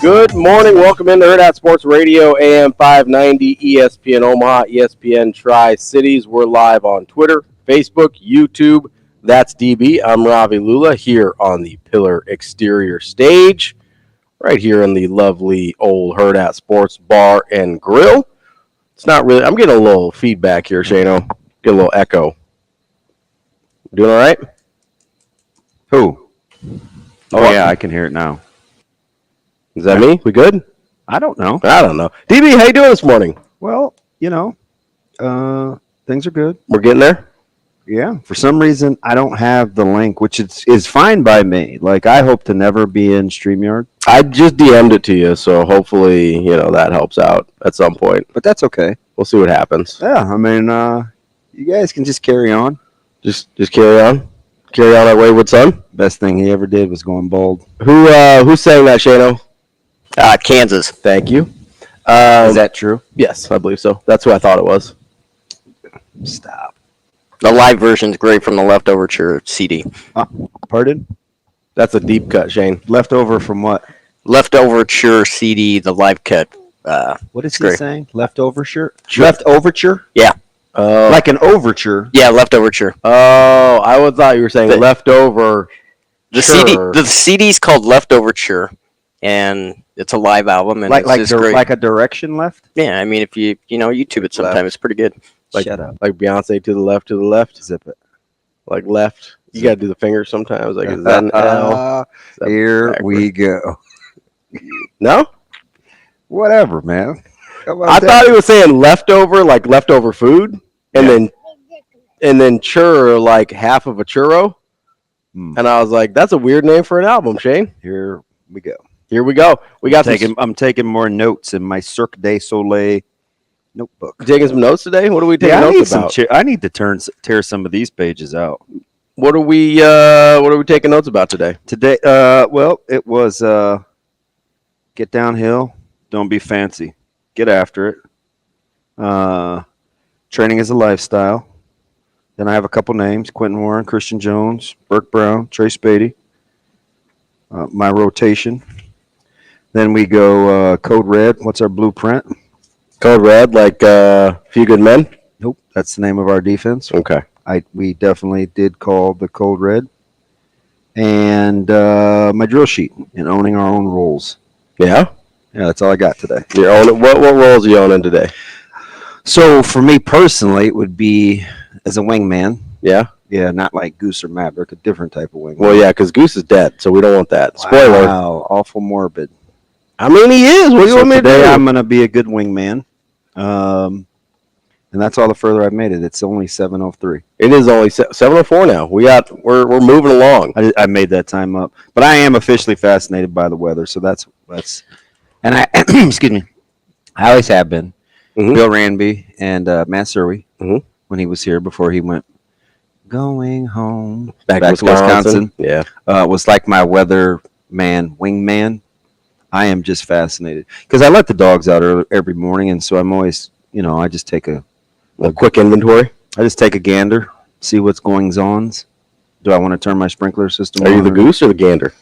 Good morning. Welcome into Hurrdat Sports Radio, AM 590, ESPN Omaha, ESPN Tri-Cities. We're live on Twitter, Facebook, YouTube. That's DB. I'm Ravi Lulla here on the Pillar Exterior stage, right here in the lovely old Hurrdat Sports Bar and Grill. It's not really, I'm getting a little feedback here, Shano. Get a little echo. Doing all right? Who? Oh, yeah, I can hear it now. Is that me? We good? I don't know. I don't know. DB, how you doing this morning? Well, things are good. We're getting there? Yeah. For some reason, I don't have the link, which is fine by me. Like, I hope to never be in StreamYard. I just DM'd it to you, so hopefully, that helps out at some point. But that's okay. We'll see what happens. Yeah, I mean, you guys can just carry on. Just carry on? Carry on our wayward son? Best thing he ever did was going bald. Who's saying that, Shano? Kansas. Thank you. Is that true? Yes, I believe so. That's who I thought it was. Stop. The live version's great from the Leftover CD. Pardon? That's a deep cut, Shane. Leftover from what? Leftover CD, the live cut. What is he great. saying? Leftover shirt? Left overture? Yeah. Like an overture? Yeah, Leftover. Oh, I thought you were saying leftover. The CD's called Leftover, and it's a live album, and it's great. Like a direction left? Yeah, I mean, if you YouTube it sometime, it's pretty good. Shut up. Like Beyonce to the left. Zip it. Like left. You got to do the fingers sometimes. Like, is that an L? Here we go. No? Whatever, man. I thought he was saying leftover, like leftover food, and then churro, like half of a churro. And I was like, that's a weird name for an album, Shane. Here we go. Here we go. I'm taking more notes in my Cirque du Soleil notebook. Taking some notes today? What are we taking notes about? I need to tear some of these pages out. What are we taking notes about today? Today, it was get downhill, don't be fancy, get after it. Training is a lifestyle. Then I have a couple names: Quentin Warren, Christian Jones, Burke Brown, Trace Beatty. My rotation. Then we go Code Red. What's our blueprint? Code Red, like Few Good Men? Nope, that's the name of our defense. Okay. We definitely did call the Code Red. And my drill sheet and owning our own roles. Yeah? Yeah, that's all I got today. You're owning, what roles are you owning today? So for me personally, it would be as a wingman. Yeah? Yeah, not like Goose or Maverick, a different type of wingman. Well, yeah, because Goose is dead, so we don't want that. Spoiler. Wow, awful morbid. I mean, he is. What do you want me to do? Today I'm going to be a good wingman. And that's all the further I've made it. It's only 7:03. It is only 7:04 now. We're moving along. I made that time up, but I am officially fascinated by the weather. So that's and I excuse me. I always have been. Mm-hmm. Bill Ranby and Matt Serwy, when he was here before he went going home back to Wisconsin. Yeah, was like my weather man, wingman. I am just fascinated because I let the dogs out every morning, and so I'm always, I just take a quick inventory. I just take a gander, see what's goings on. Do I want to turn my sprinkler system on? Are you the goose or the gander?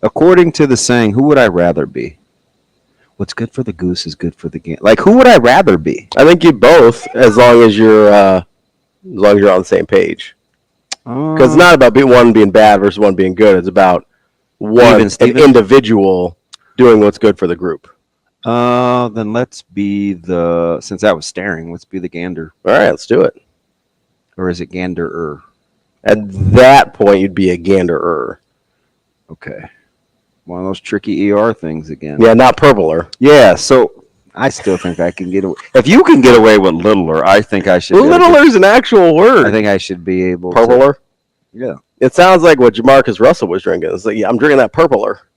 According to the saying, who would I rather be? What's good for the goose is good for the gander. Like, who would I rather be? I think you both, as long as you're on the same page. Because it's not about one being bad versus one being good. It's about an individual doing what's good for the group. Then let's be since I was staring, let's be the gander. All right, let's do it. Or is it gander-er? At that point, you'd be a gander-er. Okay. One of those tricky ER things again. Yeah, not purpler. Yeah, so I still think I can get away. If you can get away with littler, I think I should. Littler is an actual word. I think I should be able purpler? To. Yeah. It sounds like what Jamarcus Russell was drinking. It's like, I'm drinking that purpler.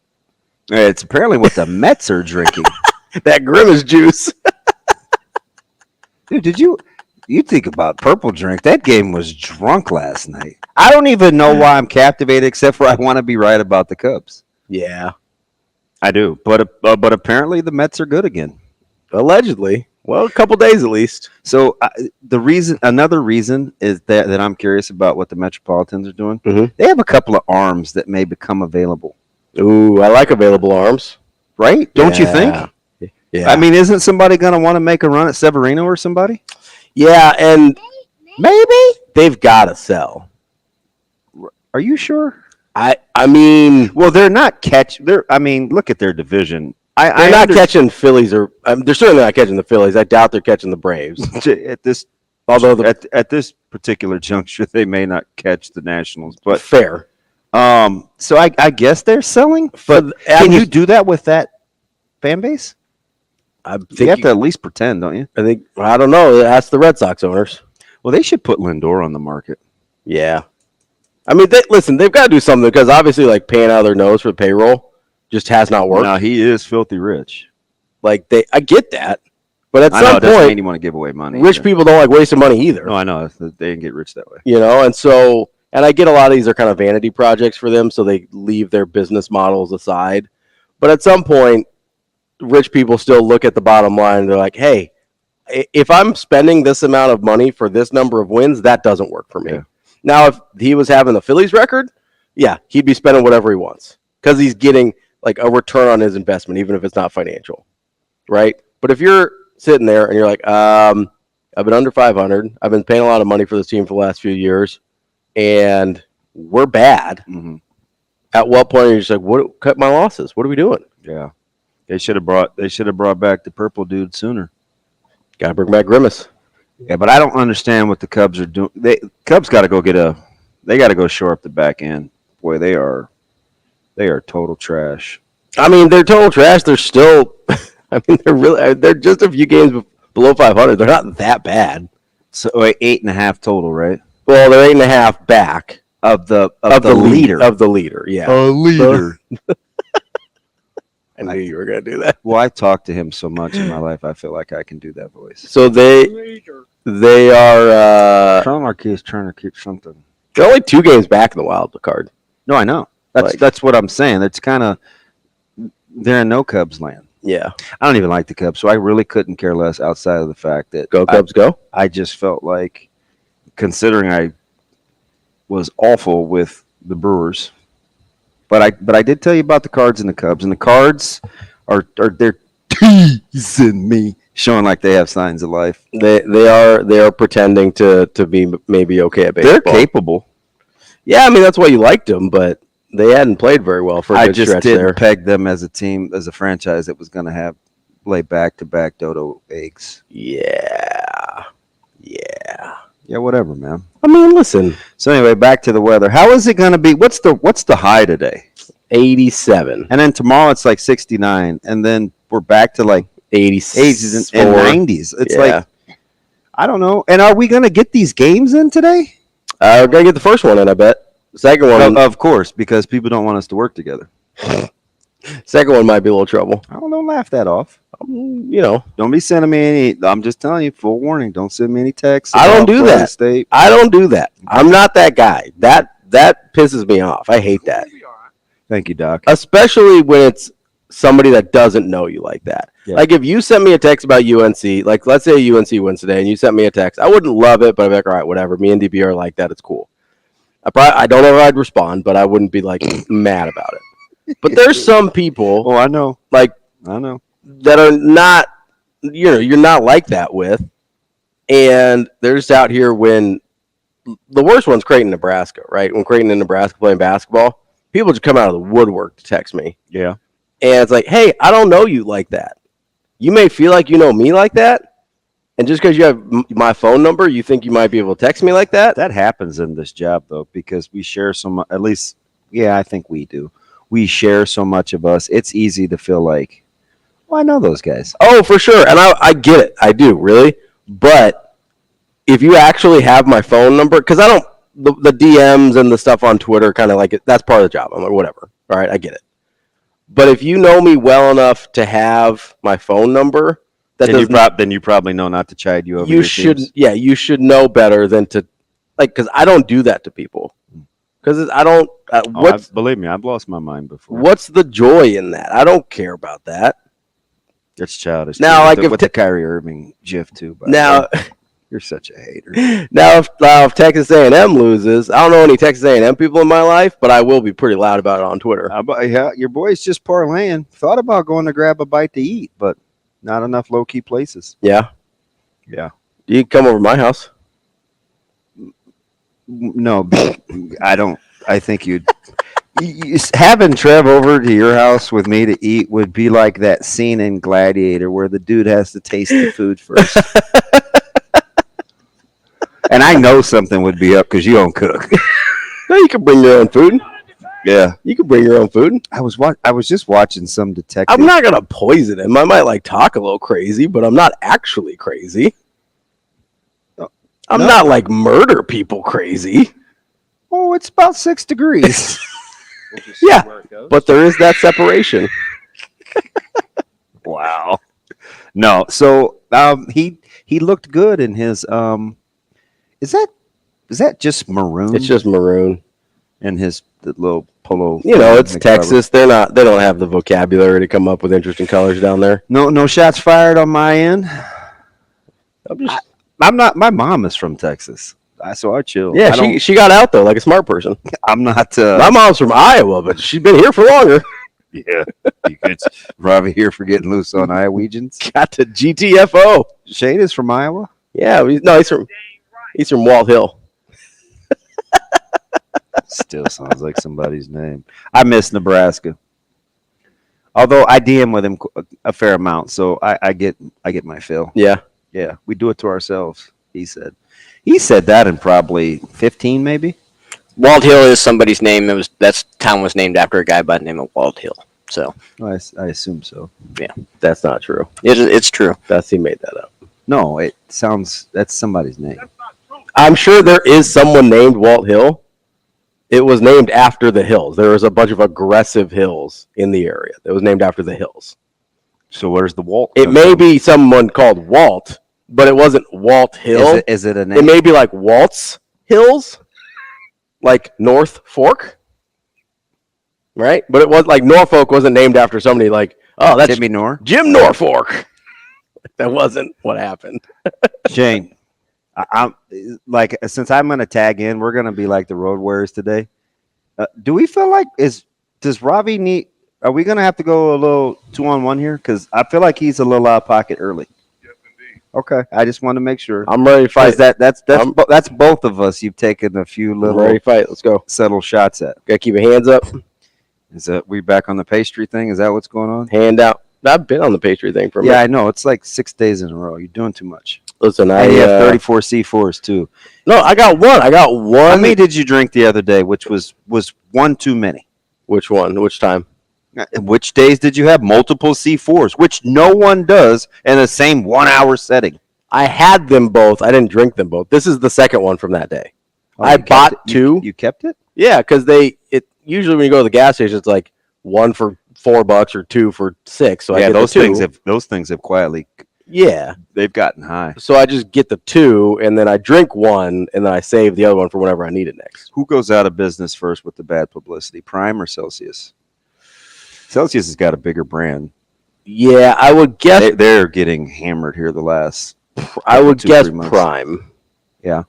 It's apparently what the Mets are drinking. That Grimace juice. Dude, did you think about purple drink? That game was drunk last night. I don't even know why I'm captivated, except for I want to be right about the Cubs. Yeah, I do. But apparently the Mets are good again. Allegedly. Well, a couple days at least. So another reason is that I'm curious about what the Metropolitans are doing. Mm-hmm. They have a couple of arms that may become available. Ooh, I like Available Arms. Right? Don't you think? Yeah. I mean, isn't somebody going to want to make a run at Severino or somebody? Yeah, and maybe they've got to sell. Are you sure? I mean, well, they're not I mean, look at their division. They're not catching Phillies, or they're certainly not catching the Phillies. I doubt they're catching the Braves. At this, although at this particular juncture, they may not catch the Nationals. But fair. So I guess they're selling. But can you do that with that fan base? I think you have to at least pretend, don't you? I don't know. Ask the Red Sox owners. Well, they should put Lindor on the market. Yeah. I mean, they've got to do something because obviously, like, paying out of their nose for the payroll just has not worked. No, he is filthy rich. Like, I get that. But at some point, it doesn't mean you want to give away money. Rich people don't like wasting money either. No, I know. They didn't get rich that way. And I get a lot of these are kind of vanity projects for them, so they leave their business models aside. But at some point, rich people still look at the bottom line and they're like, hey, if I'm spending this amount of money for this number of wins, that doesn't work for me. Yeah. Now, if he was having the Phillies record, yeah, he'd be spending whatever he wants because he's getting like a return on his investment, even if it's not financial, right? But if you're sitting there and you're like, I've been under 500, I've been paying a lot of money for this team for the last few years, and we're bad. Mm-hmm. At what point are you just like, cut my losses? What are we doing? Yeah. They should have brought back the purple dude sooner. Got to bring back Grimace. Yeah, but I don't understand what the Cubs are doing. Cubs got to go they got to go shore up the back end. Boy, they are total trash. I mean, they're total trash. They're still, I mean, they're just a few games below 500. They're not that bad. So 8.5 total, right? Well, they're 8.5 back of the leader. Of the leader, yeah. A leader. I knew you were going to do that. Well, I've talked to him so much in my life, I feel like I can do that voice. So they are... He's trying to keep something. They're only 2 games back in the wild card. No, I know. That's what I'm saying. It's kind of... They're in no Cubs land. Yeah. I don't even like the Cubs, so I really couldn't care less outside of the fact that... Go Cubs, go? I just felt like, considering I was awful with the Brewers... But I did tell you about the Cards and the Cubs, and the Cards they're teasing me, showing like they have signs of life. They are pretending to be maybe okay at baseball. They're capable. Yeah, I mean that's why you liked them, but they hadn't played very well for a good stretch there. I just didn't peg them as a team, as a franchise that was going to play back-to-back dodo eggs. Yeah. Yeah, whatever, man. I mean, listen. So anyway, back to the weather. How is it going to be? What's the high today? 87. And then tomorrow it's like 69. And then we're back to like 80s and 90s. It's like, I don't know. And are we going to get these games in today? We're going to get the first one in, I bet. The second one. Of course, because people don't want us to work together. Second one might be a little trouble. Don't laugh that off. Don't be sending me any. I'm just telling you, full warning. Don't send me any texts. I don't do that. I don't do that. I'm not that guy. That pisses me off. I hate that. Thank you, Doc. Especially when it's somebody that doesn't know you like that. Yeah. Like if you sent me a text about UNC, like let's say UNC wins today, and you sent me a text, I wouldn't love it, but I'd be like, all right, whatever. Me and DB are like that. It's cool. I don't know if I'd respond, but I wouldn't be like mad about it. But there's some people. Oh, I know. I know. That are not, you're not like that with. And they're just out here when the worst one's Creighton, Nebraska, right? When Creighton and Nebraska playing basketball, people just come out of the woodwork to text me. Yeah. And it's like, hey, I don't know you like that. You may feel like you know me like that. And just because you have my phone number, you think you might be able to text me like that? That happens in this job, though, because we share so much. At least, yeah, I think we do. We share so much of us. It's easy to feel like, well, I know those guys. Oh, for sure. And I get it. I do, really. But if you actually have my phone number, because I don't, the DMs and the stuff on Twitter kind of like, that's part of the job. I'm like, whatever. All right, I get it. But if you know me well enough to have my phone number, then you probably know not to chide you over. You should know better than to, like, because I don't do that to people. Because I don't. Believe me, I've lost my mind before. What's the joy in that? I don't care about that. It's childish. Now, with the Kyrie Irving gif too. Now, You're such a hater. Now, if Texas A&M loses, I don't know any Texas A&M people in my life, but I will be pretty loud about it on Twitter. Yeah, your boy's just parlaying. Thought about going to grab a bite to eat, but not enough low-key places. Yeah? Yeah. You can come over to my house. No, I don't. I think having Trev over to your house with me to eat would be like that scene in Gladiator where the dude has to taste the food first. And I know something would be up because you don't cook. No, you can bring your own food. Yeah, you can bring your own food. I was just watching some detective. I'm not gonna poison him. I might talk a little crazy, but I'm not actually crazy. I'm not murder people crazy. Oh, it's about 6 degrees. Yeah, but there is that separation. Wow. No, so he looked good in his Is that just maroon? It's just maroon. And his little polo. It's Texas. They don't have the vocabulary to come up with interesting colors down there. No shots fired on my end. I'm not. My mom is from Texas, so I chill. Yeah, she got out though like a smart person. I'm not. My mom's from Iowa, but she's been here for longer. Yeah, Ravi here for getting loose on Iowegians. Got to GTFO. Shane is from Iowa. Yeah, he's from Walt Hill. Still sounds like somebody's name. I miss Nebraska. Although I DM with him a fair amount, so I get my fill. Yeah. Yeah, we do it to ourselves, he said. He said that in probably 15, maybe. Walt Hill is somebody's name. That town was named after a guy by the name of Walt Hill. So I assume so. Yeah, that's not true. It's true. He made that up. No, that's somebody's name. I'm sure there is someone named Walt Hill. It was named after the hills. There was a bunch of aggressive hills in the area. It was named after the hills. So where's the Walt? It may be someone called Walt, but it wasn't Walt Hill. Is it a name? It may be like Walt's Hills, like North Fork, right? But it was like Norfolk wasn't named after somebody like, oh, that's Jim Norfolk. That wasn't what happened. Shane, I'm like, since I'm going to tag in, we're going to be like the Road Warriors today. Do we feel like does Ravi need? Are we going to have to go a little 2-on-1 here? Because I feel like he's a little out of pocket early. Yes, indeed. Okay, I just want to make sure. I'm ready to fight. That's both of us. You've taken a few little ready to fight. Let's go. Subtle shots at. Gotta keep your hands up. Is that we back on the pastry thing? Is that what's going on? Hand out. I've been on the pastry thing for a minute. Yeah, I know. It's like 6 days in a row. You're doing too much. Listen, I have 34 C4s too. No, I got one. How many did you drink the other day? Which was one too many? Which one? Which time? Which days did you have multiple C4s? Which no one does in the same 1 hour setting. I had them both. I didn't drink them both. This is the second one from that day. I bought two. You kept it? Yeah, because usually when you go to the gas station, it's like one for $4 or two for $6. So yeah, those things have quietly. Yeah, they've gotten high. So I just get the two, and then I drink one, and then I save the other one for whenever I need it next. Who goes out of business first with the bad publicity, Prime or Celsius? Celsius has got a bigger brand. Yeah, I would guess they're getting hammered here the last. I would guess Prime. Yeah,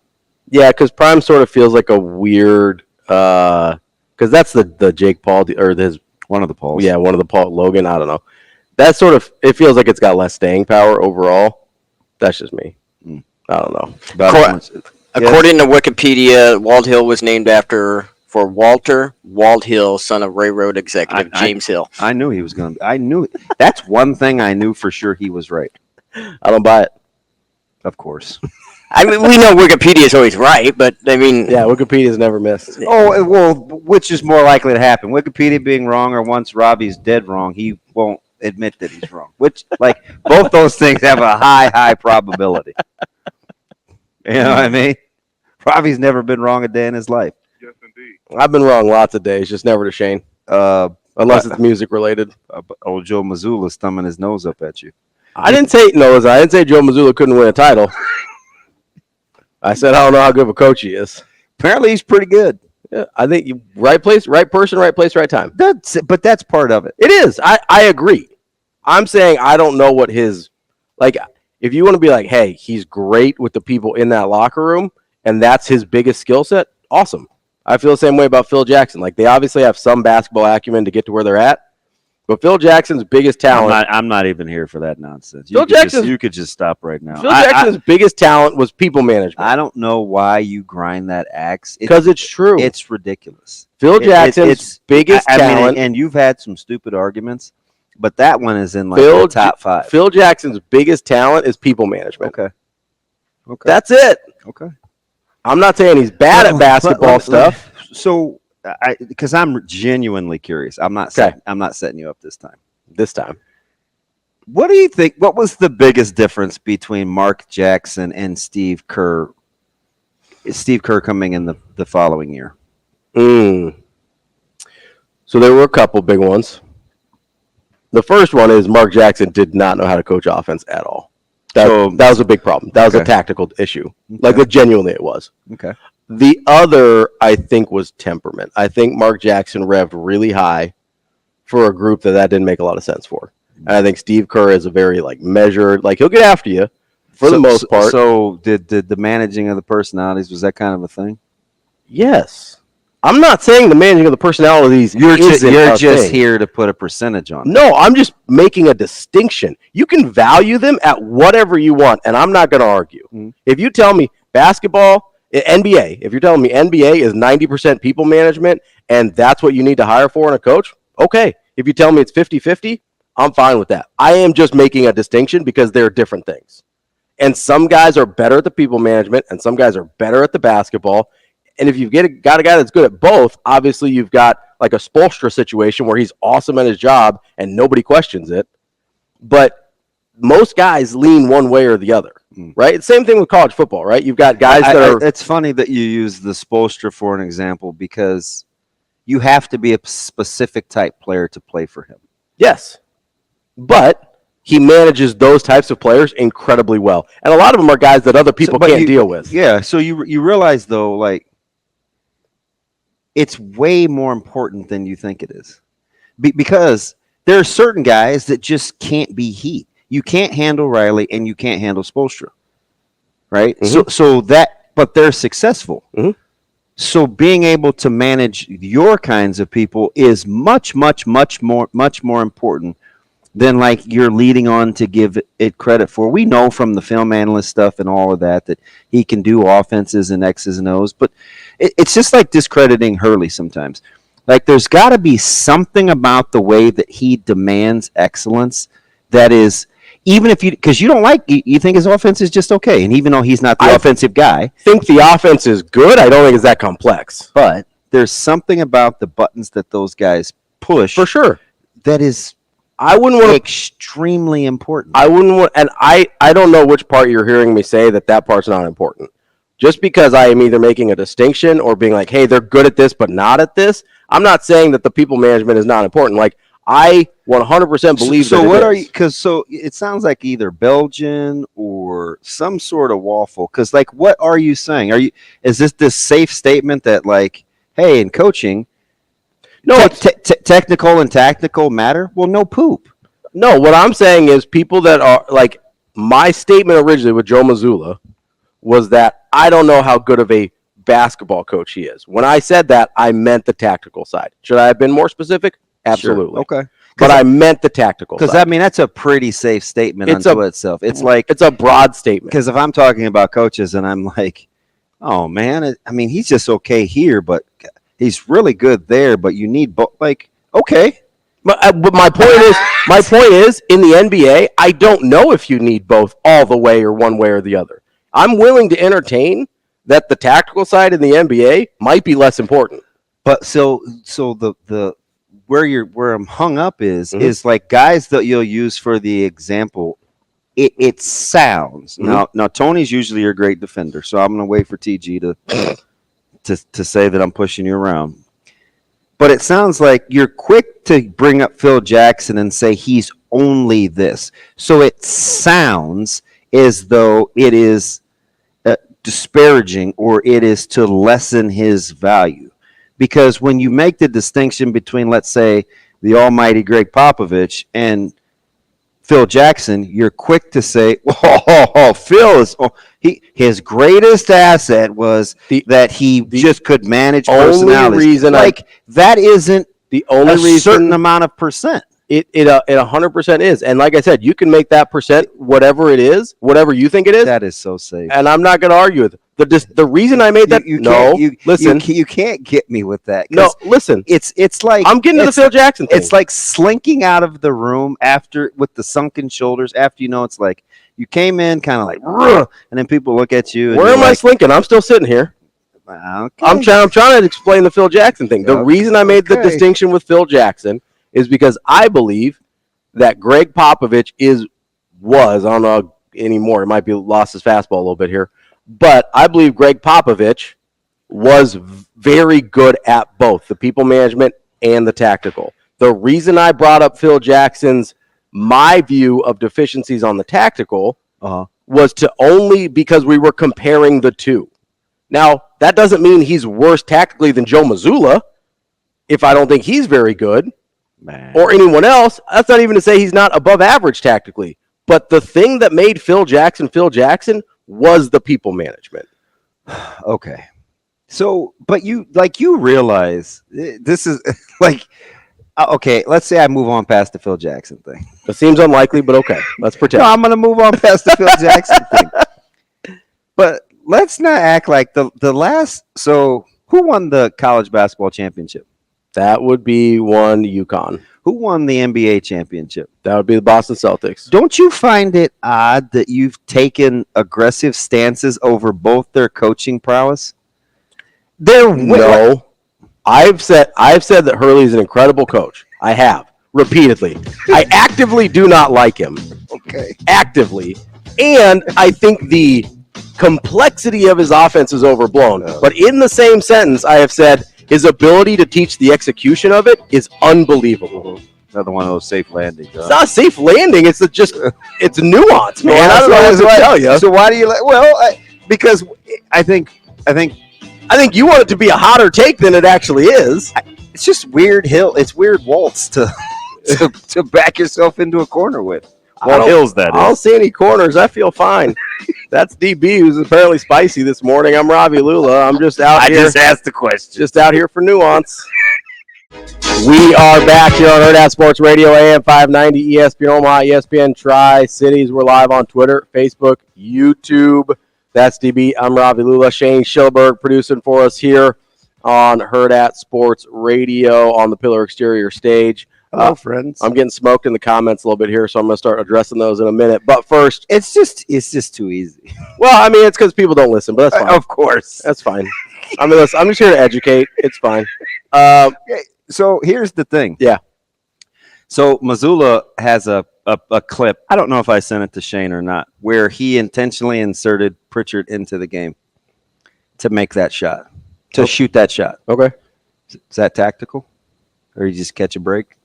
yeah, because Prime sort of feels like a weird. Because that's the Jake Paul or his one of the Pauls. Yeah, one of the Paul Logan. I don't know. That sort of it feels like it's got less staying power overall. That's just me. I don't know. According to Wikipedia, Walt Hill was named for Walter Walt Hill, son of railroad executive James Hill. I knew he was going to. I knew it. That's one thing I knew for sure he was right. I don't buy it. Of course. I mean, we know Wikipedia is always right, but I mean, yeah, Wikipedia's never missed. Oh well, which is more likely to happen? Wikipedia being wrong, or once Robbie's dead wrong, he won't admit that he's wrong. Which, like, both those things have a high probability. You know what I mean? Robbie's never been wrong a day in his life. Yes, indeed. I've been wrong lots of days, just never to Shane. Unless it's music related. Old Joe Mazzulla's thumbing his nose up at you. I didn't say Joe Mazzulla couldn't win a title. I said I don't know how good of a coach he is. Apparently, he's pretty good. Yeah, I think right place, right person, right place, right time. But that's part of it. It is. I agree. I'm saying I don't know what his If you want to be like, hey, he's great with the people in that locker room, and that's his biggest skill set, awesome. I feel the same way about Phil Jackson. Like, they obviously have some basketball acumen to get to where they're at, but Phil Jackson's biggest talent. I'm not even here for that nonsense. You could just stop right now. Phil Jackson's biggest talent was people management. I don't know why you grind that axe. Because it's true. It's ridiculous. Phil Jackson's biggest talent. And you've had some stupid arguments, but that one is in like the top 5. Phil Jackson's biggest talent is people management. Okay. That's it. Okay. I'm not saying he's bad at basketball stuff. So, because I'm genuinely curious. I'm not setting you up this time. What do you think? What was the biggest difference between Mark Jackson and Steve Kerr? Steve Kerr coming in the following year. So there were a couple big ones. The first one is Mark Jackson did not know how to coach offense at all. That was a big problem. That was a tactical issue. Like, genuinely it was. Okay. The other, I think, was temperament. I think Mark Jackson revved really high for a group that didn't make a lot of sense for. And I think Steve Kerr is a very, like, measured, like, he'll get after you for the most part. So did the managing of the personalities, was that kind of a thing? Yes. I'm not saying the managing of the personalities You're just thing. here to put a percentage on it. No, I'm just making a distinction. You can value them at whatever you want, and I'm not going to argue. Mm-hmm. If you tell me basketball, NBA, if you're telling me NBA is 90% people management and that's what you need to hire for in a coach, okay. If you tell me it's 50-50, I'm fine with that. I am just making a distinction because they're different things. And some guys are better at the people management and some guys are better at the basketball. And if you've got a guy that's good at both, obviously you've got like a Spoelstra situation where he's awesome at his job and nobody questions it. But most guys lean one way or the other, right? Same thing with college football, right? You've got guys that are... It's funny that you use the Spoelstra for an example because you have to be a specific type player to play for him. Yes. But he manages those types of players incredibly well. And a lot of them are guys that other people can't deal with. Yeah, so you realize, though, like, it's way more important than you think it is. Because there are certain guys that just can't be heat. You can't handle Riley and you can't handle Spoelstra, right? Mm-hmm. But they're successful. Mm-hmm. So being able to manage your kinds of people is much more important than like you're leading on to give it credit for. We know from the film analyst stuff and all of that he can do offenses and X's and O's, but it's just like discrediting Hurley sometimes. Like, there's got to be something about the way that he demands excellence that is, even if because you don't you think his offense is just okay, and even though he's not the offensive guy, I think the offense is good. I don't think it's that complex, but there's something about the buttons that those guys push for sure that is extremely important. I wouldn't want, and I don't know which part you're hearing me say that part's not important. Just because I am either making a distinction or being like, hey, they're good at this but not at this, I'm not saying that the people management is not important. Like, I 100% believe so that what are you, because so it sounds like either Belgian or some sort of waffle, because like, what are you saying? Is this safe statement that like, hey, in coaching, technical and tactical matter? Well, no poop. No, what I'm saying is people that are like, my statement originally with Joe Mazzulla was that I don't know how good of a basketball coach he is. When I said that, I meant the tactical side. Should I have been more specific? Absolutely. Sure. Okay. But I meant the tactical side. Because, I mean, that's a pretty safe statement unto itself. It's like... It's a broad statement. Because if I'm talking about coaches and I'm like, oh, man, he's just okay here, but he's really good there, but you need both. Like, okay. But my point is, in the NBA, I don't know if you need both all the way or one way or the other. I'm willing to entertain that the tactical side in the NBA might be less important. But so the where I'm hung up is like guys that you'll use for the example. It sounds now Tony's usually a great defender, so I'm gonna wait for TG to say that I'm pushing you around. But it sounds like you're quick to bring up Phil Jackson and say he's only this. So it sounds as though it is disparaging or it is to lessen his value. Because when you make the distinction between, let's say, the almighty Greg Popovich and Phil Jackson, you're quick to say, Phil is his greatest asset was that he just could manage personalities. That isn't the only reason certain amount of percent. It 100% is. And like I said, you can make that percent whatever it is, whatever you think it is. That is so safe. And I'm not going to argue with it. The reason I made that, you can't get me with that. No, listen. It's like I'm getting to the Phil Jackson thing. It's like slinking out of the room after with the sunken shoulders. After it's like you came in kind of like, and then people look at you. Where am I slinking? I'm still sitting here. Okay. I'm trying to explain the Phil Jackson thing. The reason I made the distinction with Phil Jackson is because I believe that Greg Popovich was I don't know anymore. It might be lost his fastball a little bit here. But I believe Greg Popovich was very good at both the people management and the tactical. The reason I brought up Phil Jackson's my view of deficiencies on the tactical was to only because we were comparing the two. Now, that doesn't mean he's worse tactically than Joe Mazzulla if I don't think he's very good or anyone else. That's not even to say he's not above average tactically. But the thing that made Phil Jackson was the people management. Okay. So, but you realize this is like, okay, let's say I move on past the Phil Jackson thing. It seems unlikely, but okay. Let's pretend. No, I'm going to move on past the Phil Jackson thing. But let's not act like the last. So, who won the college basketball championship? That would be one UConn. Who won the NBA championship? That would be the Boston Celtics. Don't you find it odd that you've taken aggressive stances over both their coaching prowess? No. I've said that Hurley's an incredible coach. I have repeatedly. I actively do not like him. Okay. Actively. And I think the complexity of his offense is overblown. But in the same sentence, I have said his ability to teach the execution of it is unbelievable. Another one of those safe landings. It's not a safe landing. It's it's nuance, man. I don't know what to tell you. So why do you like? Well, because I think you want it to be a hotter take than it actually is. It's just weird It's weird waltz to back yourself into a corner with. Hills, that is. I don't see any corners. I feel fine. That's DB, who's apparently spicy this morning. I'm Ravi Lulla. I'm just out here. I just asked the question. Just out here for nuance. We are back here on Hurrdat Sports Radio, AM 590, ESPN Omaha, ESPN Tri-Cities. We're live on Twitter, Facebook, YouTube. That's DB. I'm Ravi Lulla. Shane Schilberg producing for us here on Hurrdat Sports Radio on the Pillar Exterior stage. Hello, friends. I'm getting smoked in the comments a little bit here, so I'm going to start addressing those in a minute. But first, it's just too easy. Well, I mean, it's because people don't listen, but that's fine. Of course, that's fine. I mean, listen, I'm just here to educate. It's fine. So here's the thing. Yeah. So Mazzulla has a clip. I don't know if I sent it to Shane or not, where he intentionally inserted Pritchard into the game to make that shot, to shoot that shot. Okay. Is that tactical, or you just catch a break?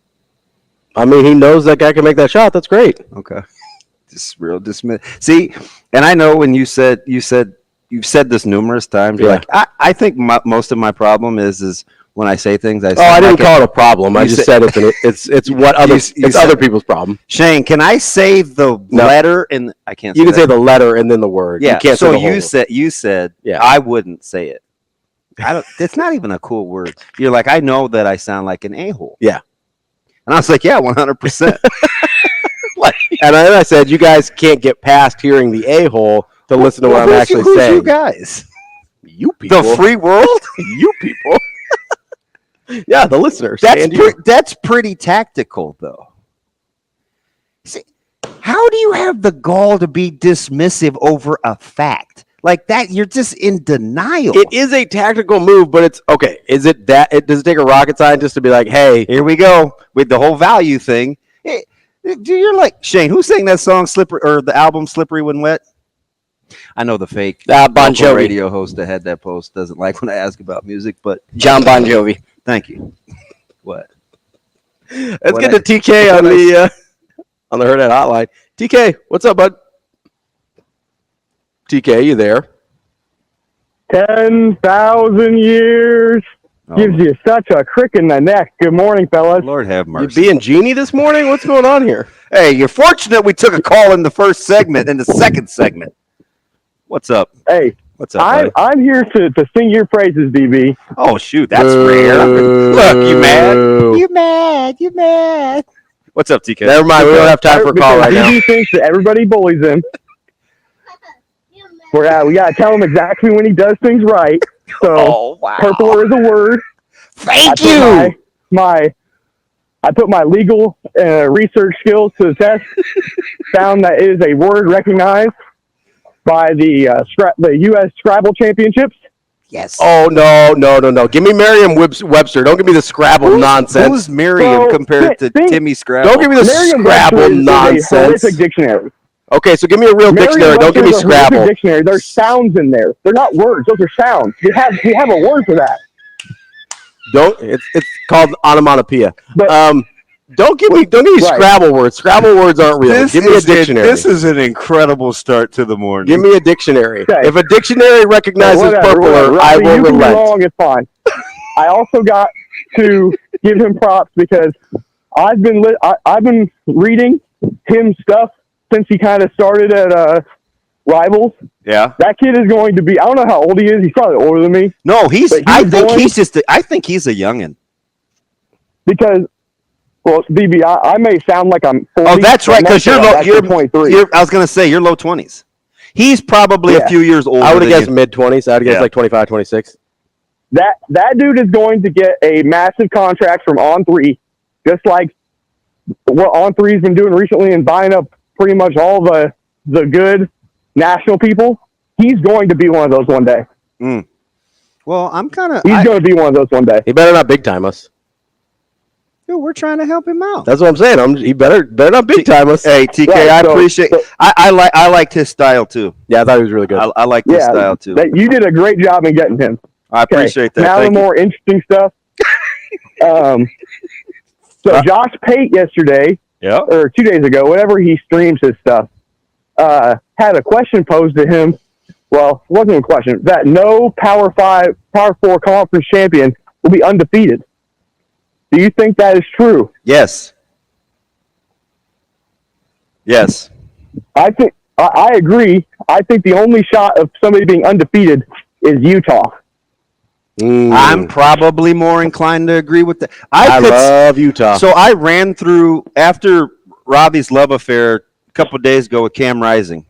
I mean, he knows that guy can make that shot. That's great. Okay. Just real dismiss. See, and I know when you've said this numerous times. You're like, I think most of my problem is when I say things. I didn't call it a problem. I just said it's what other people's problem. Shane, can I say the letter and I can't? You can say the letter and then the word. Yeah. You can't so say you said I wouldn't say it. It's not even a cool word. You're like, I know that I sound like an a-hole. Yeah. And I was like, yeah, 100%. And then I said, you guys can't get past hearing the a-hole to listen to what I'm actually saying. You guys? You people. The free world? You people. Yeah, the listeners. That's pretty tactical, though. See, how do you have the gall to be dismissive over a fact? Like that, you're just in denial. It is a tactical move, but it's okay. Is it that? Does it take a rocket scientist to be like, "Hey, here we go with the whole value thing"? You're like Shane. Who sang that song "Slippery" or the album "Slippery When Wet"? I know the fake Bon Jovi radio host that had that post doesn't like when I ask about music, but John Bon Jovi. Thank you. What? Let's get to TK on the Hurrdat hotline. TK, what's up, bud? TK, you there? 10,000 years gives you such a crick in the neck. Good morning, fellas. Lord have mercy. You being Genie this morning? What's going on here? Hey, you're fortunate we took a call in the first segment and the second segment. What's up? Hey, What's up, I'm here to sing your praises, DB. Oh, shoot. That's rare. Look, you mad? You mad? You mad? What's up, TK? Never mind. We don't have time for a call right now. DB thinks that everybody bullies him. We got to tell him exactly when he does things right. So, purpler is a word. Thank you. I put my legal research skills to the test. Found that it is a word recognized by the U.S. Scrabble Championships. Yes. Oh, no. Give me Merriam-Webster. Don't give me the Scrabble nonsense. Who's Merriam compared to Timmy Scrabble? Don't give me the Scrabble nonsense. A horrific dictionary. Okay, so give me a real dictionary. Don't give me Scrabble. Dictionary. There's sounds in there. They're not words. Those are sounds. You have a word for that. It's called onomatopoeia. But, don't give me Scrabble words. Scrabble words aren't real. Give me a dictionary. This is an incredible start to the morning. Give me a dictionary. Okay. If a dictionary recognizes purpler, I will relent. You can be wrong. It's fine. I also got to give him props because I've been reading him stuff since he kind of started at Rivals. Yeah. That kid is going to be. I don't know how old he is. He's probably older than me. No, I think he's a youngin. Because. Well, DB, I may sound like I'm 40. Oh, that's right, because you're 23. I was going to say, you're low 20s. He's probably a few years older. I would have guessed mid-20s. I would have guessed like 25, 26. That dude is going to get a massive contract from On3, just like what On3's been doing recently and buying up pretty much all the good national people. He's going to be one of those one day. Mm. Well, He's going to be one of those one day. He better not big-time us. Dude, we're trying to help him out. That's what I'm saying. He better not big time us. Hey, TK, right, I appreciate. I liked his style too. Yeah, I thought he was really good. I liked his style too. You did a great job in getting him. I appreciate that. Now the more interesting stuff. So Josh Pate yesterday, or 2 days ago, whenever he streams his stuff, had a question posed to him. Well, it wasn't a question. That no Power 4 conference champion will be undefeated. Do you think that is true? Yes. Yes. I agree. I think the only shot of somebody being undefeated is Utah. I'm probably more inclined to agree with that. I love Utah. So I ran through, after Ravi's love affair a couple of days ago with Cam Rising,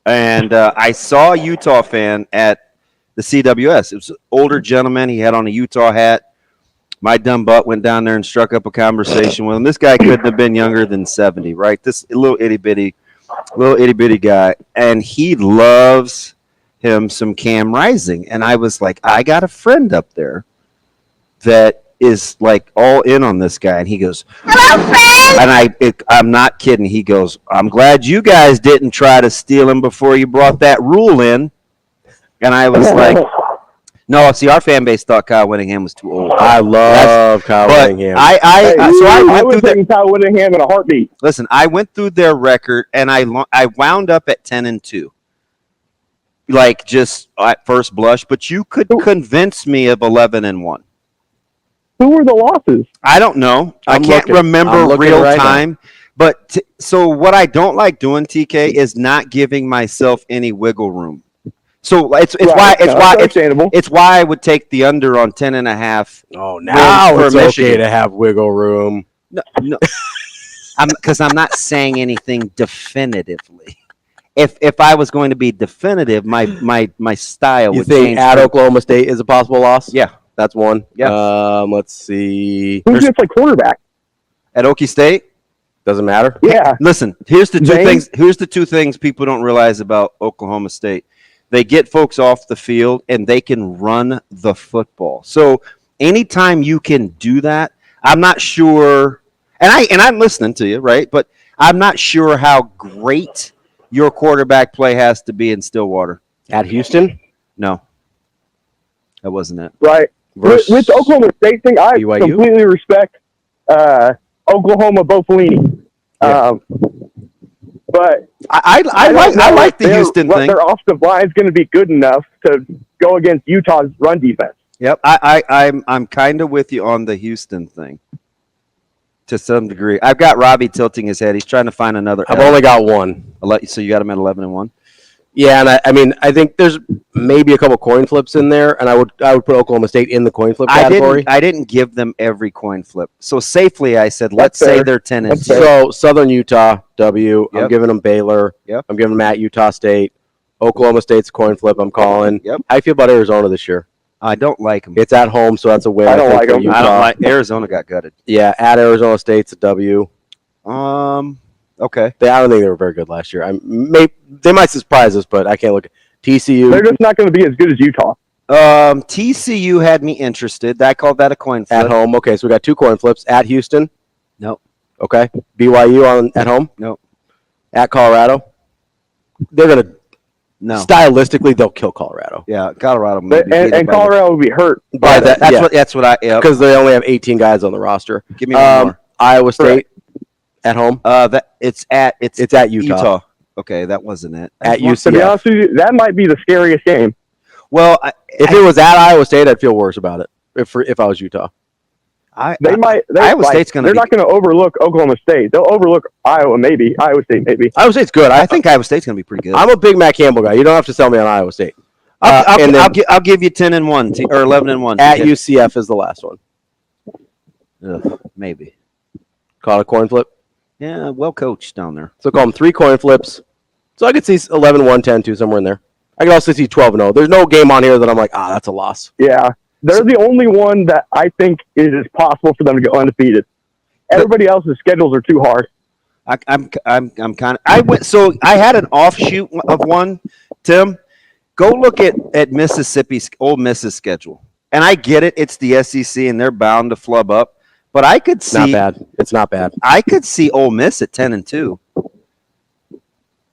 and I saw a Utah fan at the CWS. It was an older gentleman. He had on a Utah hat. My dumb butt went down there and struck up a conversation with him. This guy couldn't have been younger than 70, right? This little itty bitty guy, and he loves him some Cam Rising. And I was like, I got a friend up there that is like all in on this guy. And he goes, "Hello, friend." And I'm not kidding. He goes, "I'm glad you guys didn't try to steal him before you brought that rule in." And I was like. No, see, our fan base thought Kyle Whittingham was too old. I love Kyle Whittingham. I was taking Kyle Whittingham in a heartbeat. Listen, I went through their record, and I wound up at 10-2, like just at first blush. But you could convince me of 11-1. Who were the losses? I don't know. I can't remember real time. But so what I don't like doing, TK, is not giving myself any wiggle room. So it's why I would take the under on 10.5. Oh, now it's okay to have wiggle room. No, because I'm not saying anything definitively. If I was going to be definitive, my style would change. You think at Oklahoma State is a possible loss? Yeah, that's one. Yeah. Let's see. Who's going to play quarterback at Okie State? Doesn't matter. Yeah. Listen, here's the two things. Here's the two things people don't realize about Oklahoma State. They get folks off the field, and they can run the football. So anytime you can do that, I'm not sure, and I'm listening to you, right? But I'm not sure how great your quarterback play has to be in Stillwater. At Houston? No. That wasn't it. Right. With the Oklahoma State thing, I completely respect Oklahoma Bofolini. Yeah. But I like the Houston thing. Their offensive line is going to be good enough to go against Utah's run defense. Yep, I'm kind of with you on the Houston thing. to some degree. I've got Ravi tilting his head. He's trying to find another. I've only got one. So you got him at 11-1. Yeah, and I think there's maybe a couple coin flips in there, and I would put Oklahoma State in the coin flip category. I didn't give them every coin flip. So safely, I said, let's say they're 10-2. So Southern Utah, W. Yep. I'm giving them Baylor. Yep. I'm giving them at Utah State. Oklahoma State's coin flip. I'm calling. Yep. How do you feel about Arizona this year? I don't like them. It's at home, so that's a win. I don't like them. I don't like Arizona. Got gutted. Yeah, at Arizona State's a W. Okay. I don't think they were very good last year. They might surprise us, but I can't look at TCU. They're just not going to be as good as Utah. TCU had me interested. I called that a coin flip. At home. Okay, so we got two coin flips. At Houston. Nope. Okay. BYU at home. Nope. At Colorado. They're gonna. No. Stylistically, they'll kill Colorado. Yeah, Colorado. And Colorado will be hurt by that. That's what I. Because they only have 18 guys on the roster. Give me one more. Iowa State at home. It's at Utah. Okay, that wasn't it. At UCF. To be honest with you, that might be the scariest game. Well, if it was at Iowa State, I'd feel worse about it. If I was Utah, Iowa State's going to. They're not going to overlook Oklahoma State. They'll overlook Iowa, maybe Iowa State, maybe. Iowa State's good. I think Iowa State's going to be pretty good. I'm a big Matt Campbell guy. You don't have to sell me on Iowa State. I'll give you 10-1 or 11-1. At UCF is the last one. Maybe. Call it a coin flip. Yeah, well coached down there. So call them 3 coin flips. So I could see 11-1, 10-2, somewhere in there. I could also see 12-0. There's no game on here that I'm like, that's a loss. Yeah, they're the only one that I think it is possible for them to go undefeated. Everybody else's schedules are too hard. I'm kind of. I had an offshoot of one. Tim, go look at Mississippi's Ole Miss's schedule, and I get it. It's the SEC, and they're bound to flub up. But I could see. Not bad. It's not bad. I could see Ole Miss at 10-2.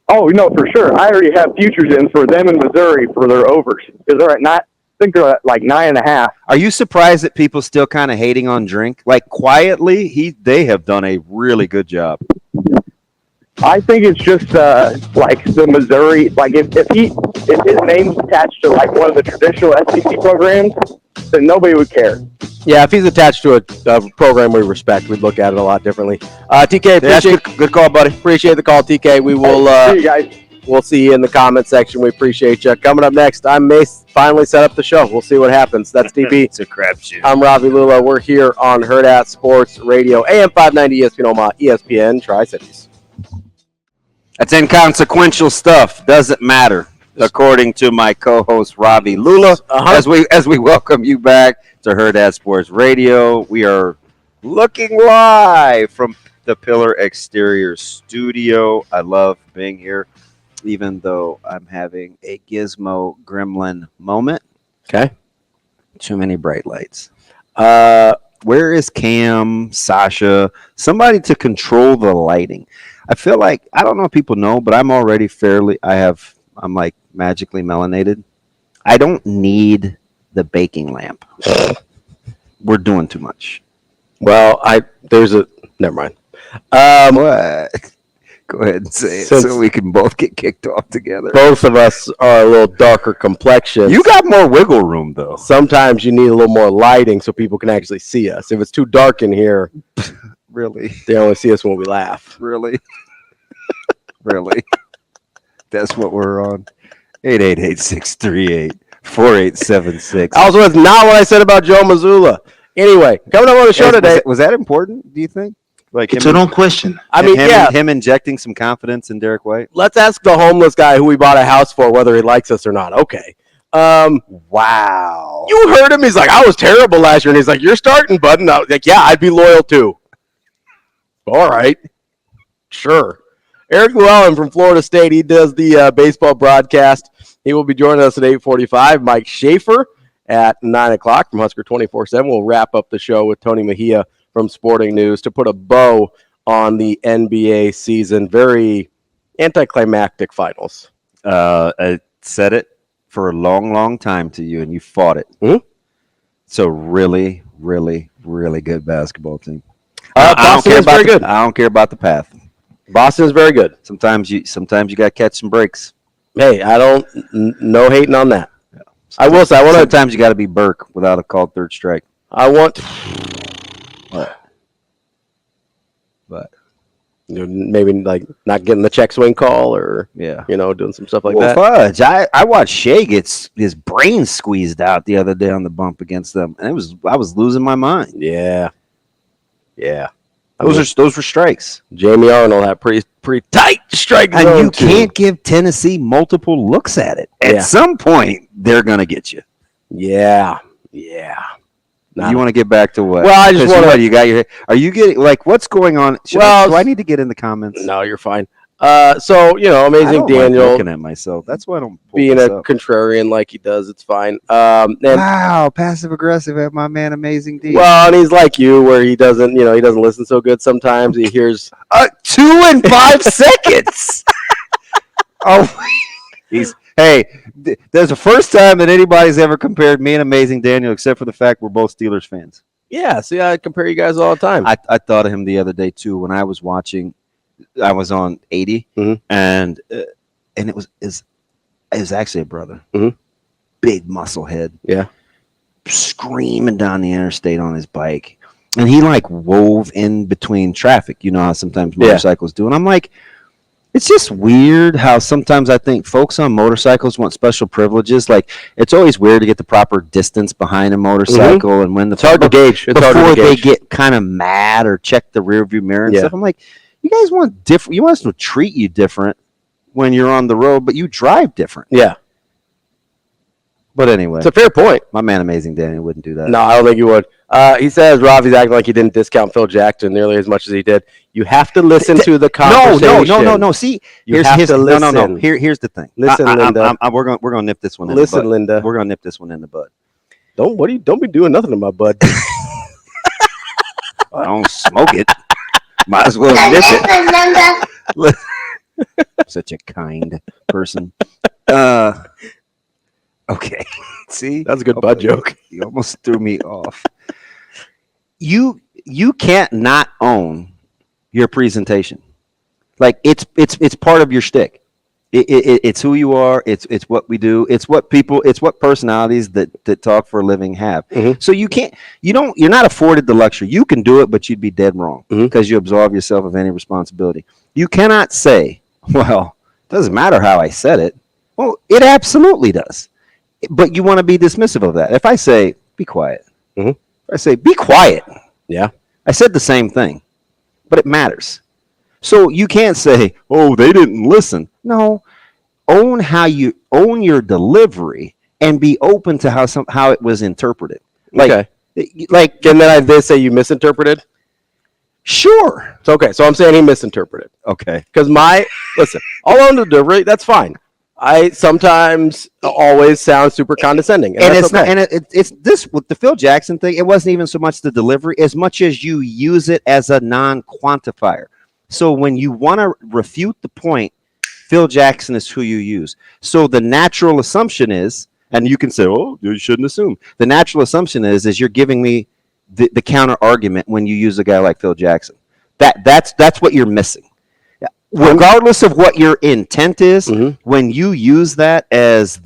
Oh, no, for sure. I already have futures in for them in Missouri for their overs. Because they're at I think they're at like 9.5. Are you surprised that people still kind of hating on Drink? Like quietly, they have done a really good job. I think it's just like the Missouri. Like if his name's attached to like one of the traditional SEC programs, then nobody would care. Yeah, if he's attached to a program we respect, we'd look at it a lot differently. TK, appreciate good call, buddy. Appreciate the call, TK. We will see you guys. We'll see you in the comment section. We appreciate you. Coming up next, I may finally set up the show. We'll see what happens. That's DB. It's a crapshoot. I'm Ravi Lulla. We're here on Hurrdat Sports Radio, AM 590 ESPN Omaha, ESPN Tri-Cities. That's inconsequential stuff. Doesn't matter, according to my co-host Ravi Lulla. As we welcome you back to Hurrdat Sports Radio, we are looking live from the Pillar Exterior Studio. I love being here, even though I'm having a Gizmo Gremlin moment. Okay. Too many bright lights. Where is Cam, Sasha, somebody to control the lighting? I feel like, I don't know if people know, but I'm already I'm like magically melanated. I don't need the baking lamp. We're doing too much. Well, never mind. What? Go ahead and say it so we can both get kicked off together. Both of us are a little darker complexion. You got more wiggle room, though. Sometimes you need a little more lighting so people can actually see us. If it's too dark in here, really, they only see us when we laugh. Really? Really? That's what we're on. 888-638-4876. Also, that's not what I said about Joe Mazzulla. Anyway, coming up on the show today. Was that important, do you think? Like it's an own question. I mean, him injecting some confidence in Derek White. Let's ask the homeless guy who we bought a house for whether he likes us or not. Okay. Wow. You heard him. He's like, I was terrible last year. And he's like, you're starting, bud. And I was like, yeah, I'd be loyal too. All right. Sure. Eric Luallen from Florida State. He does the baseball broadcast. He will be joining us at 8:45. Mike Schaefer at 9 o'clock from Husker 24/7. We'll wrap up the show with Tony Mejia from Sporting News to put a bow on the NBA season. Very anticlimactic finals. I said it for a long, long time to you, and you fought it. Mm-hmm. So really, really, really good basketball team. Boston is very good. I don't care about the path. Boston is very good. Sometimes you got to catch some breaks. Hey, I don't no hating on that. Yeah. I will say sometimes you got to be Burke without a called third strike. I want. What? Maybe like not getting the check swing call or doing some stuff like that. Fudge. I watched Shea get his brain squeezed out the other day on the bump against them, and I was losing my mind. Yeah. Those were strikes. Jamie Arnold had pretty tight strike zone. And you can't give Tennessee multiple looks at it. At some point, they're gonna get you. Yeah. You want to get back to what? Well, I just want to. You got your. Are you getting like what's going on? Do I need to get in the comments? No, you're fine. So Amazing Daniel. I'm looking at myself. That's why I don't being a contrarian like he does. It's fine. Wow, passive aggressive at my man, Amazing D. Well, and he's like you, where he doesn't listen so good. Sometimes he hears 2 and 5 seconds. Hey, there's the first time that anybody's ever compared me and Amazing Daniel, except for the fact we're both Steelers fans. Yeah, see, I compare you guys all the time. I thought of him the other day too when I was watching. I was on 80, and it was actually a brother, big muscle head, screaming down the interstate on his bike, and he like wove in between traffic. You know how sometimes motorcycles do, and I'm like. It's just weird how sometimes I think folks on motorcycles want special privileges. Like it's always weird to get the proper distance behind a motorcycle, and when it's hard to gauge before they get kind of mad or check the rearview mirror and stuff. I'm like, you guys want different. You want us to treat you different when you're on the road, but you drive different. Yeah. But anyway, it's a fair point. My man, Amazing Danny, wouldn't do that. No, I don't think he would. He says Ravi's acting like he didn't discount Phil Jackson nearly as much as he did. You have to listen to the conversation. No. See, here's the listen. No. Here's the thing. Listen, Linda. We're gonna nip this one. Listen, Linda. We're gonna nip this one in the bud. Don't be doing nothing to my bud. I don't smoke it. Might as well nip it. Such a kind person. Okay. See? That's a good bud joke. You almost threw me off. You can't not own your presentation. Like it's part of your shtick. It's who you are. It's what we do. It's what personalities that talk for a living have. So you're not afforded the luxury. You can do it, but you'd be dead wrong because you absolve yourself of any responsibility. You cannot say, well, it doesn't matter how I said it. Well, it absolutely does. But you want to be dismissive of that. If I say, be quiet. If I say, be quiet. Yeah. I said the same thing, but it matters. So you can't say, oh, they didn't listen. No. Own your delivery and be open to how it was interpreted. And then they say you misinterpreted? Sure. It's okay. So I'm saying he misinterpreted. Okay. Because I'll own the delivery. That's fine. I sometimes always sound super condescending, and it's okay. Not. And it's this with the Phil Jackson thing. It wasn't even so much the delivery as much as you use it as a non-quantifier. So when you want to refute the point, Phil Jackson is who you use. So the natural assumption is, and you can say, "Oh, you shouldn't assume." The natural assumption is you're giving me the counter argument when you use a guy like Phil Jackson. That's what you're missing. Regardless of what your intent is, when you use that as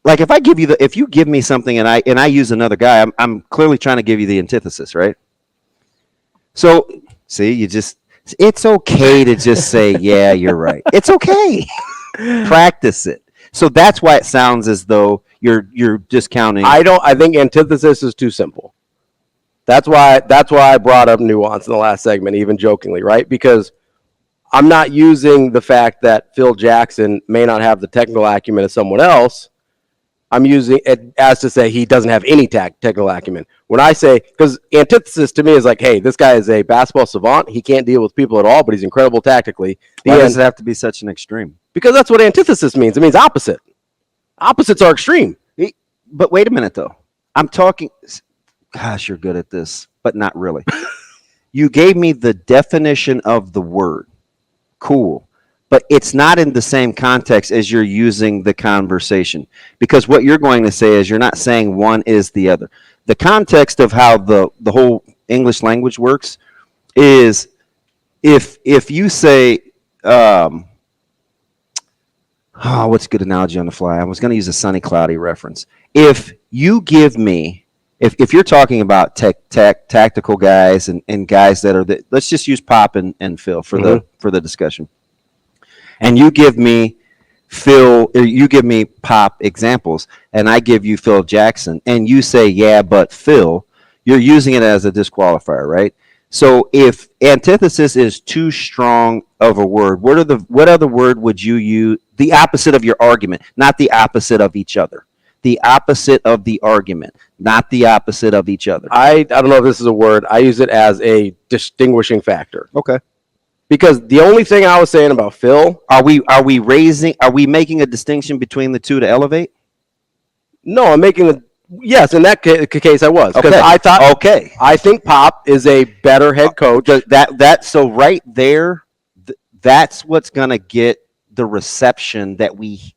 if you give me something and I use another guy, I'm clearly trying to give you the antithesis, right? So, see, it's okay to just say, yeah, you're right. It's okay. Practice it. So that's why it sounds as though you're discounting. I think antithesis is too simple. That's why I brought up nuance in the last segment, even jokingly, right? Because I'm not using the fact that Phil Jackson may not have the technical acumen of someone else. I'm using it as to say he doesn't have any technical acumen. When I say, because antithesis to me is like, hey, this guy is a basketball savant. He can't deal with people at all, but he's incredible tactically. Why does it have to be such an extreme? Because that's what antithesis means. It means opposite. Opposites are extreme. But wait a minute, though. I'm talking, gosh, you're good at this, but not really. You gave me the definition of the word. Cool. But it's not in the same context as you're using the conversation. Because what you're going to say is you're not saying one is the other. The context of how the whole English language works is if you say, what's a good analogy on the fly? I was going to use a sunny, cloudy reference. If you give me if you're talking about tactical guys and guys that are let's just use Pop and Phil for the discussion. And you give me Phil, or you give me Pop examples, and I give you Phil Jackson, and you say, yeah, but Phil, you're using it as a disqualifier, right? So if antithesis is too strong of a word, what other word would you use? The opposite of your argument, not the opposite of each other. The opposite of the argument, not the opposite of each other. I don't know if this is a word. I use it as a distinguishing factor. Okay. Because the only thing I was saying about Phil, are we making a distinction between the two to elevate? No, I'm making yes, in that case I was. Because I thought I think Pop is a better head coach. So right there, that's what's gonna get the reception that we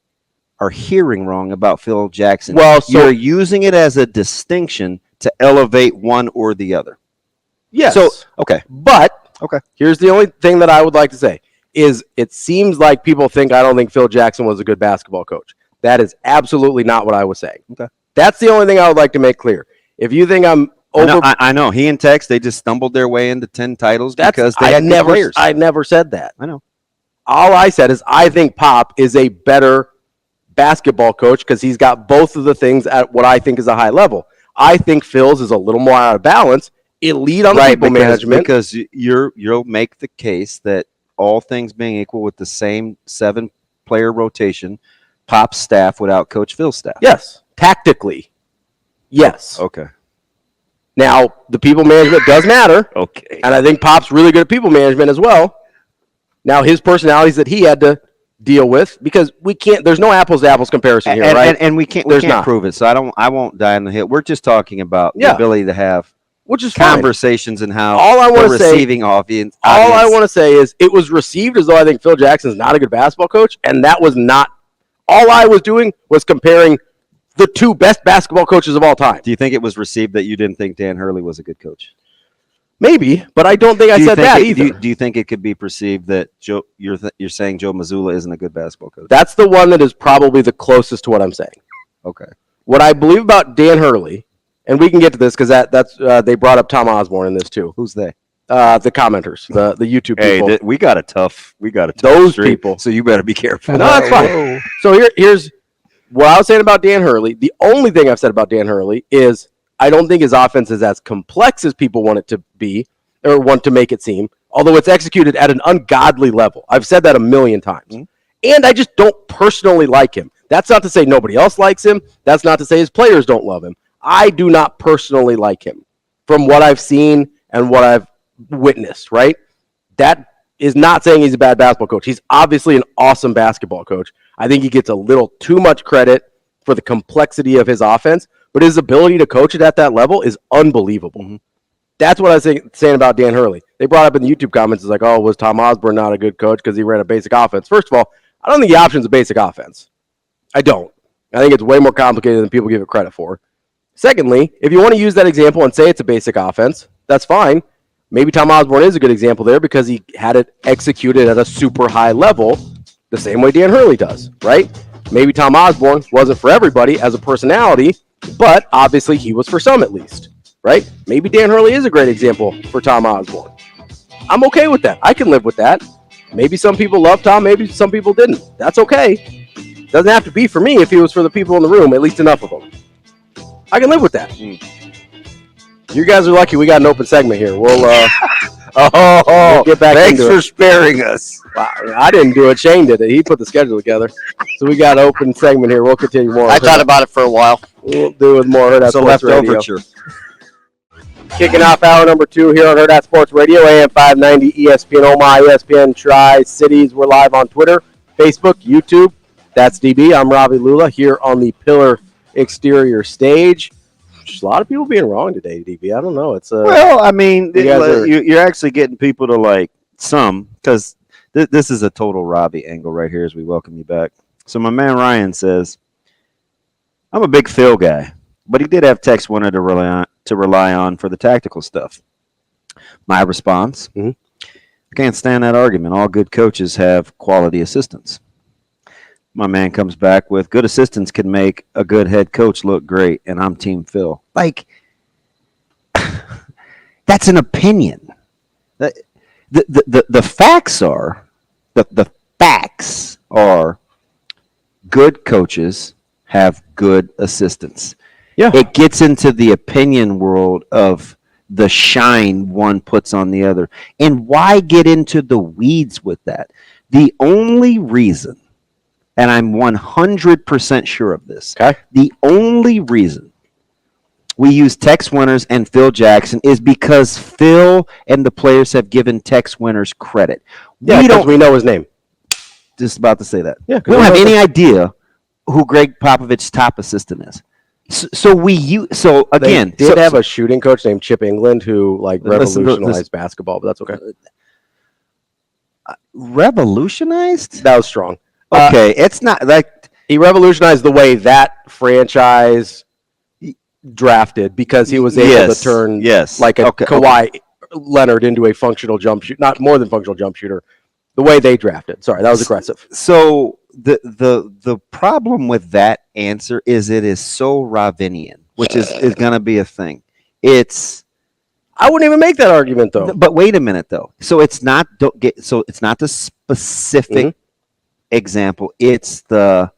are hearing wrong about Phil Jackson. Well, so you're using it as a distinction to elevate one or the other. Yes. So but here's the only thing that I would like to say is it seems like people think I don't think Phil Jackson was a good basketball coach. That is absolutely not what I was saying. Okay. That's the only thing I would like to make clear. If you think I'm over, I know. He and Tex, they just stumbled their way into 10 titles because they had good players. I never said that. I know. All I said is I think Pop is a better basketball coach because he's got both of the things at what I think is a high level. I think Phil's is a little more out of balance. Elite on people management. Because you'll make the case that all things being equal with the same 7-player rotation, Pop's staff would outcoach Phil's staff. Yes. Tactically. Yes. Okay. Now, the people management does matter. Okay. And I think Pop's really good at people management as well. Now, his personalities that he had to deal with, because there's no apples to apples comparison here, right? And we can't prove it. So I won't die on the hill. We're just talking about the ability to have which is conversations and how all I want to say, receiving audience. All I want to say is it was received as though I think Phil Jackson is not a good basketball coach, and that was not. All I was doing was comparing the two best basketball coaches of all time. Do you think it was received that you didn't think Dan Hurley was a good coach? Maybe, but I don't think I said that either. Do you think it could be perceived that you're saying Joe Mazzulla isn't a good basketball coach? That's the one that is probably the closest to what I'm saying. Okay. What I believe about Dan Hurley, and we can get to this because that's they brought up Tom Osborne in this too. Who's they? The commenters, the YouTube people. Hey, we got a tough those street, people. So you better be careful. No, that's fine. So here's what I was saying about Dan Hurley. The only thing I've said about Dan Hurley is I don't think his offense is as complex as people want it to be or want to make it seem, although it's executed at an ungodly level. I've said that a million times. Mm-hmm. And I just don't personally like him. That's not to say nobody else likes him. That's not to say his players don't love him. I do not personally like him from what I've seen and what I've witnessed, right? That is not saying he's a bad basketball coach. He's obviously an awesome basketball coach. I think he gets a little too much credit for the complexity of his offense, but his ability to coach it at that level is unbelievable. Mm-hmm. That's what I was saying about Dan Hurley. They brought up in the YouTube comments, it's like, oh, was Tom Osborne not a good coach because he ran a basic offense? First of all, I don't think the option's a basic offense. I don't. I think it's way more complicated than people give it credit for. Secondly, if you want to use that example and say it's a basic offense, that's fine. Maybe Tom Osborne is a good example there because he had it executed at a super high level the same way Dan Hurley does, right? Maybe Tom Osborne wasn't for everybody as a personality, but obviously he was for some at least, right? Maybe Dan Hurley is a great example for Tom Osborne. I'm okay with that. I can live with that. Maybe some people love Tom, maybe some people didn't. That's okay. Doesn't have to be for me if he was for the people in the room, at least enough of them. I can live with that. You guys are lucky we got an open segment here. We'll we'll get back thanks into for it. sparing us. Wow, I didn't do it. Shane did it. He put the schedule together. So we got an open segment here. We'll continue more. I thought about it for a while. We'll do with more Hurrdat Sports Radio. Kicking off hour number 2 here on Hurrdat Sports Radio, AM 590, ESPN Omaha, ESPN Tri-Cities. We're live on Twitter, Facebook, YouTube. That's DB. I'm Ravi Lulla here on the Pillar Exterior stage. There's a lot of people being wrong today, DB. I don't know. It's well, I mean, you're actually getting people to like some because this is a total Ravi angle right here as we welcome you back. So my man Ryan says, I'm a big Phil guy, but he did have Tex wanted to rely on for the tactical stuff. My response, I can't stand that argument. All good coaches have quality assistants. My man comes back with good assistants can make a good head coach look great, and I'm Team Phil. Like, That's an opinion. The facts are the facts are good coaches have good assistants. Yeah. It gets into the opinion world of the shine one puts on the other. And why get into the weeds with that? The only reason, and I'm 100% sure of this, the only reason we use Tex Winters and Phil Jackson is because Phil and the players have given Tex Winters credit. Yeah, because we know his name. Just about to say that. Yeah, we don't have any idea who Greg Popovich's top assistant is. So again, they did have a shooting coach named Chip England who revolutionized basketball, but that's okay. Revolutionized? That was strong. Okay, it's not like he revolutionized the way that franchise drafted because he was able to turn like a Kawhi Leonard into a functional jump shooter, not more than functional jump shooter. The way they drafted. Sorry, that was aggressive. So the problem with that answer is it is so Ravinian, which is going to be a thing. I wouldn't even make that argument though. But wait a minute though. So it's not the specific example. It's the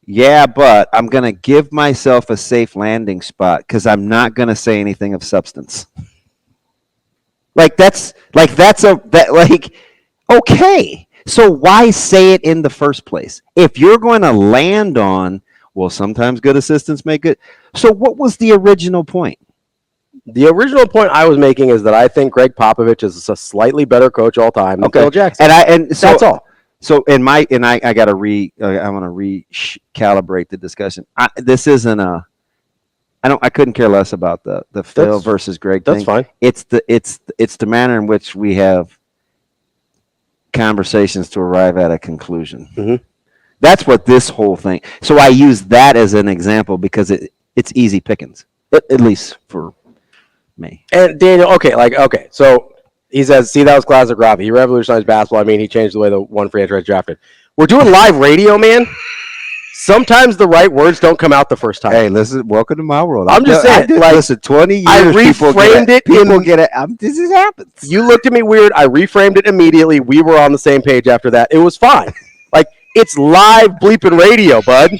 but I'm going to give myself a safe landing spot because I'm not going to say anything of substance. Okay, so why say it in the first place? If you're going to land on, well, sometimes good assistants make it. So what was the original point? The original point I was making is that I think Greg Popovich is a slightly better coach all time than Phil Jackson. So that's all. So I want to recalibrate the discussion. This isn't I couldn't care less about the Phil versus Greg thing. That's fine. It's the manner in which we have conversations to arrive at a conclusion. Mm-hmm. That's what this whole thing. So I use that as an example because it's easy pickings, at least for me. And Daniel, okay. So he says, "See, that was classic Ravi. He revolutionized basketball. I mean, he changed the way the one franchise drafted." We're doing live radio, man. Sometimes the right words don't come out the first time. Hey, listen, welcome to my world. I'm just saying, listen, 20 years. I reframed it. People get it. This happens. You looked at me weird. I reframed it immediately. We were on the same page after that. It was fine. It's live bleeping radio, bud.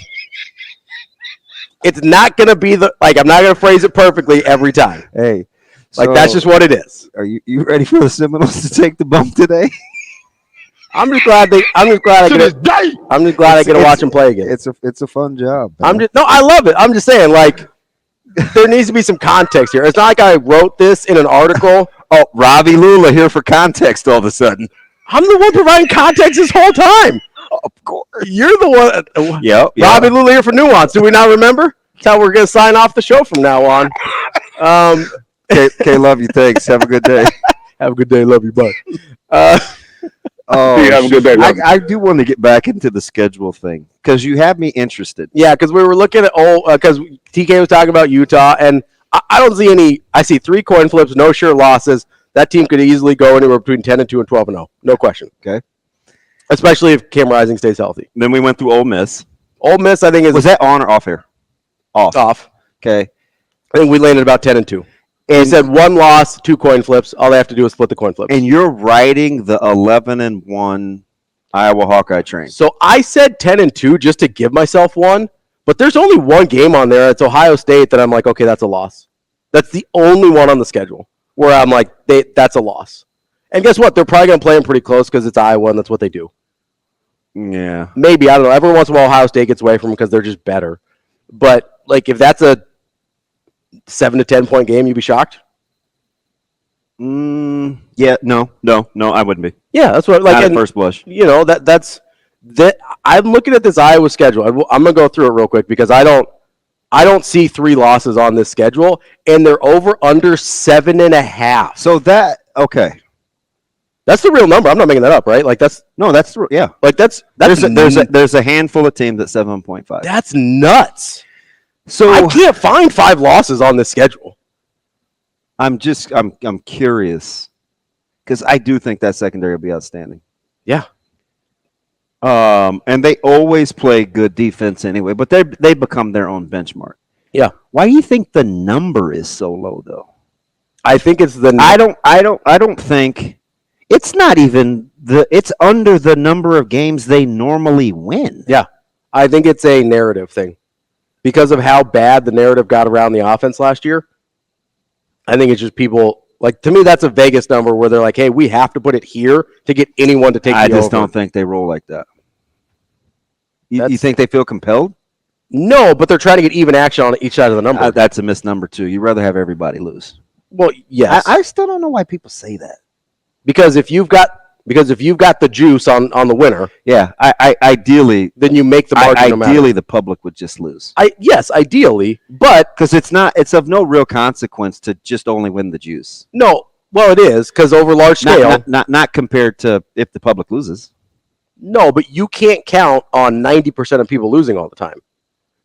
It's not going to be I'm not going to phrase it perfectly every time. Hey. That's just what it is. Are you ready for the Seminoles to take the bump today? I'm just glad I get to watch them play again. It's a fun job. I love it. I'm just saying, there needs to be some context here. It's not like I wrote this in an article. Oh, Ravi Lulla here for context all of a sudden. I'm the one providing context this whole time. Of course. You're the one. Yep. Ravi Lulla here for nuance. Do we not remember? That's how we're going to sign off the show from now on. Okay, love you. Thanks. Have a good day. Have a good day. Love you. Bye. Have a good day. I do want to get back into the schedule thing because you have me interested. Yeah, because we were looking at because TK was talking about Utah, and I don't see any. I see 3 coin flips, no sure losses. That team could easily go anywhere between 10-2 and 12-0. No question. Okay. Especially if Cam Rising stays healthy. Then we went through Ole Miss. Ole Miss, I think, was that on or off here? Off. Okay. I think we landed about 10-2. And he said 1 loss, 2 coin flips. All they have to do is split the coin flips. And you're riding the 11-1 Iowa Hawkeye train. So I said 10-2 just to give myself one, but there's only one game on there. It's Ohio State that I'm like, okay, that's a loss. That's the only one on the schedule where I'm like, that's a loss. And guess what? They're probably going to play them pretty close because it's Iowa and that's what they do. Yeah. Maybe. I don't know. Every once in a while, Ohio State gets away from them because they're just better. But, if that's a 7 to 10 point game, you'd be shocked? Yeah, no, I wouldn't be. Yeah, that's what. Not at first blush. That's I'm looking at this Iowa schedule. I'm gonna go through it real quick because I don't see 3 losses on this schedule, and they're over under 7.5. So okay. That's the real number. I'm not making that up, right? That's yeah. There's a handful of teams at 7.5. That's nuts. So I can't find 5 losses on this schedule. I'm curious because I do think that secondary will be outstanding. Yeah. And they always play good defense anyway, but they become their own benchmark. Yeah. Why do you think the number is so low though? I think it's the. I don't think it's not even it's under the number of games they normally win. Yeah, I think it's a narrative thing because of how bad the narrative got around the offense last year. I think it's just people like, to me, that's a Vegas number where they're like, hey, we have to put it here to get anyone to take. I just don't think they roll like that. You think they feel compelled? No, but they're trying to get even action on each side of the number. That's a misnumber too. You'd rather have everybody lose. Well, yes. I still don't know why people say that. Because if you've got the juice on the winner, yeah, I ideally, then you make the margin. Ideally, the public would just lose. Yes, ideally, but because it's of no real consequence to just only win the juice. No, well, it is because over large scale, not compared to if the public loses. No, but you can't count on 90% of people losing all the time.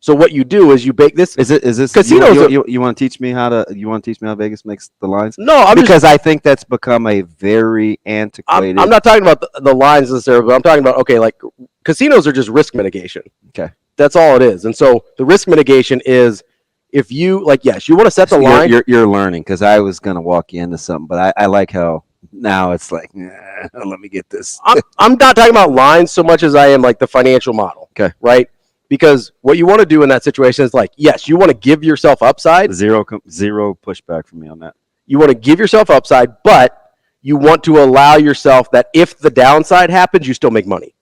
So what you do is you bake this. Is this casinos? You want to teach me how Vegas makes the lines? No, I think that's become a very antiquated. I'm not talking about the lines necessarily, but I'm talking about like casinos are just risk mitigation. Okay, that's all it is. And so the risk mitigation is if you yes, you want to set the line. You're learning because I was going to walk you into something, but I like how now it's like let me get this. I'm not talking about lines so much as I am like the financial model. Okay, right. Because what you want to do in that situation is yes, you want to give yourself upside. Zero pushback from me on that. You want to give yourself upside, but you want to allow yourself that if the downside happens, you still make money,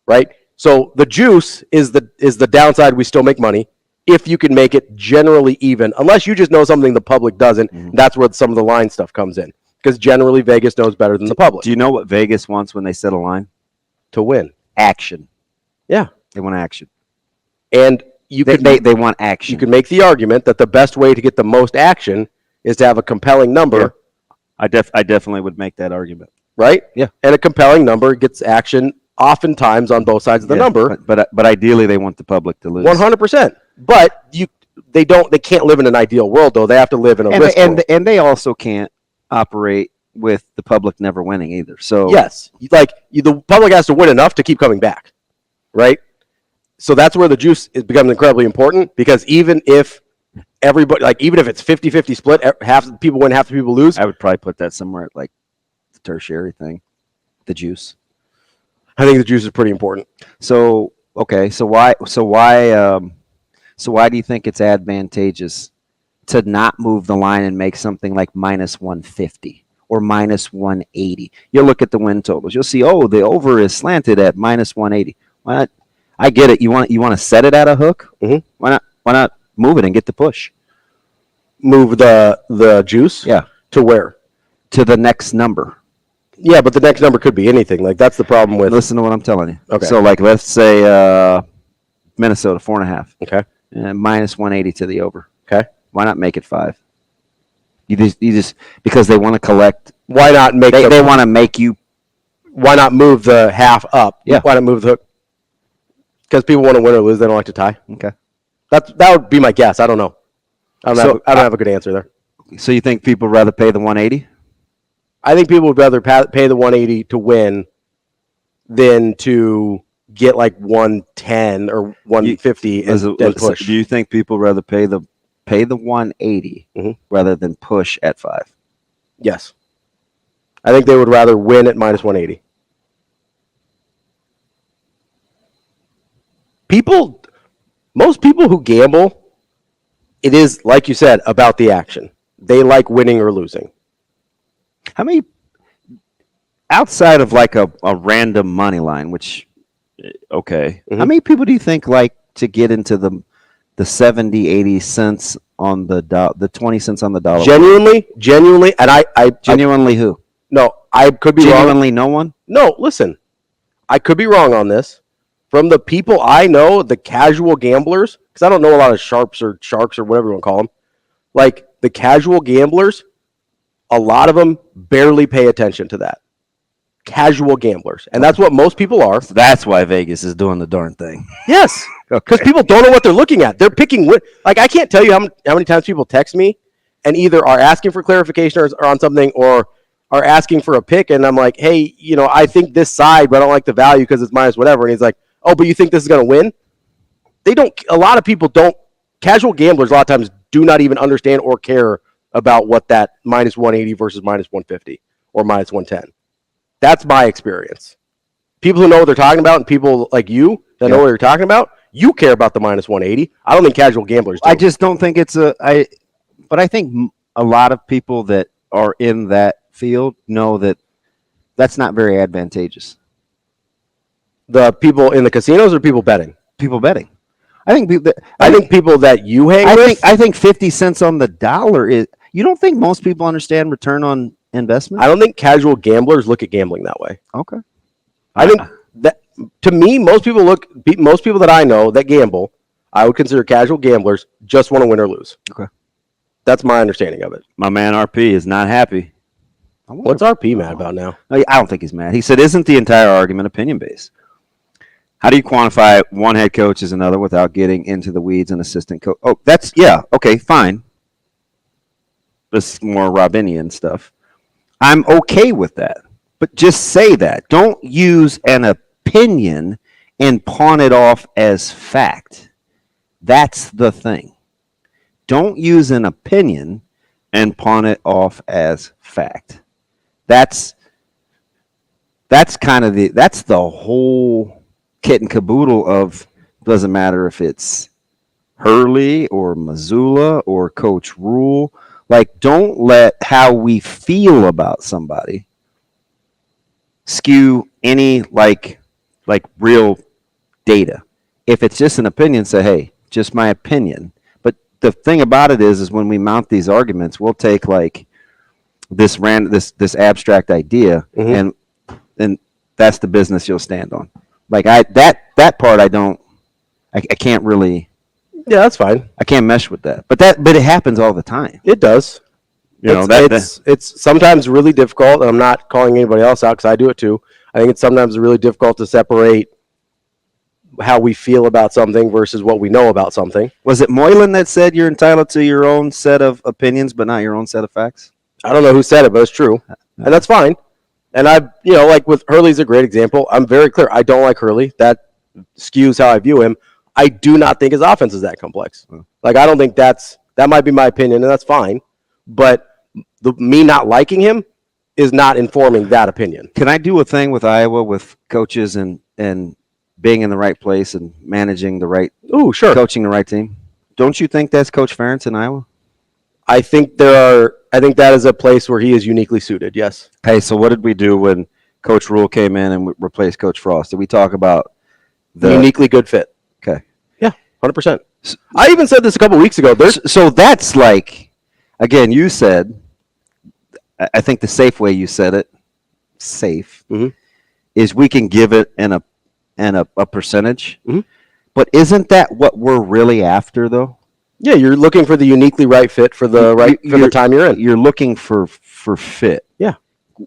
right? So the juice is the downside. We still make money if you can make it generally even, unless you just know something the public doesn't. Mm-hmm. That's where some of the line stuff comes in because generally Vegas knows better than the public. Do you know what Vegas wants when they set a line? To win. Action. Yeah. They want action. And they want action. You can make the argument that the best way to get the most action is to have a compelling number. Yeah. I definitely would make that argument. Right? Yeah. And a compelling number gets action oftentimes on both sides of the number. But ideally they want the public to lose. 100%. But they can't live in an ideal world though. They have to live in a risk world. And they also can't operate with the public never winning either. So yes. The public has to win enough to keep coming back. Right? So that's where the juice is becoming incredibly important because even if everybody, even if it's 50-50 split, half the people win, half the people lose. I would probably put that somewhere at the tertiary thing, the juice. I think the juice is pretty important. So, okay. So why do you think it's advantageous to not move the line and make something like minus 150 or minus 180? You'll look at the win totals. You'll see, the over is slanted at minus 180. Why not? I get it. You want to set it at a hook? Mm-hmm. Why not move it and get the push? Move the juice? Yeah. To where? To the next number. Yeah, but the next number could be anything. That's the problem with. Listen to what I'm telling you. Okay. So let's say Minnesota 4.5. Okay. And minus 180 to the over. Okay. Why not make it 5? You just because they want to collect. Why not make? They want to make you. Why not move the half up? Yeah. Why not move the hook? Because people want to win or lose. They don't like to tie. Okay. That would be my guess. I don't know. I don't have a good answer there. So you think people rather pay the 180? I think people would rather pay the 180 to win than to get 110 or 150 and push. Do you think people rather pay the 180 rather than push at 5? Yes. I think they would rather win at minus 180. Most people who gamble, it is, like you said, about the action. They like winning or losing. How many, outside of a random money line, which, okay, how many people do you think like to get into the 70, 80 cents on the 20 cents on the dollar? Genuinely, and I genuinely who? No, I could be genuinely wrong. No one? No, listen, I could be wrong on this. From the people I know, the casual gamblers, because I don't know a lot of sharks or whatever you want to call them, the casual gamblers, a lot of them barely pay attention to that. Casual gamblers. And that's what most people are. So that's why Vegas is doing the darn thing. Yes. Because people don't know what they're looking at. They're picking. I can't tell you how many times people text me and either are asking for clarification or on something or are asking for a pick. And I'm like, hey, I think this side, but I don't like the value because it's minus whatever. And he's like, oh, but you think this is going to win? A lot of people don't, casual gamblers a lot of times do not even understand or care about what that minus 180 versus minus 150 or minus 110. That's my experience. People who know what they're talking about and people like you that know what you're talking about, you care about the minus 180. I don't think casual gamblers do. I just don't think it's but I think a lot of people that are in that field know that that's not very advantageous. The people in the casinos or people betting? People betting. I think people that you hang with. I think 50 cents on the dollar is. You don't think most people understand return on investment? I don't think casual gamblers look at gambling that way. Okay. I think that to me, most people that I know that gamble, I would consider casual gamblers just want to win or lose. Okay. That's my understanding of it. My man RP is not happy. What's RP mad about now? I don't think he's mad. He said, "Isn't the entire argument opinion-based? How do you quantify one head coach as another without getting into the weeds and assistant coach?" Oh, okay, fine. This is more Robinian stuff. I'm okay with that. But just say that. Don't use an opinion and pawn it off as fact. That's the thing. Don't use an opinion and pawn it off as fact. That's the whole kit and caboodle of doesn't matter if it's Hurley or Missoula or Coach Rule. Like, don't let how we feel about somebody skew any like real data. If it's just an opinion, say, hey, just my opinion. But the thing about it is when we mount these arguments, we'll take like this abstract idea, and that's the business you'll stand on. Like that part I can't really. Yeah, that's fine. I can't mesh with that. But it happens all the time. It does. It's sometimes really difficult, and I'm not calling anybody else out because I do it too. I think it's sometimes really difficult to separate how we feel about something versus what we know about something. Was it Moylan that said you're entitled to your own set of opinions, but not your own set of facts? I don't know who said it, but it's true. And that's fine. And like with Hurley's a great example. I'm very clear. I don't like Hurley. That skews how I view him. I do not think his offense is that complex. Like, I don't think that might be my opinion, and that's fine. But me not liking him is not informing that opinion. Can I do a thing with Iowa with coaches and being in the right place and managing the right coaching the right team? Don't you think that's Coach Ferentz in Iowa? I think that is a place where he is uniquely suited, yes. Hey, so what did we do when Coach Rule came in and replaced Coach Frost? Did we talk about the uniquely good fit? Okay. Yeah, 100%. I even said this a couple weeks ago. So that's like, again, you said, I think the safe way you said it, is we can give it a percentage. But isn't that what we're really after, though? Yeah, you're looking for the uniquely right fit for the time you're in. You're looking for fit. Yeah.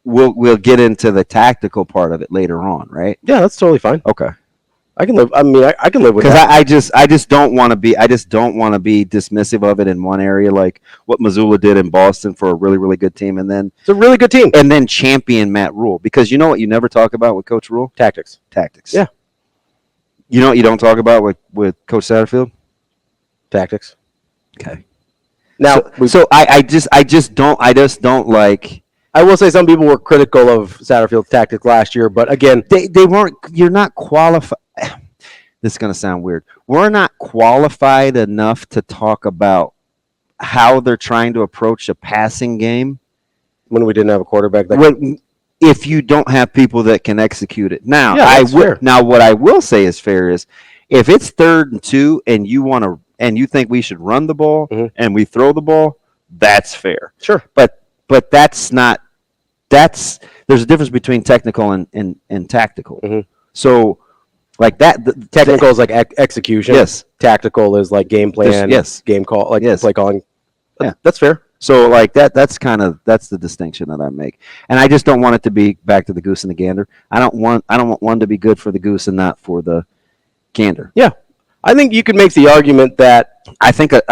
We'll get into the tactical part of it later on, right? Yeah, that's totally fine. Okay. I can live. I mean, I can live with that. Because I just don't want to be dismissive of it in one area, like what Missoula did in Boston for a really, really good team, and then it's a really good team, and then champion Matt Rule. Because you know what you never talk about with Coach Rule? Tactics. Yeah. You know what you don't talk about with Coach Satterfield? Tactics. Okay. Now, I just don't like. I will say some people were critical of Satterfield's tactics last year, but again, they weren't. You're not qualified. This is going to sound weird. We're not qualified enough to talk about how they're trying to approach a passing game when we didn't have a quarterback. If you don't have people that can execute it. Now, Now, what I will say is fair is if it's 3rd and 2 and you think we should run the ball and we throw the ball, that's fair. Sure. But that's not. There's a difference between technical and tactical. So, like that, technical is like execution. Yes. Tactical is like game plan. Yes. Game call, like play calling. Yeah, that's fair. So, like that's the distinction that I make, and I just don't want it to be back to the goose and the gander. I don't want one to be good for the goose and not for the gander. Yeah. I think you could make the argument that I think a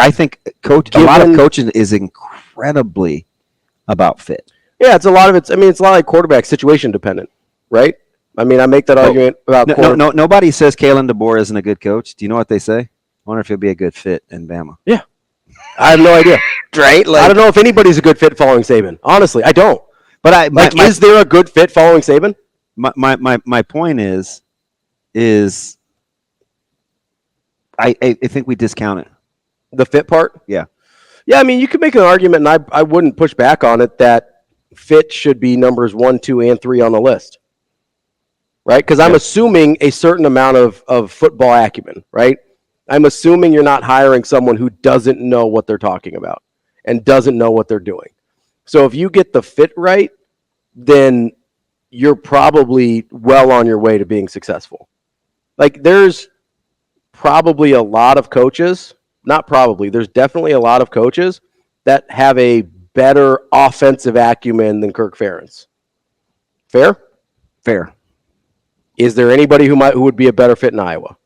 lot of coaching is incredibly about fit. Yeah, it's a lot like quarterback situation dependent, right? I mean, I make that argument about nobody says Kalen DeBoer isn't a good coach. Do you know what they say? I wonder if he'll be a good fit in Bama. Yeah. I have no idea. Right? I don't know if anybody's a good fit following Saban. Honestly, I don't. But is there a good fit following Saban? My point is I think we discount it. The fit part? Yeah. Yeah, I mean, you could make an argument, and I wouldn't push back on it, that fit should be numbers 1, 2, and 3 on the list. Right? Because I'm assuming a certain amount of football acumen, right? I'm assuming you're not hiring someone who doesn't know what they're talking about and doesn't know what they're doing. So if you get the fit right, then you're probably well on your way to being successful. Like, there's probably a lot of coaches, not probably, there's definitely a lot of coaches that have a better offensive acumen than Kirk Ferentz. Fair? Fair. Is there anybody who would be a better fit in Iowa?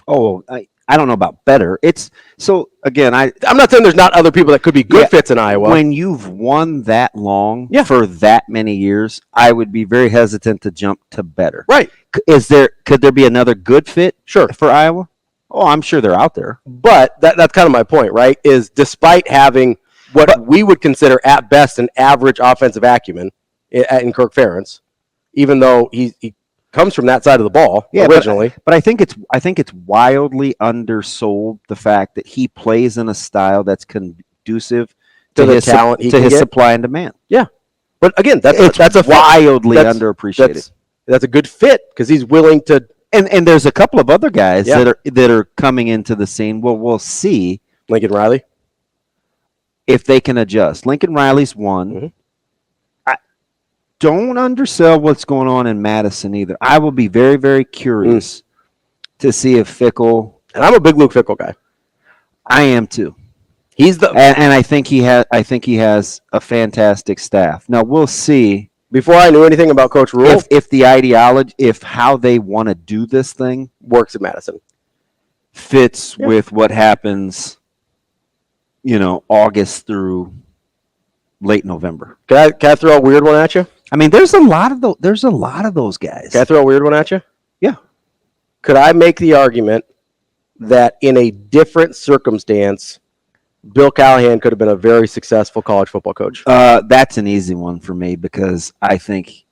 Oh, I don't know about better. It's so again. I'm not saying there's not other people that could be good fits in Iowa. When you've won that long for that many years, I would be very hesitant to jump to better. Right? Could there be another good fit? Sure. For Iowa. Oh, I'm sure they're out there. But that's kind of my point, right? Is despite having what we would consider at best an average offensive acumen in Kirk Ferentz, even though he comes from that side of the ball originally. But I think it's wildly undersold, the fact that he plays in a style that's conducive to his talent, to his supply and demand. Yeah, but again, that's wildly underappreciated. That's a good fit because he's willing to. And there's a couple of other guys that are coming into the scene. Well, we'll see. Lincoln Riley, if they can adjust. Lincoln Riley's one. Mm-hmm. Don't undersell what's going on in Madison either. I will be very, very curious to see if Fickell. And I'm a big Luke Fickell guy. I am too. He's the and I think he has a fantastic staff. Now we'll see. Before I knew anything about Coach Rule, if the ideology, if how they want to do this thing works at Madison, fits with what happens, August through late November. Can I throw a weird one at you? I mean, there's a lot of those guys. Can I throw a weird one at you? Yeah. Could I make the argument that in a different circumstance, Bill Callahan could have been a very successful college football coach? That's an easy one for me because I think,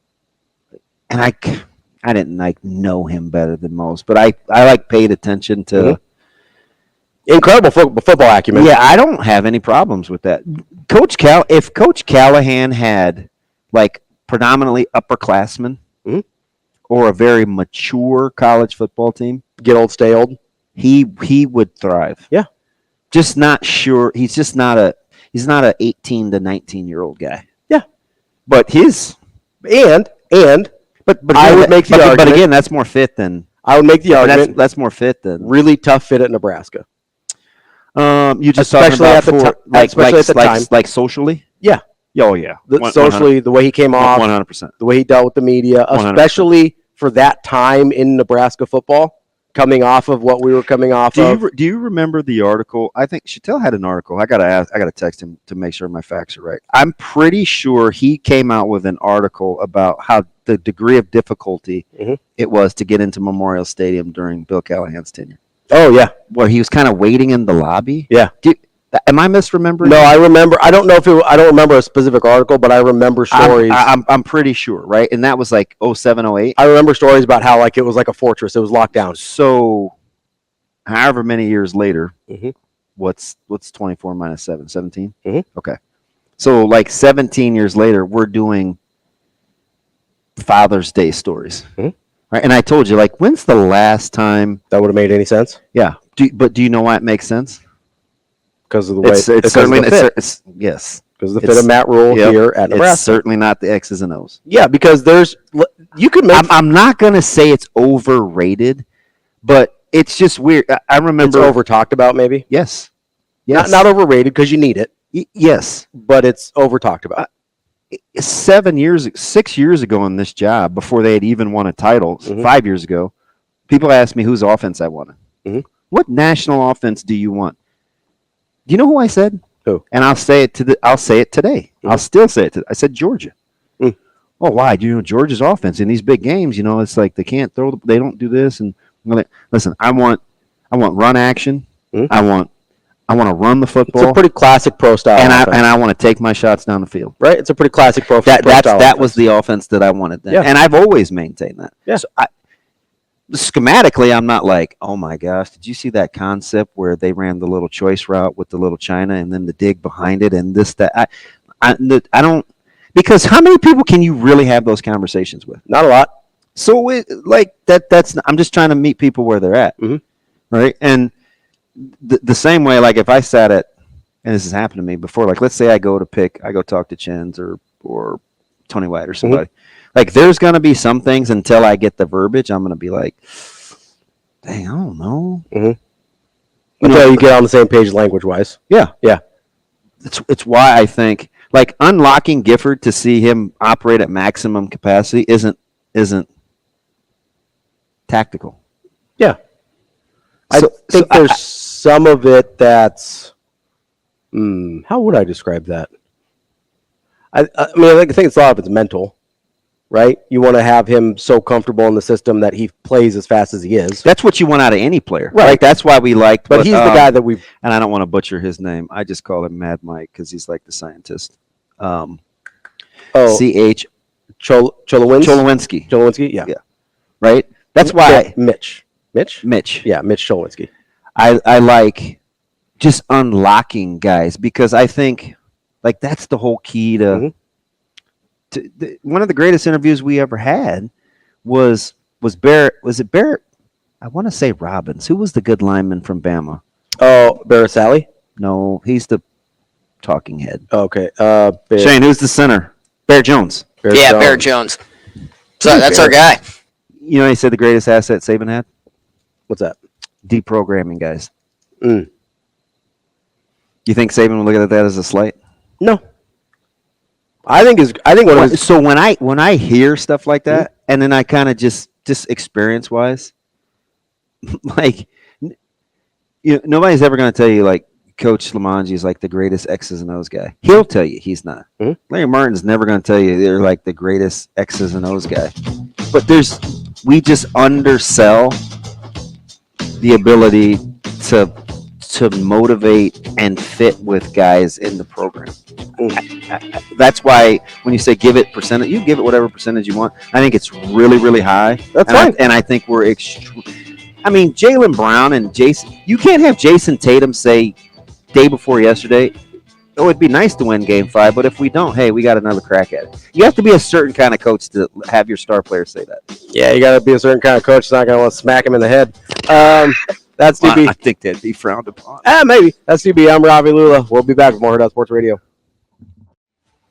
and I didn't know him better than most, but I paid attention to incredible football acumen. Yeah, I don't have any problems with that. If Coach Callahan had predominantly upperclassmen or a very mature college football team, get old, stay old, he would thrive. Yeah. Just not sure. He's just not a 18 to 19-year-old guy. Yeah. But but I would make the argument. But again, that's more fit than I would make the argument. That's more fit than really tough fit at Nebraska. You just especially talking about at the time, like socially. Yeah. Oh yeah. Socially, the way he came off, 100%. The way he dealt with the media, 100%. Especially for that time in Nebraska football. Coming off of what we were coming off of. Do you remember the article? I think Chattel had an article. I gotta text him to make sure my facts are right. I'm pretty sure he came out with an article about how the degree of difficulty it was to get into Memorial Stadium during Bill Callahan's tenure. Oh yeah, where he was kind of waiting in the lobby. Yeah. Am I misremembering? No, I remember. I don't know if I don't remember a specific article, but I remember stories. I'm pretty sure, right? And that was 07, 08. I remember stories about how it was like a fortress. It was locked down. So, however many years later, what's 24 minus 7? 17? Okay. So 17 years later, we're doing Father's Day stories. Right? And I told you, when's the last time that would have made any sense? Yeah. But do you know why it makes sense? Because of the way it's certainly yes. Because of the fit of Matt Rule here at Nebraska. It's certainly not the X's and O's. Yeah, because you could make. I'm not going to say it's overrated, but it's just weird. I remember it's over talked about. Maybe yes. Not overrated because you need it. Yes, but it's over talked about. 6 years ago in this job, before they had even won a title, 5 years ago, people asked me whose offense I wanted. What national offense do you want? Do you know who I said? Who? And I'll say it today. I'll still say it today. I said Georgia. Oh, why? Do you know Georgia's offense in these big games? It's they can't throw. They don't do this. And listen, I want run action. I want I want to run the football. It's a pretty classic pro style offense. And I want to take my shots down the field. Right? It's a pretty classic pro style That was the offense that I wanted then. Yeah. And I've always maintained that. Yeah. So schematically, I'm not like, oh my gosh, did you see that concept where they ran the little choice route with the little China and then the dig behind it and this, that? I don't, because how many people can you really have those conversations with? Not a lot. So I'm just trying to meet people where they're at. Mm-hmm. Right. And the same way, like if I sat at, and this has happened to me before, like let's say I go talk to Chins or Tony White or somebody. Mm-hmm. Like, there's going to be some things until I get the verbiage, I'm going to be like, dang, I don't know. Mm-hmm. Until you get on the same page language-wise. Yeah. Yeah. It's why I think, like, unlocking Gifford to see him operate at maximum capacity isn't tactical. Yeah. I think there's some of it that's, how would I describe that? I think it's a lot of it's mental. Right? You want to have him so comfortable in the system that he plays as fast as he is. That's what you want out of any player. Right? That's why we liked. But he's the guy that we've... And I don't want to butcher his name. I just call him Mad Mike because he's like the scientist. C.H. Cholowinski. Cholowinski, yeah. Right? That's why... Mitch. Yeah, Mitch Cholowinski. I like just unlocking guys because I think like that's the whole key to... Mm-hmm. One of the greatest interviews we ever had was Barrett. Was it Barrett? I want to say Robbins. Who was the good lineman from Bama? Oh, Barrett Sally? No, he's the talking head. Okay. Shane, who's the center? Barrett Jones. Barrett Jones. So that's our guy. You know, he said the greatest asset Saban had? What's that? Deprogramming guys. You think Saban would look at that as a slight? No. I think when I hear stuff like that, and then I kind of just experience wise, like nobody's ever going to tell you like Coach Lamanji is like the greatest X's and O's guy. He'll tell you he's not. Mm-hmm. Larry Martin's never going to tell you they're like the greatest X's and O's guy. But we just undersell the ability to motivate and fit with guys in the program. That's why when you say give it percentage, you give it whatever percentage you want. I think it's really, really high. That's fine. And I think we're Jaylen Brown and Jason, you can't have Jason Tatum say day before yesterday, oh, it'd be nice to win game 5, but if we don't, hey, we got another crack at it. You have to be a certain kind of coach to have your star players say that. Yeah, you got to be a certain kind of coach that's not going to want to smack him in the head. That's DB. I think that'd be frowned upon. Maybe. That's DB. I'm Ravi Lulla. We'll be back with more Hurrdat Sports Radio.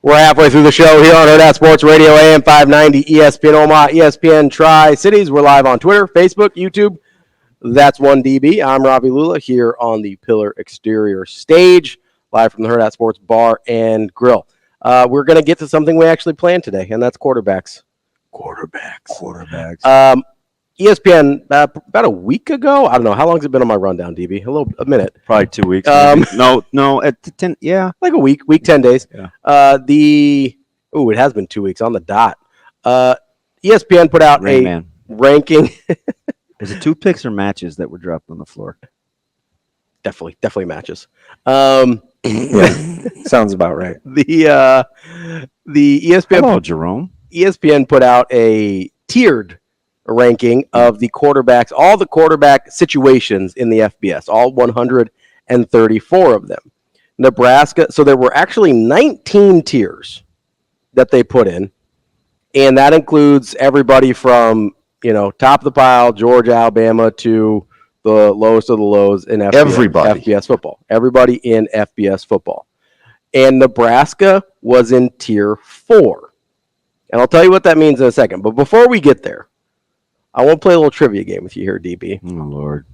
We're halfway through the show here on Hurrdat Sports Radio, AM 590, ESPN Omaha, ESPN Tri-Cities. We're live on Twitter, Facebook, YouTube. That's 1DB. I'm Ravi Lulla here on the Pillar Exterior stage, live from the Hurrdat Sports Bar and Grill. We're going to get to something we actually planned today, and that's quarterbacks. ESPN, about a week ago, I don't know, how long has it been on my rundown, DB? A minute. Probably 2 weeks. No, at 10, yeah. Like a week, 10 days. Yeah. It has been 2 weeks on the dot. ESPN put out ranking. Was it 2 picks or matches that were dropped on the floor? Definitely matches. Sounds about right. The ESPN. Hello, Jerome. ESPN put out a tiered ranking of the quarterbacks, all the quarterback situations in the FBS, all 134 of them. Nebraska, so there were actually 19 tiers that they put in, and that includes everybody from, top of the pile, Georgia, Alabama, to the lowest of the lows in FBS football. Everybody in FBS football. And Nebraska was in tier 4. And I'll tell you what that means in a second. But before we get there, I want to play a little trivia game with you here, DB. Oh, Lord.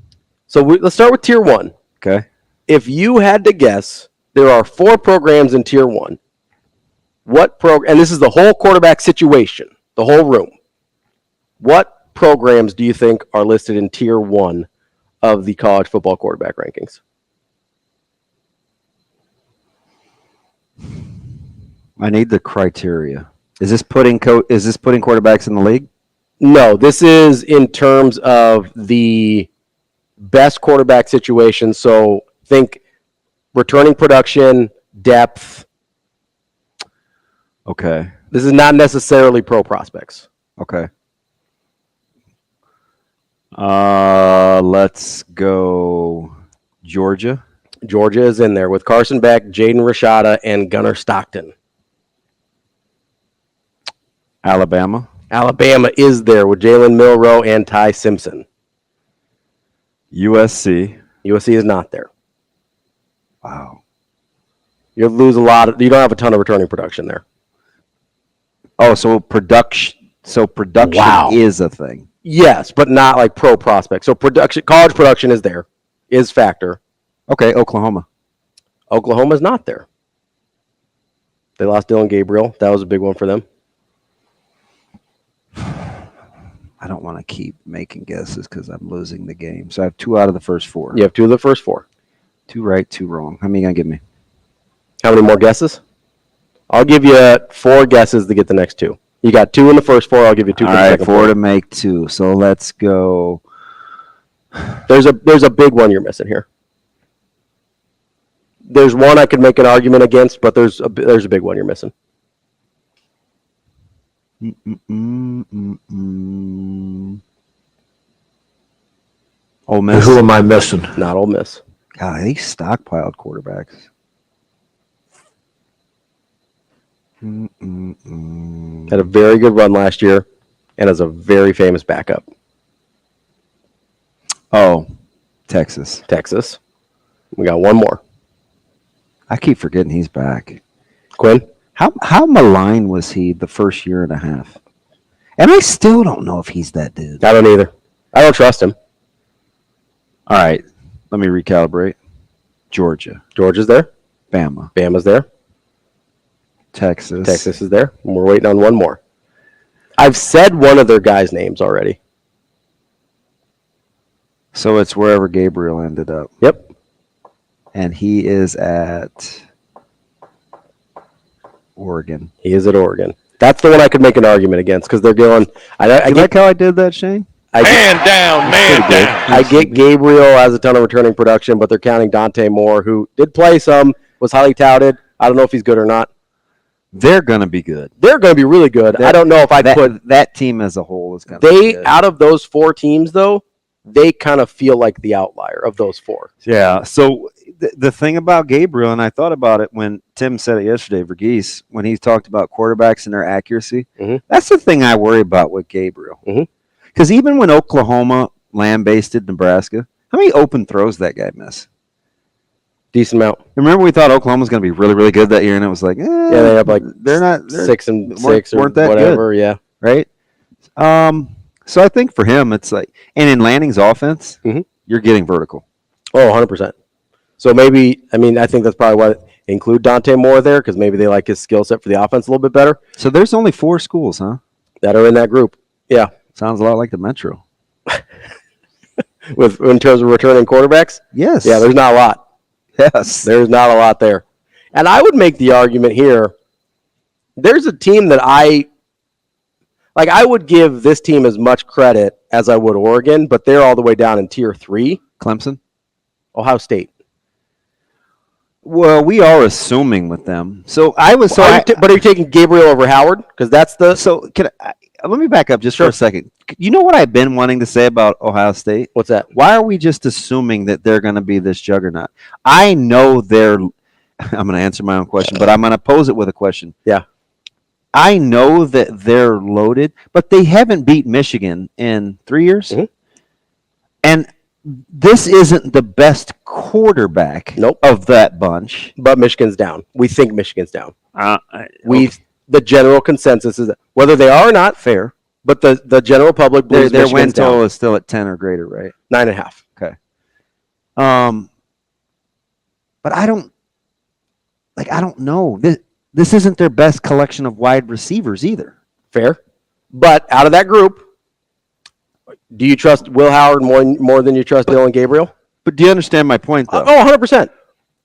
So let's start with tier 1. Okay. If you had to guess, there are 4 programs in tier 1. And this is the whole quarterback situation, the whole room. What programs do you think are listed in tier 1 of the college football quarterback rankings? I need the criteria. Is this putting quarterbacks in the league? No, this is in terms of the best quarterback situation. So think returning production, depth. Okay. This is not necessarily pro prospects. Okay. Let's go Georgia. Georgia is in there with Carson Beck, Jaden Rashada, and Gunnar Stockton. Alabama. Alabama is there with Jalen Milroe and Ty Simpson. USC. USC is not there. Wow. You'll lose a lot. You don't have a ton of returning production there. Oh, so production. So production is a thing. Yes, but not like pro prospects. So college production is there, is factor. Okay, Oklahoma. Oklahoma's not there. They lost Dylan Gabriel. That was a big one for them. I don't want to keep making guesses because I'm losing the game. So I have 2 out of the first 4. You have 2 of the first 4. 2 right, 2 wrong. How many you going to give me? How many more guesses? I'll give you 4 guesses to get the next 2. You got 2 in the first 4. I'll give you 2 for the second 4 to make 2. So let's go. There's a big one you're missing here. There's one I could make an argument against, but there's a big one you're missing. Ole Miss. Who am I missing? Not Ole Miss. God, they stockpiled quarterbacks. Had a very good run last year and is a very famous backup. Oh, Texas. Texas. We got one more. I keep forgetting he's back. Quinn? How maligned was he the first year and a half? And I still don't know if he's that dude. I don't either. I don't trust him. All right, let me recalibrate. Georgia. Georgia's there. Bama. Bama's there. Texas. Texas is there. And we're waiting on one more. I've said one of their guys' names already. So it's wherever Gabriel ended up. Yep. And he is at Oregon. He is at Oregon. That's the one I could make an argument against because they're going. You like how I did that, Shane? Man down. I get Gabriel has a ton of returning production, but they're counting Dante Moore, who did play some, was highly touted. I don't know if he's good or not. They're going to be good. They're going to be really good. I don't know if I'd put that team as a whole is going to be good. Out of those 4 teams, though, they kind of feel like the outlier of those 4. Yeah. So the thing about Gabriel, and I thought about it when Tim said it yesterday, Verghese, when he talked about quarterbacks and their accuracy. Mm-hmm. That's the thing I worry about with Gabriel. Because even when Oklahoma land-based Nebraska, how many open throws that guy miss? Decent amount. Remember we thought Oklahoma was going to be really, really good that year, and it was like, yeah, they have like they're 6-6 or weren't that whatever. Good, yeah, right. So I think for him, it's like, and in Lanning's offense, you're getting vertical. Oh, 100%. So maybe, I think that's probably why they include Dante Moore there because maybe they like his skill set for the offense a little bit better. So there's only 4 schools, huh? That are in that group. Yeah. Sounds a lot like the Metro. In terms of returning quarterbacks? Yes. Yeah, there's not a lot. Yes. There's not a lot there. And I would make the argument here, there's a team that I would give this team as much credit as I would Oregon, but they're all the way down in tier 3. Clemson? Ohio State. Well, we are assuming with them. So I was. But are you taking Gabriel over Howard? Because that's the. So let me back up just for a second. You know what I've been wanting to say about Ohio State? What's that? Why are we just assuming that they're going to be this juggernaut? I know they're. I'm going to answer my own question, but I'm going to pose it with a question. Yeah. I know that they're loaded, but they haven't beat Michigan in 3 years. Mm-hmm. And this isn't the best quarterback of that bunch. But Michigan's down. We think Michigan's down. Okay. The general consensus is that whether they are or not, fair, but the general public believes their Michigan's win total down. is still at 10 or greater, right? 9.5. Okay. But I don't know. This isn't their best collection of wide receivers either. Fair. But out of that group, do you trust Will Howard more than you trust Dylan Gabriel? But do you understand my point, though? 100%.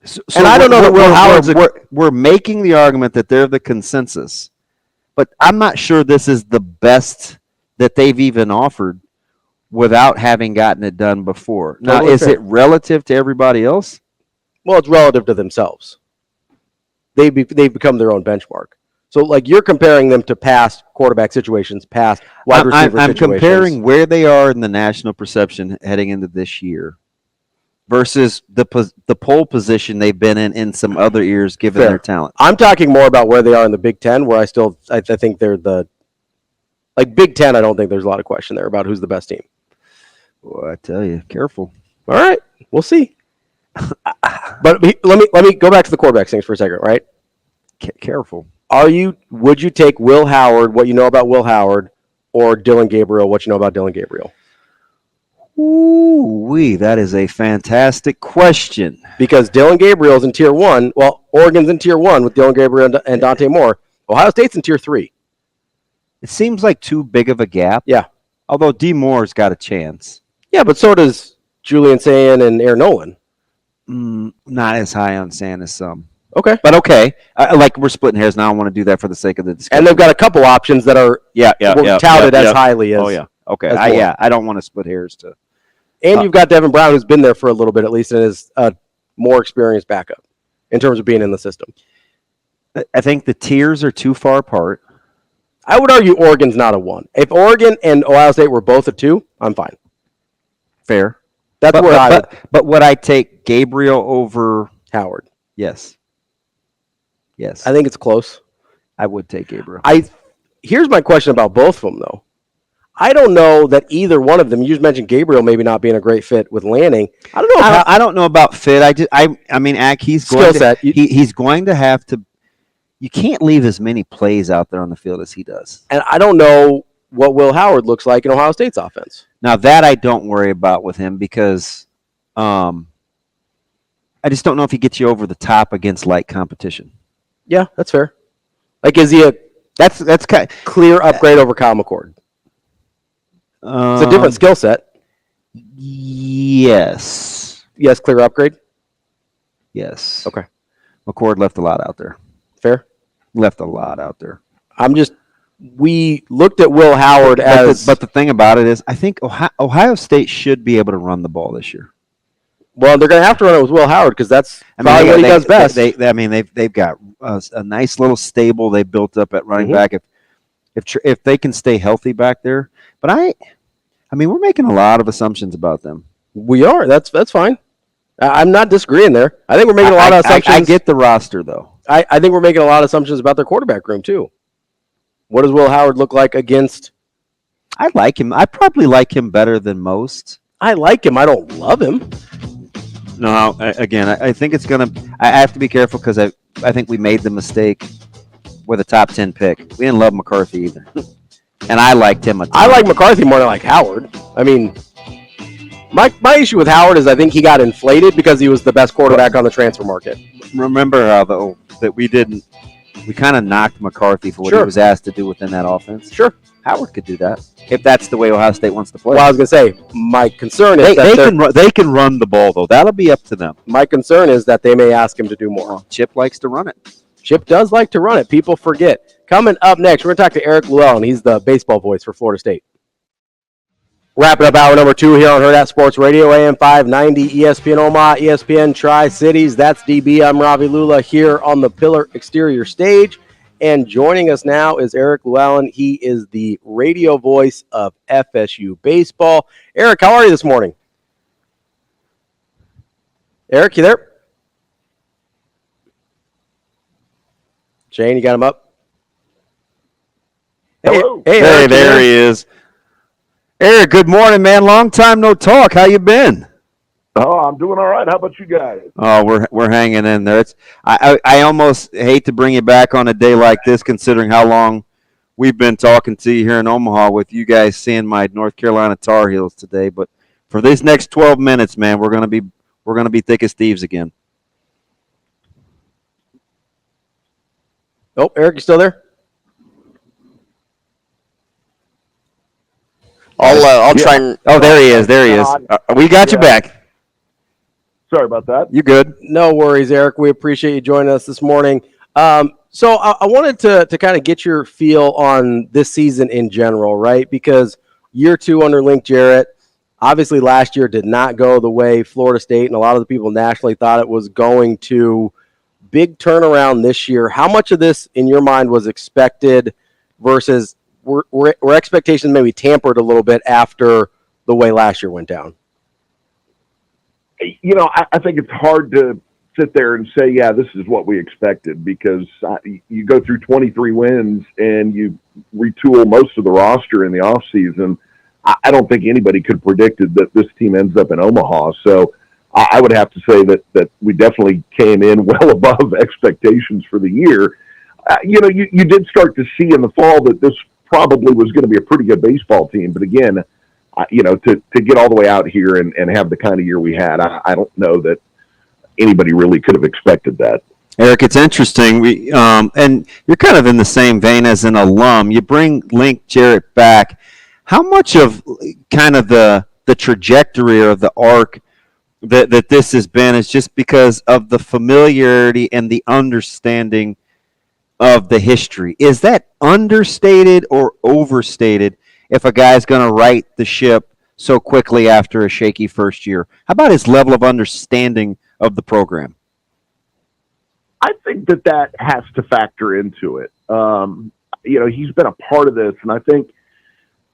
So and I don't know that Will Howard's... We're making the argument that they're the consensus, but I'm not sure this is the best that they've even offered without having gotten it done before. Now, is it relative to everybody else? Well, it's relative to themselves. They've become their own benchmark. So, like, you're comparing them to past quarterback situations, past wide receiver situations. I'm comparing where they are in the national perception heading into this year versus the pole position they've been in some other years given their talent. I'm talking more about where they are in the Big Ten, where I think they're Big Ten, I don't think there's a lot of question there about who's the best team. Well, I tell you, careful. All right, we'll see. But let me go back to the quarterback things for a second, right? Careful. Would you take Will Howard, what you know about Will Howard, or Dylan Gabriel, what you know about Dylan Gabriel? Ooh, that is a fantastic question. Because Dylan Gabriel's in Tier 1. Well, Oregon's in Tier 1 with Dylan Gabriel and Dante Moore. Ohio State's in Tier 3. It seems like too big of a gap. Yeah. Although D. Moore's got a chance. Yeah, but so does Julian Sayin and Aaron Nolan. Not as high on Sand as some. Okay. But okay. Like we're splitting hairs now. I don't want to do that for the sake of the discussion. And they've got a couple options that are touted as highly as. Oh, yeah. Okay. I don't want to split hairs to. And you've got Devin Brown, who's been there for a little bit at least, and is a more experienced backup in terms of being in the system. I think the tiers are too far apart. I would argue Oregon's not a 1. If Oregon and Ohio State were both a 2, I'm fine. Fair. That's where I would. But would I take Gabriel over Howard? Yes. Yes. I think it's close. I would take Gabriel. Here's my question about both of them, though. I don't know that either one of them. You just mentioned Gabriel maybe not being a great fit with Lanning. I don't know. I don't know about fit. I mean, he's going skill set. He's going to have to. You can't leave as many plays out there on the field as he does. And I don't know what Will Howard looks like in Ohio State's offense. Now that I don't worry about with him because, I just don't know if he gets you over the top against light competition. Yeah, that's fair. Like, is he that's kind of clear upgrade over Kyle McCord? It's a different skill set. Yes. Yes, clear upgrade? Yes. Okay. McCord left a lot out there. Fair? Left a lot out there. We looked at Will Howard But the thing about it is, I think Ohio State should be able to run the ball this year. Well, they're going to have to run it with Will Howard because that's probably what he does best. They've got a nice little stable they built up at running back. If they can stay healthy back there. But I mean, we're making a lot of assumptions about them. We are. That's fine. I'm not disagreeing there. I think we're making a lot of assumptions. I get the roster, though. I think we're making a lot of assumptions about their quarterback room, too. What does Will Howard look like against? I like him. I probably like him better than most. I like him. I don't love him. No, again, I think it's going to – I have to be careful because I think we made the mistake with a top 10 pick. We didn't love McCarthy either. And I liked him a ton. I like McCarthy more than I like Howard. I mean, my issue with Howard is I think he got inflated because he was the best quarterback on the transfer market. Remember how, though, that we kind of knocked McCarthy for what he was asked to do within that offense? Sure. Howard could do that if that's the way Ohio State wants to play. Well, I was going to say, my concern is they can run the ball, though. That'll be up to them. My concern is that they may ask him to do more. Chip likes to run it. Chip does like to run it. People forget. Coming up next, we're going to talk to Eric Luallen. He's the baseball voice for Florida State. Wrapping up hour number 2 here on Hurrdat Sports Radio, AM 590, ESPN Omaha, ESPN Tri-Cities. That's DB. I'm Ravi Lulla here on the Pillar Exterior stage. And joining us now is Eric Luallen. He is the radio voice of FSU baseball. Eric, how are you this morning? Eric, you there? Shane, you got him up? Hello. Hey, Eric, there he is. Eric, good morning, man. Long time no talk. How you been? Oh, I'm doing all right. How about you guys? Oh, we're hanging in there. I almost hate to bring you back on a day like this, considering how long we've been talking to you here in Omaha with you guys seeing my North Carolina Tar Heels today. But for these next 12 minutes, man, we're gonna be thick as thieves again. Oh, Eric, you still there? I'll try and. Oh, there he is. There he is. We got you back. Sorry about that. You good? No worries, Eric. We appreciate you joining us this morning. So I wanted to kind of get your feel on this season in general, right? Because year 2 under Link Jarrett, obviously last year did not go the way Florida State and a lot of the people nationally thought it was going to. Big turnaround this year. How much of this, in your mind, was expected versus were expectations maybe tampered a little bit after the way last year went down? I think it's hard to sit there and say, yeah, this is what we expected, because you go through 23 wins and you retool most of the roster in the offseason. I don't think anybody could have predicted that this team ends up in Omaha. So I would have to say that we definitely came in well above expectations for the year. You did start to see in the fall that this probably was going to be a pretty good baseball team. But again, to get all the way out here and have the kind of year we had, I don't know that anybody really could have expected that. Eric, it's interesting. And you're kind of in the same vein as an alum. You bring Link Jarrett back. How much of kind of the trajectory or the arc that this has been is just because of the familiarity and the understanding of the history? Is that understated or overstated if a guy's going to right the ship so quickly after a shaky first year? How about his level of understanding of the program? I think that has to factor into it. He's been a part of this, and I think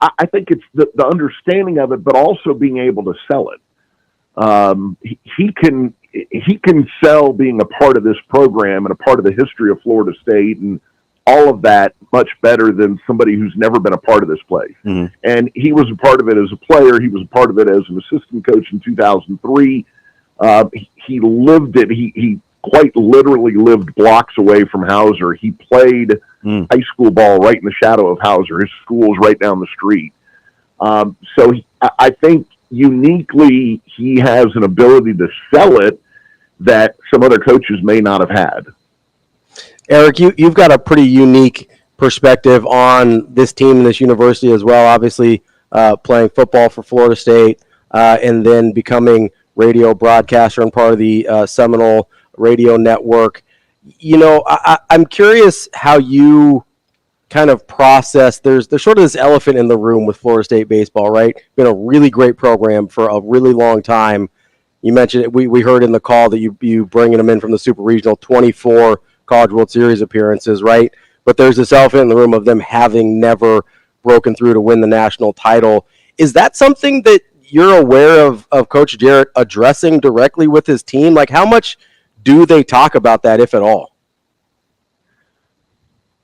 it's the understanding of it, but also being able to sell it. He can sell being a part of this program and a part of the history of Florida State and all of that much better than somebody who's never been a part of this place. Mm-hmm. And he was a part of it as a player. He was a part of it as an assistant coach in 2003. He lived it. He quite literally lived blocks away from Hauser. He played high school ball right in the shadow of Hauser. His school is right down the street. So I think uniquely he has an ability to sell it that some other coaches may not have had. Eric, you've got a pretty unique perspective on this team and this university as well. Obviously, playing football for Florida State and then becoming radio broadcaster and part of the Seminole Radio Network. I'm curious how you kind of process. There's sort of this elephant in the room with Florida State baseball, right? Been a really great program for a really long time. You mentioned it. We heard in the call that you bringing them in from the Super Regional, 24 College World Series appearances, right? But there's this elephant in the room of them having never broken through to win the national title. Is that something that you're aware of Coach Jarrett addressing directly with his team? Like, how much do they talk about that, if at all?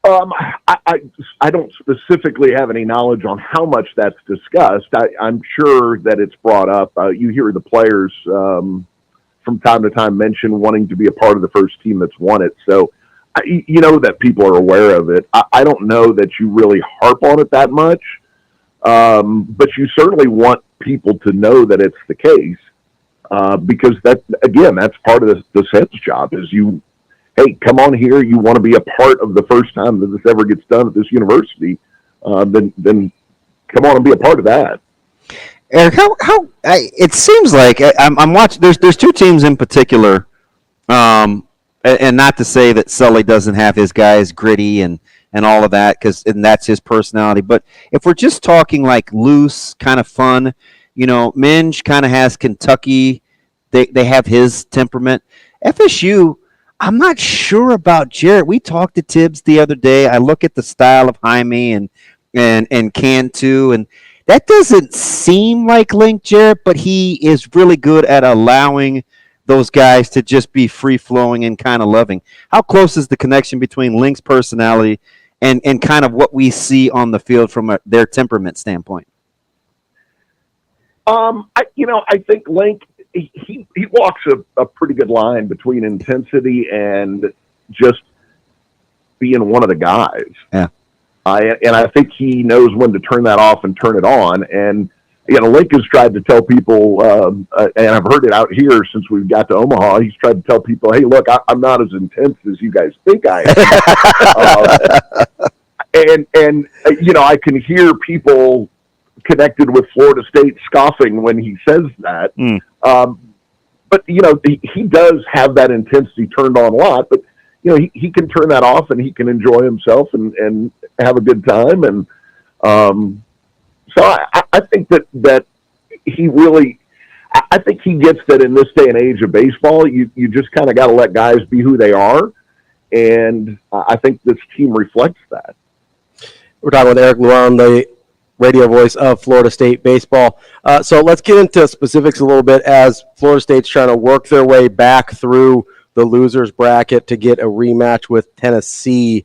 I don't specifically have any knowledge on how much that's discussed. I'm sure that it's brought up. You hear the players from time to time mention wanting to be a part of the first team that's won it. So, that people are aware of it. I don't know that you really harp on it that much, but you certainly want people to know that it's the case, because that's part of the head's job is hey, come on here. You want to be a part of the first time that this ever gets done at this university, then come on and be a part of that. Eric, it seems like I'm watching. There's two teams in particular, and not to say that Sully doesn't have his guys gritty and all of that, and that's his personality. But if we're just talking like loose, kind of fun, Minge kind of has Kentucky. They have his temperament. FSU, I'm not sure about Jarrett. We talked to Tibbs the other day. I look at the style of Jaime and Cantu, and that doesn't seem like Link Jarrett, but he is really good at allowing those guys to just be free-flowing and kind of loving. How close is the connection between Link's personality and kind of what we see on the field from their temperament standpoint? I think Link, he walks a pretty good line between intensity and just being one of the guys. Yeah. I think he knows when to turn that off and turn it on. And, Link has tried to tell people, and I've heard it out here since we got to Omaha, he's tried to tell people, hey, look, I'm not as intense as you guys think I am. I can hear people connected with Florida State scoffing when he says that. But, he does have that intensity turned on a lot, but, he can turn that off and he can enjoy himself and have a good time. And so I think that he really, I think he gets that in this day and age of baseball, you just kind of got to let guys be who they are. And I think this team reflects that. We're talking with Eric Luallen, the radio voice of Florida State baseball. So let's get into specifics a little bit as Florida State's trying to work their way back through the losers bracket to get a rematch with Tennessee.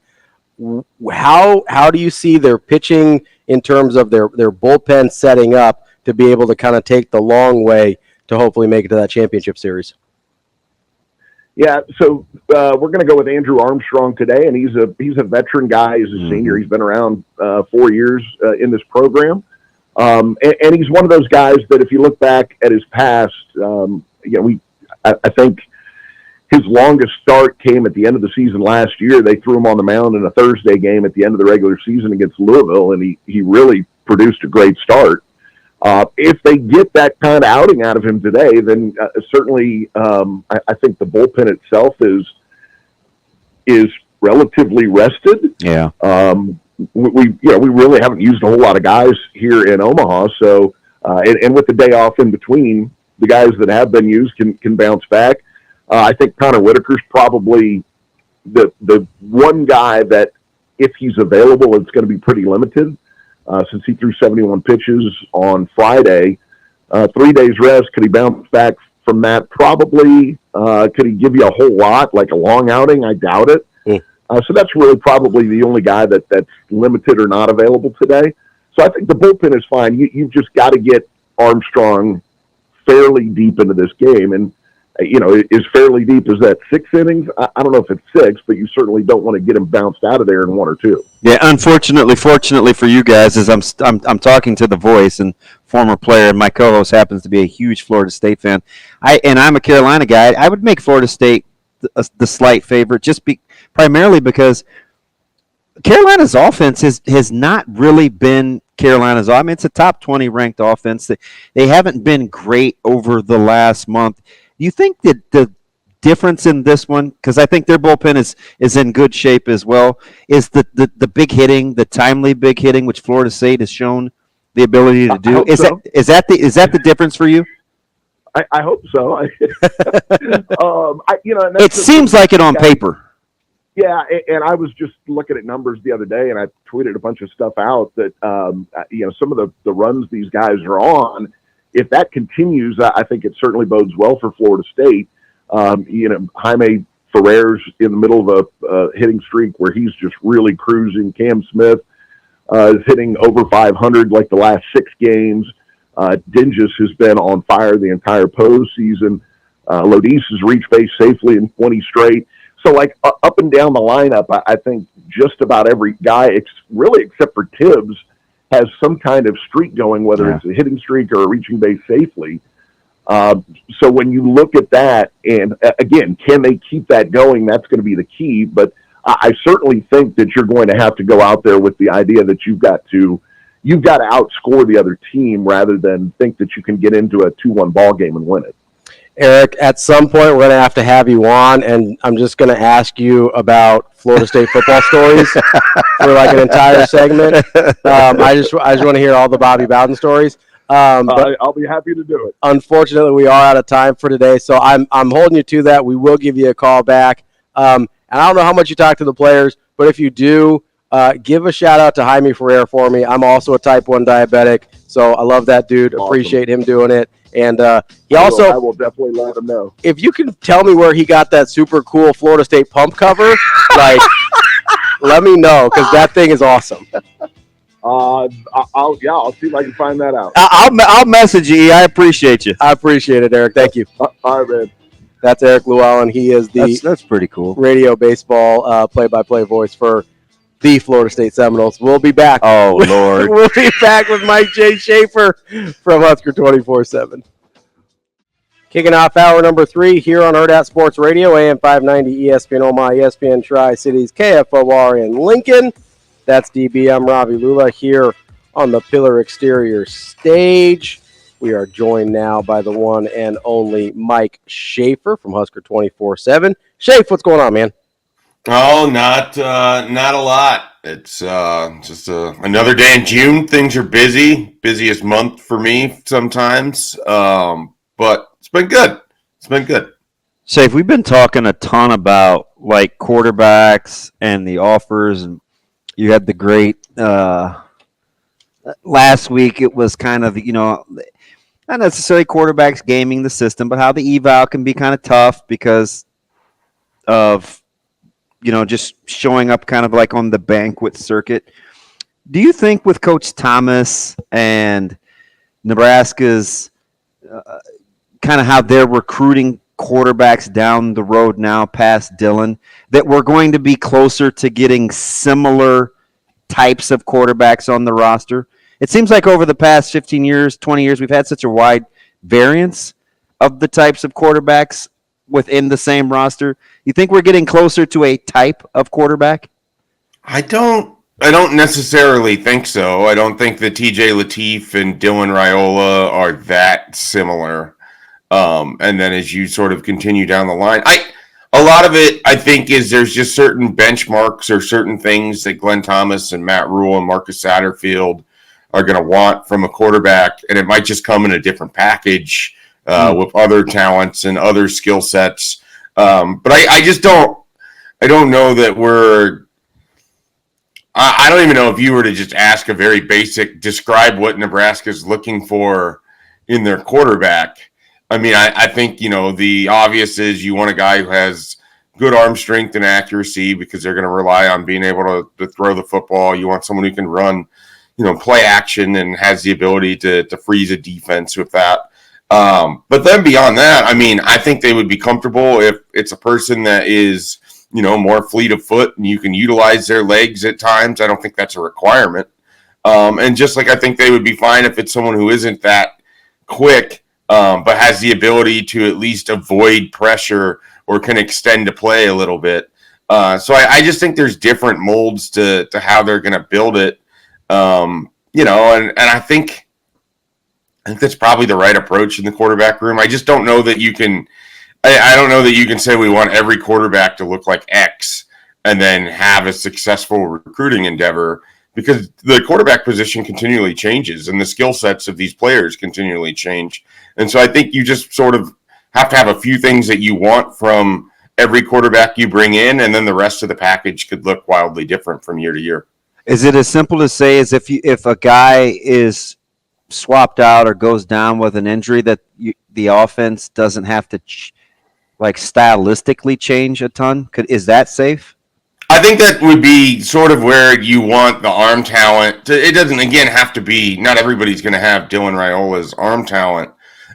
How do you see their pitching in terms of their bullpen setting up to be able to kind of take the long way to hopefully make it to that championship series? Yeah, so we're going to go with Andrew Armstrong today, and he's a veteran guy. He's a senior. He's been around 4 years in this program, and he's one of those guys that if you look back at his past, I think his longest start came at the end of the season last year. They threw him on the mound in a Thursday game at the end of the regular season against Louisville, and he really produced a great start. If they get that kind of outing out of him today, then certainly I think the bullpen itself is relatively rested. Yeah. We really haven't used a whole lot of guys here in Omaha, so and with the day off in between, the guys that have been used can bounce back. I think Connor Whitaker's probably the one guy that if he's available, it's going to be pretty limited. Since he threw 71 pitches on Friday, 3 days rest. Could he bounce back from that? Probably. Could he give you a whole lot, like a long outing? I doubt it. So that's really probably the only guy that's limited or not available today. So I think the bullpen is fine. You've just got to get Armstrong fairly deep into this game. And, is fairly deep, is that 6 innings? I don't know if it's 6, but you certainly don't want to get him bounced out of there in 1 or 2. Yeah, fortunately for you guys, is I'm talking to the voice and former player, and my co-host happens to be a huge Florida State fan. I'm a Carolina guy. I would make Florida State the slight favorite, primarily because Carolina's offense has not really been Carolina's. I mean, it's a top 20 ranked offense. They haven't been great over the last month. Do you think that the difference in this one, because I think their bullpen is in good shape as well, is the big hitting, the timely big hitting, which Florida State has shown the ability to do? Is that the difference for you? I hope so. It seems like it on paper. Yeah, and I was just looking at numbers the other day, and I tweeted a bunch of stuff out that some of the runs these guys are on. If that continues, I think it certainly bodes well for Florida State. Jaime Ferrer's in the middle of a hitting streak where he's just really cruising. Cam Smith is hitting over 500 like the last 6 games. Dingus has been on fire the entire postseason. Lodis has reached base safely in 20 straight. So, up and down the lineup, I think just about every guy, really except for Tibbs, has some kind of streak going, whether it's a hitting streak or a reaching base safely. So when you look at that, and again, can they keep that going? That's going to be the key. But I certainly think that you're going to have to go out there with the idea that you've got to outscore the other team rather than think that you can get into a 2-1 ball game and win it. Eric, at some point we're going to have you on, and I'm just going to ask you about Florida State football stories for an entire segment. I just want to hear all the Bobby Bowden stories. But I'll be happy to do it. Unfortunately, we are out of time for today, so I'm holding you to that. We will give you a call back. And I don't know how much you talk to the players, but if you do, give a shout out to Jaime Ferrer for me. I'm also a type 1 diabetic, so I love that dude. Awesome. Appreciate him doing it. And I will definitely let him know. If you can tell me where he got that super cool Florida State pump cover, let me know, because that thing is awesome. I'll see if I can find that out. I'll message you. I appreciate you. I appreciate it, Eric. Thank you. All right, man. That's Eric Luallen. He is that's pretty cool. Radio baseball play-by-play voice for the Florida State Seminoles. We'll be back. Oh, Lord. We'll be back with Mike J. Schaefer from Husker 24/7. Kicking off hour number 3 here on Hurrdat Sports Radio, AM 590, ESPN Omaha, ESPN Tri-Cities, KFOR in Lincoln. That's DB. I'm Ravi Lulla here on the Pillar Exterior stage. We are joined now by the one and only Mike Schaefer from Husker 24/7. Schaefer, what's going on, man? Oh, not a lot. It's just another day in June. Things are busy, busiest month for me sometimes. But it's been good. It's been good. Schaefer, we've been talking a ton about like quarterbacks and the offers, and you had the great last week. It was kind of not necessarily quarterbacks gaming the system, but how the eval can be kind of tough because of just showing up kind of like on the banquet circuit. Do you think with Coach Thomas and Nebraska's kind of how they're recruiting quarterbacks down the road now past Dylan, that we're going to be closer to getting similar types of quarterbacks on the roster? It seems like over the past 15 years, 20 years, we've had such a wide variance of the types of quarterbacks within the same roster. You think we're getting closer to a type of quarterback? I don't necessarily think so. I don't think that TJ Lateef and Dylan Raiola are that similar. And then as you sort of continue down the line, a lot of it, I think, is there's just certain benchmarks or certain things that Glenn Thomas and Matt Rule and Marcus Satterfield are going to want from a quarterback, and it might just come in a different package with other talents and other skill sets. But I just don't know that I don't even know if you were to just ask a very basic, describe what Nebraska's looking for in their quarterback. I mean, I think, the obvious is you want a guy who has good arm strength and accuracy because they're going to rely on being able to throw the football. You want someone who can run, play action and has the ability to freeze a defense with that. But then beyond that, I mean, I think they would be comfortable if it's a person that is, more fleet of foot and you can utilize their legs at times. I don't think that's a requirement. And just like I think they would be fine if it's someone who isn't that quick, but has the ability to at least avoid pressure or can extend a play a little bit. So I just think there's different molds to how they're going to build it. And I think that's probably the right approach in the quarterback room. I just don't know that you can I don't know that you can say we want every quarterback to look like X and then have a successful recruiting endeavor, because the quarterback position continually changes and the skill sets of these players continually change. And so I think you just sort of have to have a few things that you want from every quarterback you bring in, and then the rest of the package could look wildly different from year to year. Is it as simple to say as if a guy is swapped out or goes down with an injury that the offense doesn't have to stylistically change a ton? Is that safe? I think that would be sort of where you want the arm talent. It doesn't, again, have to be, not everybody's going to have Dylan Raiola's arm talent.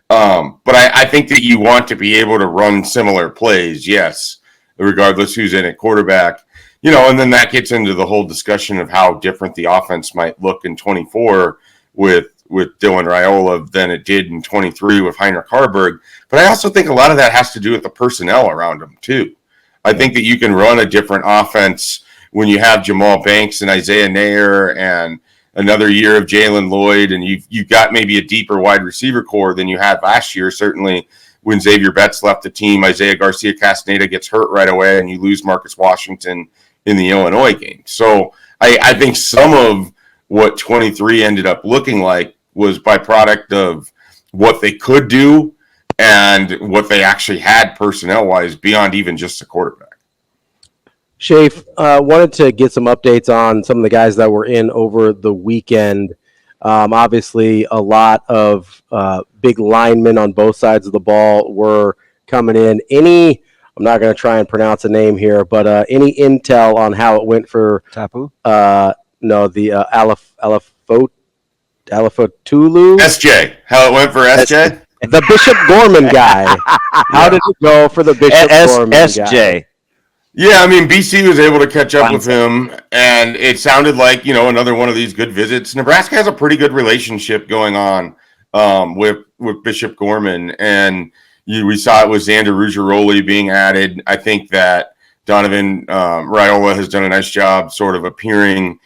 But I think that you want to be able to run similar plays, yes, regardless who's in at quarterback. And then that gets into the whole discussion of how different the offense might look in 24 with Dylan Raiola than it did in 23 with Heinrich Harburg. But I also think a lot of that has to do with the personnel around him, too. I think that you can run a different offense when you have Jamal Banks and Isaiah Nair and another year of Jalen Lloyd, and you've got maybe a deeper wide receiver core than you had last year. Certainly when Xavier Betts left the team, Isaiah Garcia-Castaneda gets hurt right away, and you lose Marcus Washington in the Illinois game. So I think some of what 23 ended up looking like was byproduct of what they could do and what they actually had personnel-wise beyond even just the quarterback. Schaefer, wanted to get some updates on some of the guys that were in over the weekend. Obviously, a lot of big linemen on both sides of the ball were coming in. I'm not going to try and pronounce a name here, but any intel on how it went for Tapu? No, the Alafotulu? SJ. How it went for SJ? The Bishop Gorman guy. How did it go for the Bishop Gorman guy? SJ. Yeah, I mean, BC was able to catch up with him, and it sounded like, another one of these good visits. Nebraska has a pretty good relationship going on with Bishop Gorman, and we saw it with Xander Ruggiero being added. I think that Donovan Raiola has done a nice job sort of appearing,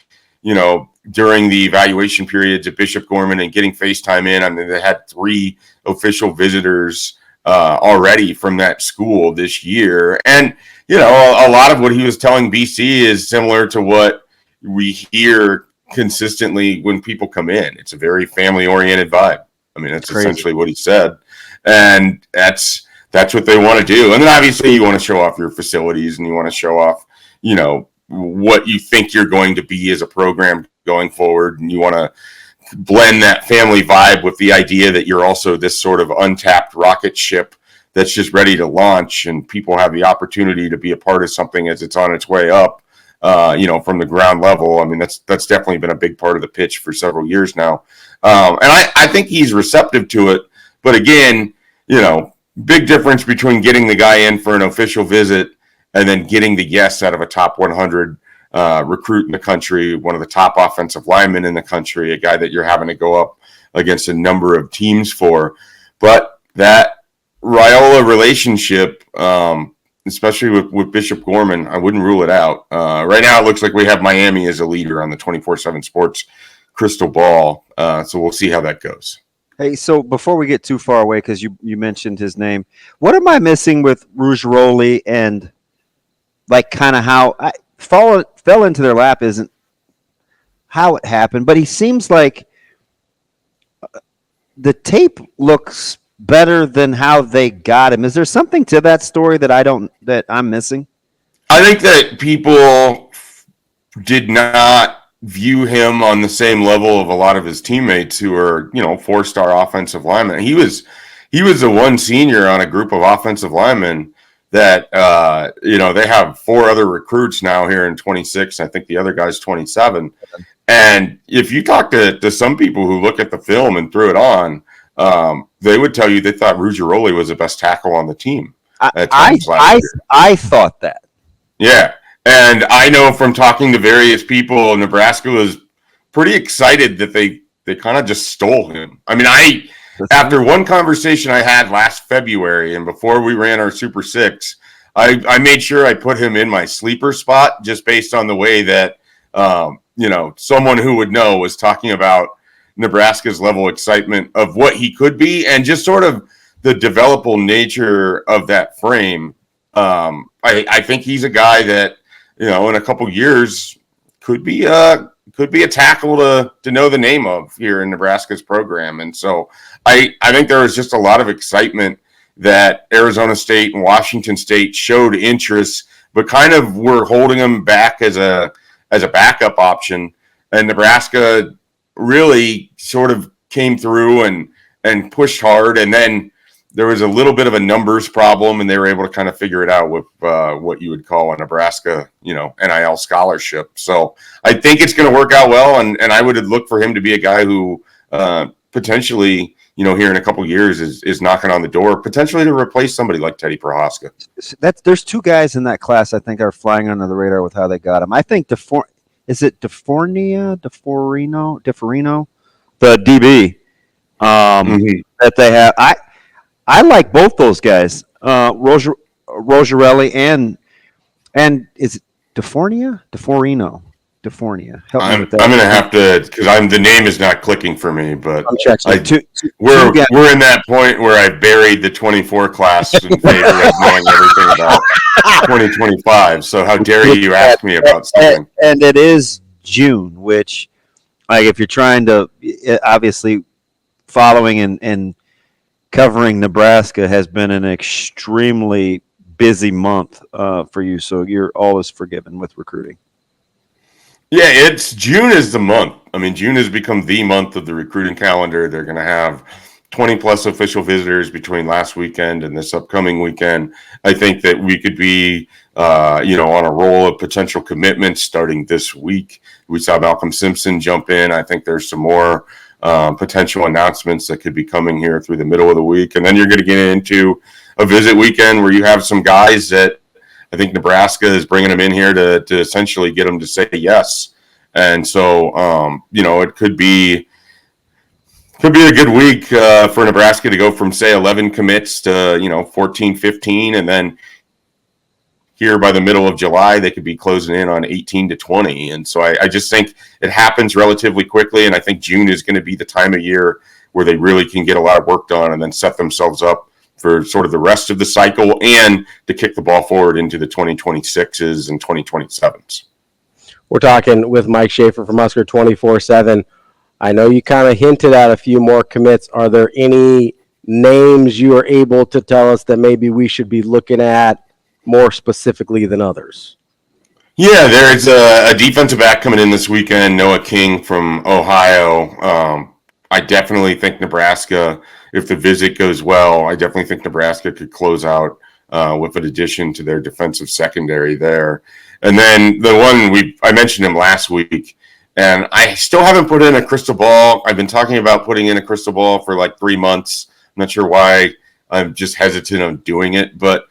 during the evaluation periods at Bishop Gorman and getting FaceTime in. I mean, they had 3 official visitors already from that school this year. And, a lot of what he was telling BC is similar to what we hear consistently when people come in. It's a very family-oriented vibe. I mean, that's essentially what he said. And that's what they want to do. And then obviously you want to show off your facilities and you want to show off, what you think you're going to be as a program going forward. And you want to blend that family vibe with the idea that you're also this sort of untapped rocket ship that's just ready to launch, and people have the opportunity to be a part of something as it's on its way up, from the ground level. I mean, that's definitely been a big part of the pitch for several years now. And I think he's receptive to it. But again, big difference between getting the guy in for an official visit and then getting the yes out of a top 100 recruit in the country, one of the top offensive linemen in the country, a guy that you're having to go up against a number of teams for. But that Raiola relationship, especially with Bishop Gorman, I wouldn't rule it out. Right now, it looks like we have Miami as a leader on the 24/7 Sports crystal ball. So we'll see how that goes. Hey, so before we get too far away, because you mentioned his name, what am I missing with Rougeroli and kind of how I fell into their lap isn't how it happened, but he seems like the tape looks better than how they got him. Is there something to that story that I'm missing? I think that people did not view him on the same level of a lot of his teammates who are, 4-star offensive linemen. He was the one senior on a group of offensive linemen that, they have 4 other recruits now here in 26. I think the other guy's 27. And if you talk to some people who look at the film and threw it on, they would tell you they thought Rougeroli was the best tackle on the team. I thought that. Yeah. And I know from talking to various people, Nebraska was pretty excited that they kind of just stole him. I mean, after one conversation I had last February and before we ran our Super 6, I made sure I put him in my sleeper spot just based on the way that, someone who would know was talking about Nebraska's level of excitement of what he could be and just sort of the developable nature of that frame. I think he's a guy that, in a couple years could be a tackle to know the name of here in Nebraska's program. And so I think there was just a lot of excitement that Arizona State and Washington State showed interest, but kind of were holding him back as a backup option. And Nebraska really sort of came through and pushed hard. And then there was a little bit of a numbers problem, and they were able to kind of figure it out with what you would call a Nebraska, NIL scholarship. So I think it's going to work out well, and I would look for him to be a guy who potentially, here in a couple of years is knocking on the door, potentially to replace somebody like Teddy Prohaska. There's 2 guys in that class I think are flying under the radar with how they got him. I think is it DeForino, the DB that they have. I like both those guys, Rogerelli and is it DeForino? Help me with that. I'm going to have to, because the name is not clicking for me, but we're in that point where I buried the 24 class in favor of knowing everything about 2025. So how dare you ask me about something? And it is June, which, if you're trying to, obviously, following and covering Nebraska has been an extremely busy month for you, so you're always forgiven with recruiting. Yeah, June is the month. I mean, June has become the month of the recruiting calendar. They're going to have 20-plus official visitors between last weekend and this upcoming weekend. I think that we could be, on a roll of potential commitments starting this week. We saw Malcolm Simpson jump in. I think there's some more potential announcements that could be coming here through the middle of the week. And then you're going to get into a visit weekend where you have some guys that I think Nebraska is bringing them in here to essentially get them to say yes. And so, it could be a good week for Nebraska to go from, say, 11 commits to, 14, 15. And then here by the middle of July, they could be closing in on 18 to 20. And so I just think it happens relatively quickly. And I think June is going to be the time of year where they really can get a lot of work done and then set themselves up for sort of the rest of the cycle and to kick the ball forward into the 2026s and 2027s. We're talking with Mike Schaefer from Husker 24/7. I know you kind of hinted at a few more commits. Are there any names you are able to tell us that maybe we should be looking at more specifically than others? Yeah, there's a defensive back coming in this weekend, Noah King from Ohio. I definitely think Nebraska, if the visit goes well, I definitely think Nebraska could close out with an addition to their defensive secondary there. And then the one I mentioned him last week, and I still haven't put in a crystal ball. I've been talking about putting in a crystal ball for like 3 months. I'm not sure why. I'm just hesitant on doing it. But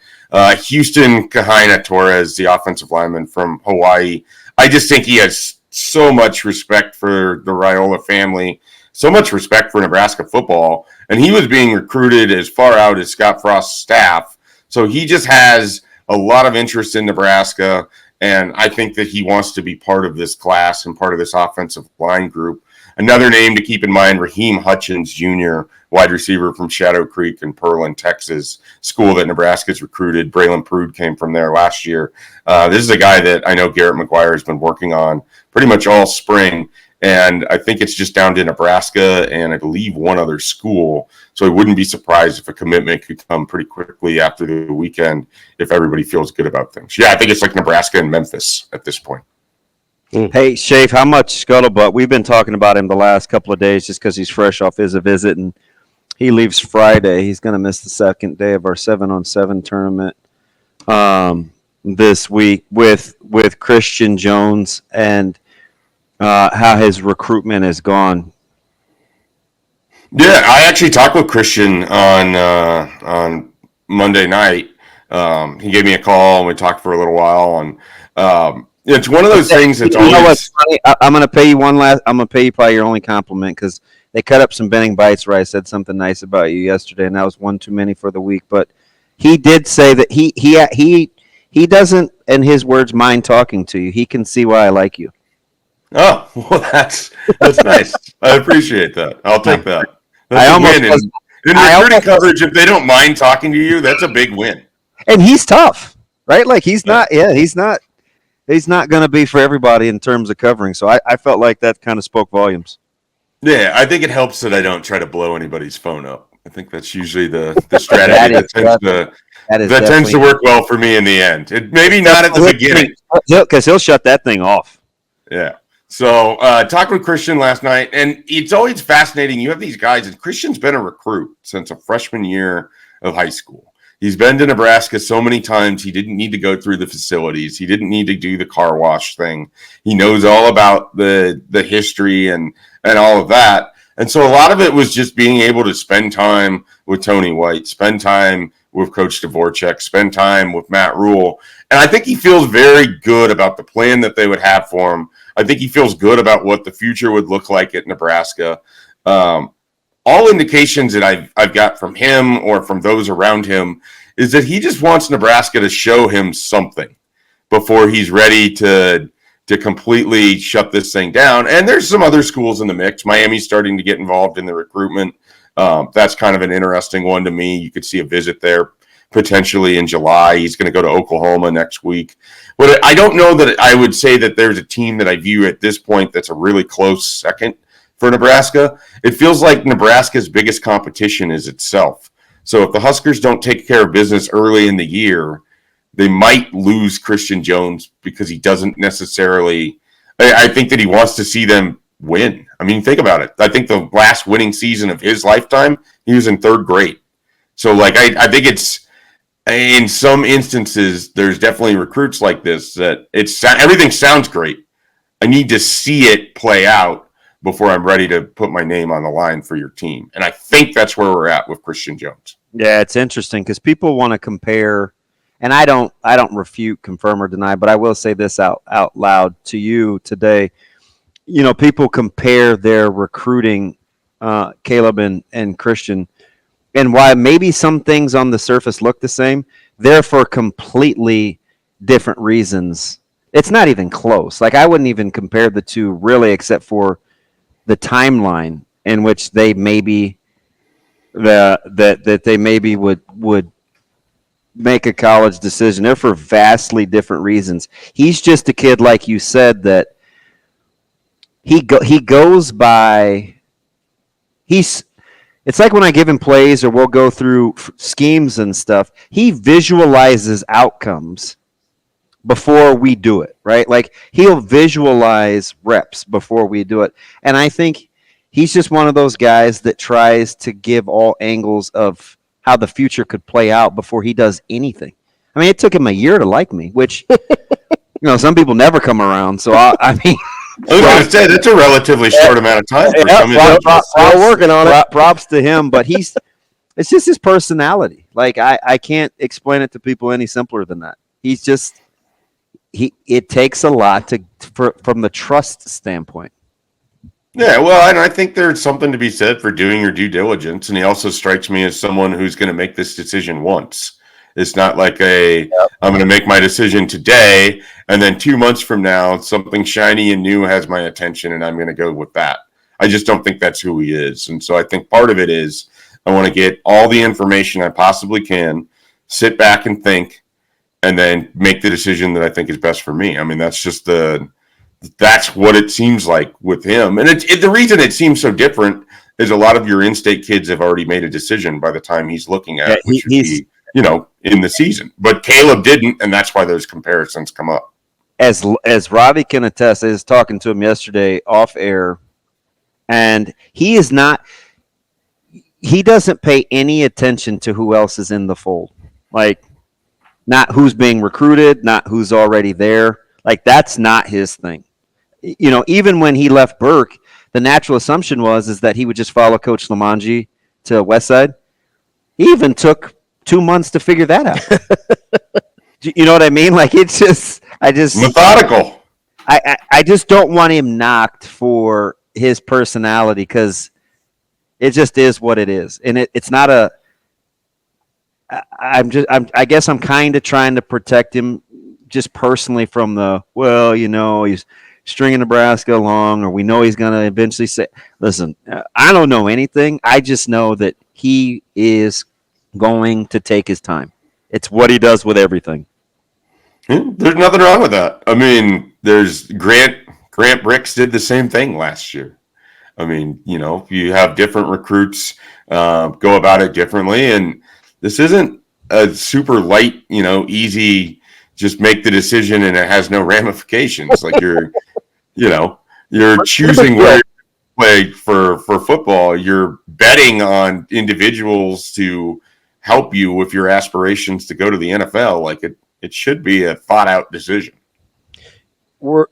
Houston Kahaina Torres, the offensive lineman from Hawaii, I just think he has so much respect for the Raiola family, so much respect for Nebraska football. And he was being recruited as far out as Scott Frost's staff. So he just has a lot of interest in Nebraska. And I think that he wants to be part of this class and part of this offensive line group. Another name to keep in mind, Raheem Hutchins Jr., wide receiver from Shadow Creek in Pearland, Texas, school that Nebraska's recruited. Braylon Prude came from there last year. This is a guy that I know Garrett McGuire has been working on pretty much all spring. And I think it's just down to Nebraska and I believe one other school. So I wouldn't be surprised if a commitment could come pretty quickly after the weekend if everybody feels good about things. Yeah, I think it's like Nebraska and Memphis at this point. Hey, Schaefer, how much Scuttlebutt? We've been talking about him the last couple of days just because he's fresh off his visit, and he leaves Friday. He's going to miss the second day of our 7-on-7 tournament this week with Christian Jones and how his recruitment has gone. Yeah, I actually talked with Christian on Monday night. He gave me a call and we talked for a little while, and it's one of those things that's always. You know what's funny? I'm going to pay you I'm going to pay you probably your only compliment because they cut up some Benning bites where I said something nice about you yesterday, and that was one too many for the week. But he did say that he doesn't, in his words, mind talking to you. He can see why I like you. Oh, well, that's nice. I appreciate that. I'll take that. I almost win. In recruiting coverage, if they don't mind talking to you, that's a big win. And he's tough, right? Like he's not going to be for everybody in terms of covering. So I felt like that kind of spoke volumes. Yeah, I think it helps that I don't try to blow anybody's phone up. I think that's usually the strategy that tends to work well for me in the end. Maybe not at the beginning. Because he'll shut that thing off. Yeah. So talked with Christian last night, and it's always fascinating. You have these guys, and Christian's been a recruit since a freshman year of high school. He's been to Nebraska so many times, he didn't need to go through the facilities. He didn't need to do the car wash thing. He knows all about the history and all of that. And so a lot of it was just being able to spend time with Tony White, spend time with Coach Dvorak, spend time with Matt Rule. And I think he feels very good about the plan that they would have for him. I think he feels good about what the future would look like at Nebraska. All indications that I've got from him or from those around him is that he just wants Nebraska to show him something before he's ready to completely shut this thing down. And there's some other schools in the mix. Miami's starting to get involved in the recruitment. That's kind of an interesting one to me. You could see a visit there potentially in July. He's going to go to Oklahoma next week. But I don't know that I would say that there's a team that I view at this point that's a really close second for Nebraska. It feels like Nebraska's biggest competition is itself. So if the Huskers don't take care of business early in the year, they might lose Christian Jones because he doesn't necessarily – I think that he wants to see them win. I mean, think about it. I think the last winning season of his lifetime, he was in third grade. So, like, I think it's – in some instances, there's definitely recruits like this that everything sounds great. I need to see it play out before I'm ready to put my name on the line for your team. And I think that's where we're at with Christian Jones. Yeah, it's interesting because people want to compare – and I don't refute, confirm, or deny, but I will say this out loud to you today. You know, people compare their recruiting, Caleb and Christian, and why maybe some things on the surface look the same, they're for completely different reasons. It's not even close. Like, I wouldn't even compare the two really, except for the timeline in which they maybe that they maybe would make a college decision. They're for vastly different reasons. He's just a kid, like you said, that he goes by. It's like when I give him plays or we'll go through schemes and stuff. He visualizes outcomes before we do it, right? Like he'll visualize reps before we do it. And I think he's just one of those guys that tries to give all angles of how the future could play out before he does anything. I mean, it took him a year to like me, which, some people never come around. So, I was going to say, that's a relatively short amount of time. We're working on it. Props to him, but it's just his personality. Like, I can't explain it to people any simpler than that. He's just, it takes a lot from the trust standpoint. Yeah, well, and I think there's something to be said for doing your due diligence, and he also strikes me as someone who's going to make this decision once. It's not like I'm going to make my decision today, and then 2 months from now, something shiny and new has my attention, and I'm going to go with that. I just don't think that's who he is, and so I think part of it is I want to get all the information I possibly can, sit back and think, and then make the decision that I think is best for me. I mean, that's what it seems like with him. And the reason it seems so different is a lot of your in-state kids have already made a decision by the time he's looking at which would be, in the season. But Caleb didn't, and that's why those comparisons come up. As Ravi can attest, I was talking to him yesterday off air, and he doesn't pay any attention to who else is in the fold. Like, not who's being recruited, not who's already there. Like, that's not his thing. Even when he left Burke, the natural assumption is that he would just follow Coach Lamanji to Westside. He even took 2 months to figure that out. You know what I mean? Like, methodical. I just don't want him knocked for his personality because it just is what it is. And it's not I guess I'm kind of trying to protect him just personally from he's stringing Nebraska along, or we know he's going to eventually say, listen, I don't know anything. I just know that he is going to take his time. It's what he does with everything. There's nothing wrong with that. I mean, there's Grant Bricks did the same thing last year. I mean, you have different recruits go about it differently. And this isn't a super light, easy, just make the decision and it has no ramifications. Like you're choosing where you play for football. You're betting on individuals to help you with your aspirations to go to the NFL. Like it should be a thought out decision.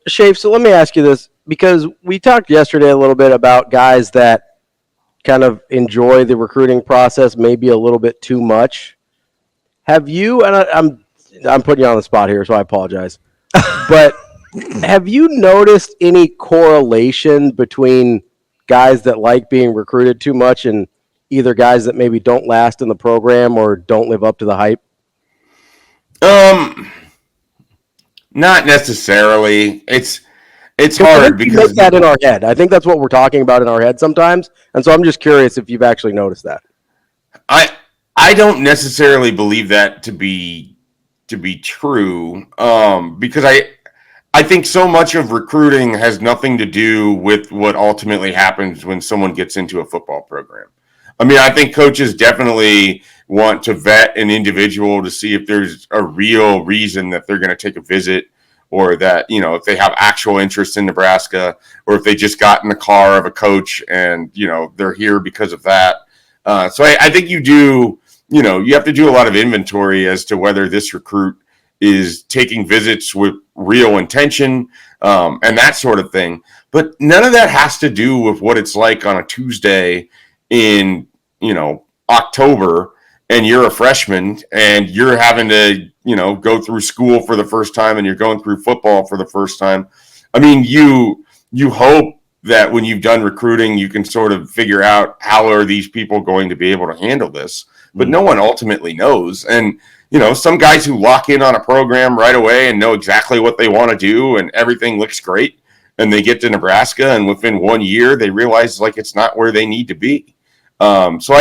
Schaefer, so let me ask you this, because we talked yesterday a little bit about guys that kind of enjoy the recruiting process maybe a little bit too much. Have you, and I'm putting you on the spot here, so I apologize, but have you noticed any correlation between guys that like being recruited too much and either guys that maybe don't last in the program or don't live up to the hype? Not necessarily. It's hard because we make that in our head. I think that's what we're talking about in our head sometimes, and so I'm just curious if you've actually noticed that. I don't necessarily believe that to be true, because I think so much of recruiting has nothing to do with what ultimately happens when someone gets into a football program. I mean, I think coaches definitely want to vet an individual to see if there's a real reason that they're going to take a visit, or that, if they have actual interest in Nebraska, or if they just got in the car of a coach and, they're here because of that. So I think you have to do a lot of inventory as to whether this recruit is taking visits with real intention, and that sort of thing. But none of that has to do with what it's like on a Tuesday in, October, and you're a freshman and you're having to, go through school for the first time, and you're going through football for the first time. I mean, you hope that when you've done recruiting, you can sort of figure out how are these people going to be able to handle this, but no one ultimately knows. And, some guys who lock in on a program right away and know exactly what they want to do and everything looks great, and they get to Nebraska and within 1 year, they realize like it's not where they need to be. So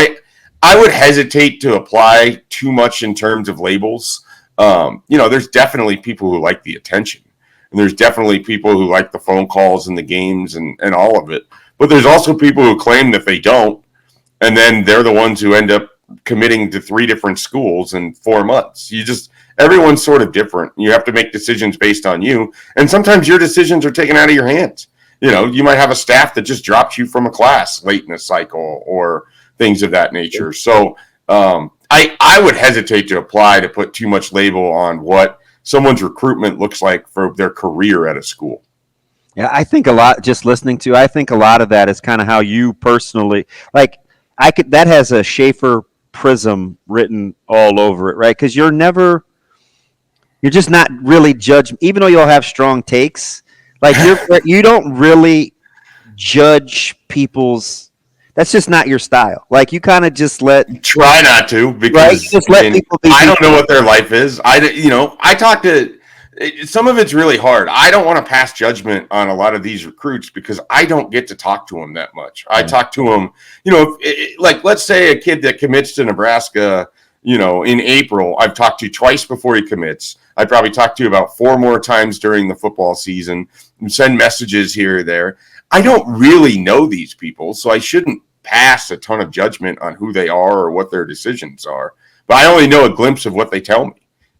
I would hesitate to apply too much in terms of labels. There's definitely people who like the attention, and there's definitely people who like the phone calls and the games and all of it. But there's also people who claim that they don't, and then they're the ones who end up committing to 3 different schools in 4 months. Everyone's sort of different. You have to make decisions based on you, and sometimes your decisions are taken out of your hands. You might have a staff that just drops you from a class late in a cycle or things of that nature. So I would hesitate to apply to put too much label on what someone's recruitment looks like for their career at a school. Yeah, I think a lot, just listening to, I think a lot of that is kind of how you personally, that has a Schaefer prism written all over it, right? Because you're just not really judged, even though you'll have strong takes, you don't really judge people's. That's just not your style. You kind of just try not to, because just let people be. I don't know what their life is. I talk to some of it's really hard. I don't want to pass judgment on a lot of these recruits because I don't get to talk to them that much. I talk to them, let's say a kid that commits to Nebraska, in April, I've talked to twice before he commits. I probably talked to about 4 more times during the football season and send messages here or there. I don't really know these people, so I shouldn't pass a ton of judgment on who they are or what their decisions are. But I only know a glimpse of what they tell me.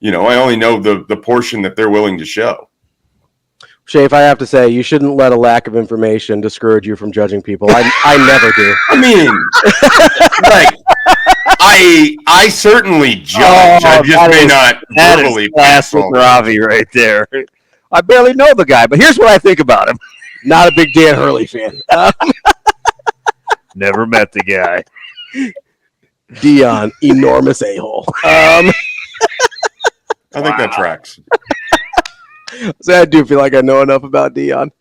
I only know the portion that they're willing to show. Schaefer, I have to say, you shouldn't let a lack of information discourage you from judging people. I never do. I mean, I certainly judge. I just may not verbally. Classic Ravi right there. I barely know the guy, but here's what I think about him. Not a big Dan Hurley fan. Never met the guy. Dion, enormous a-hole. I think that tracks. So I do feel like I know enough about Dion.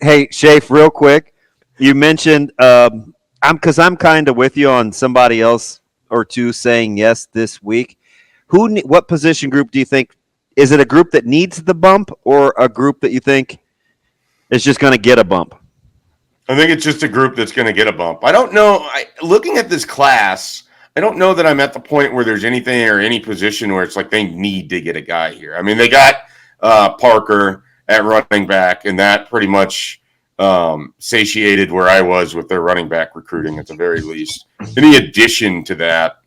Hey, Schaefer, real quick. You mentioned because I'm kind of with you on somebody else or two saying yes this week. What position group do you think? Is it a group that needs the bump or a group that you think is just going to get a bump? I think it's just a group that's going to get a bump. I don't know. Looking at this class, I don't know that I'm at the point where there's anything or any position where it's like they need to get a guy here. I mean, they got Parker at running back, and that pretty much satiated where I was with their running back recruiting at the very least. Any addition to that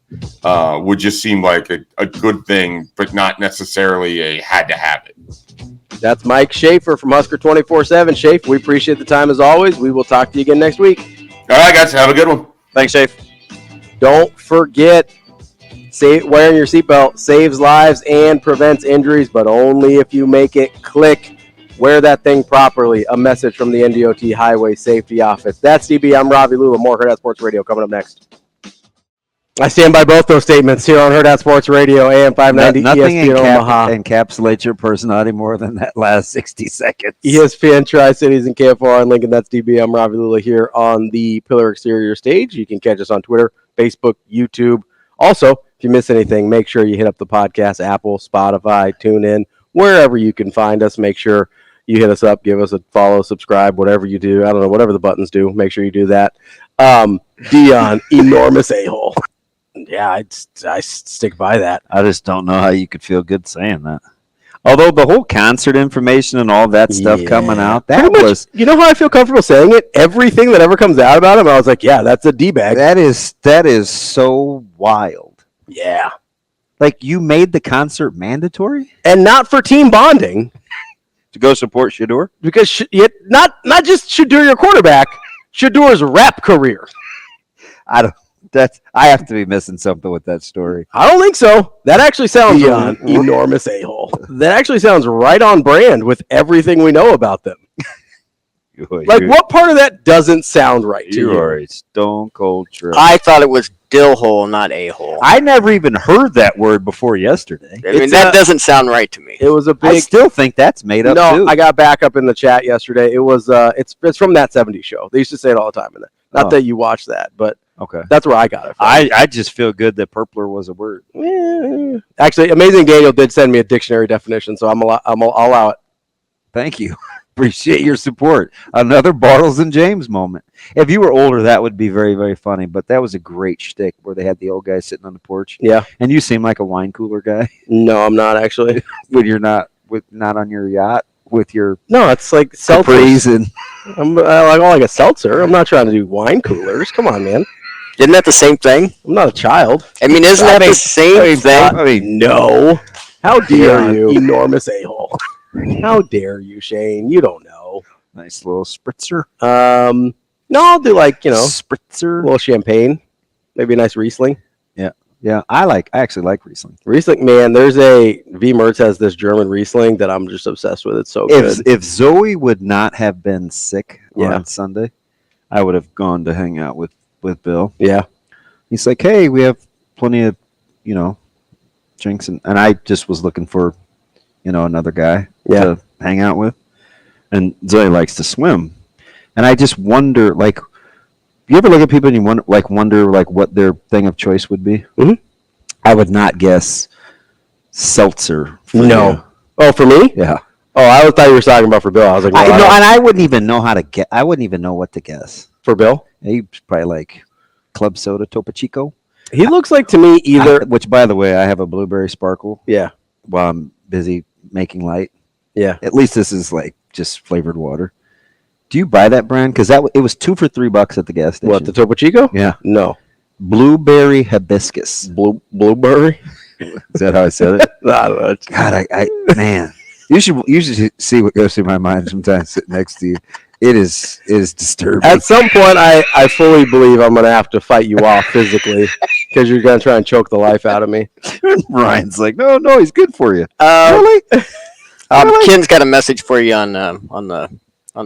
would just seem like a good thing, but not necessarily a had to have it. That's Mike Schaefer from Husker 24/7. Schaefer, we appreciate the time as always. We will talk to you again next week. All right, guys. Have a good one. Thanks, Schaefer. Don't forget, wearing your seatbelt saves lives and prevents injuries, but only if you make it click. Wear that thing properly. A message from the NDOT Highway Safety Office. That's DB. I'm Ravi, Lulla. More Hurrdat Sports Radio coming up next. I stand by both those statements here on Hurrdat Sports Radio, AM 590, ESPN Omaha. Encapsulates your personality more than that last 60 seconds. ESPN Tri-Cities and KFR in Lincoln. That's DB. I'm Ravi Lulla here on the Pillar Exterior stage. You can catch us on Twitter, Facebook, YouTube. Also, if you miss anything, make sure you hit up the podcast, Apple, Spotify, TuneIn, wherever you can find us. Make sure you hit us up, give us a follow, subscribe, whatever you do. I don't know, whatever the buttons do, make sure you do that. Dion, enormous a-hole. Yeah, I stick by that. I just don't know how you could feel good saying that. Although the whole concert information and all that stuff coming out, that was... You know how I feel comfortable saying it? Everything that ever comes out about him, I was like, yeah, that's a D-bag. That is so wild. Yeah. Like, you made the concert mandatory? And not for team bonding. To go support Shedeur? Because not just Shedeur, your quarterback, Shedeur's rap career. I have to be missing something with that story. I don't think so. That actually sounds enormous a-hole. That actually sounds right on brand with everything we know about them. What part of that doesn't sound right to you? You are a stone cold trip. I thought it was dill hole, not a-hole. I never even heard that word before yesterday. I mean, that doesn't sound right to me. It was a big... I still think that's made up, too. I got back up in the chat yesterday. It was, it's from That 70s Show. They used to say it all the time. Not that you watch that, but okay, that's where I got it from. I just feel good that purpler was a word. Actually, Amazing Daniel did send me a dictionary definition, so I'll allow it. Thank you. appreciate your support. Another Bartles and James moment. If you were older, that would be very, very funny. But that was a great shtick where they had the old guy sitting on the porch. Yeah. And you seem like a wine cooler guy. No, I'm not actually. When you're not on your yacht with your No, it's like seltzers. seltzers. I'm like a seltzer. I'm not trying to do wine coolers. Come on, man. Isn't that the same thing? I'm not a child. I mean, isn't that the same thing? No. How dare you? you? Enormous a-hole. How dare you, Shane? You don't know. Nice little spritzer. No, I'll do spritzer. a little champagne. Maybe a nice Riesling. Yeah, I actually like Riesling. Riesling, man, there's V Mertz has this German Riesling that I'm just obsessed with. It's so good. If Zoe would not have been sick Yeah. on Sunday, I would have gone to hang out with Bill. Yeah. He's like, hey, we have plenty of, drinks. And I just was looking for, another guy to hang out with. And Zoe likes to swim. And I just wonder, you ever look at people and you wonder what their thing of choice would be? Mm-hmm. I would not guess seltzer. No. You. Oh, for me? Yeah. Oh, I thought you were talking about for Bill. I was like, no, and I wouldn't even know how to get. I wouldn't even know what to guess. For Bill? He's probably like Club Soda Topo Chico. He looks like to me either. Which, by the way, I have a blueberry sparkle. Yeah. While I'm busy making light. Yeah. At least this is just flavored water. Do you buy that brand? Because it was $2 for $3 at the gas station. What, the Topo Chico? Yeah. No. Blueberry hibiscus. Blueberry? Is that how I said it? God, I man, you should see what goes through my mind sometimes sitting next to you. It is disturbing. At some point, I fully believe I'm going to have to fight you off physically because you're going to try and choke the life out of me. Ryan's like, no, he's good for you. Really? Ken's got a message for you on the.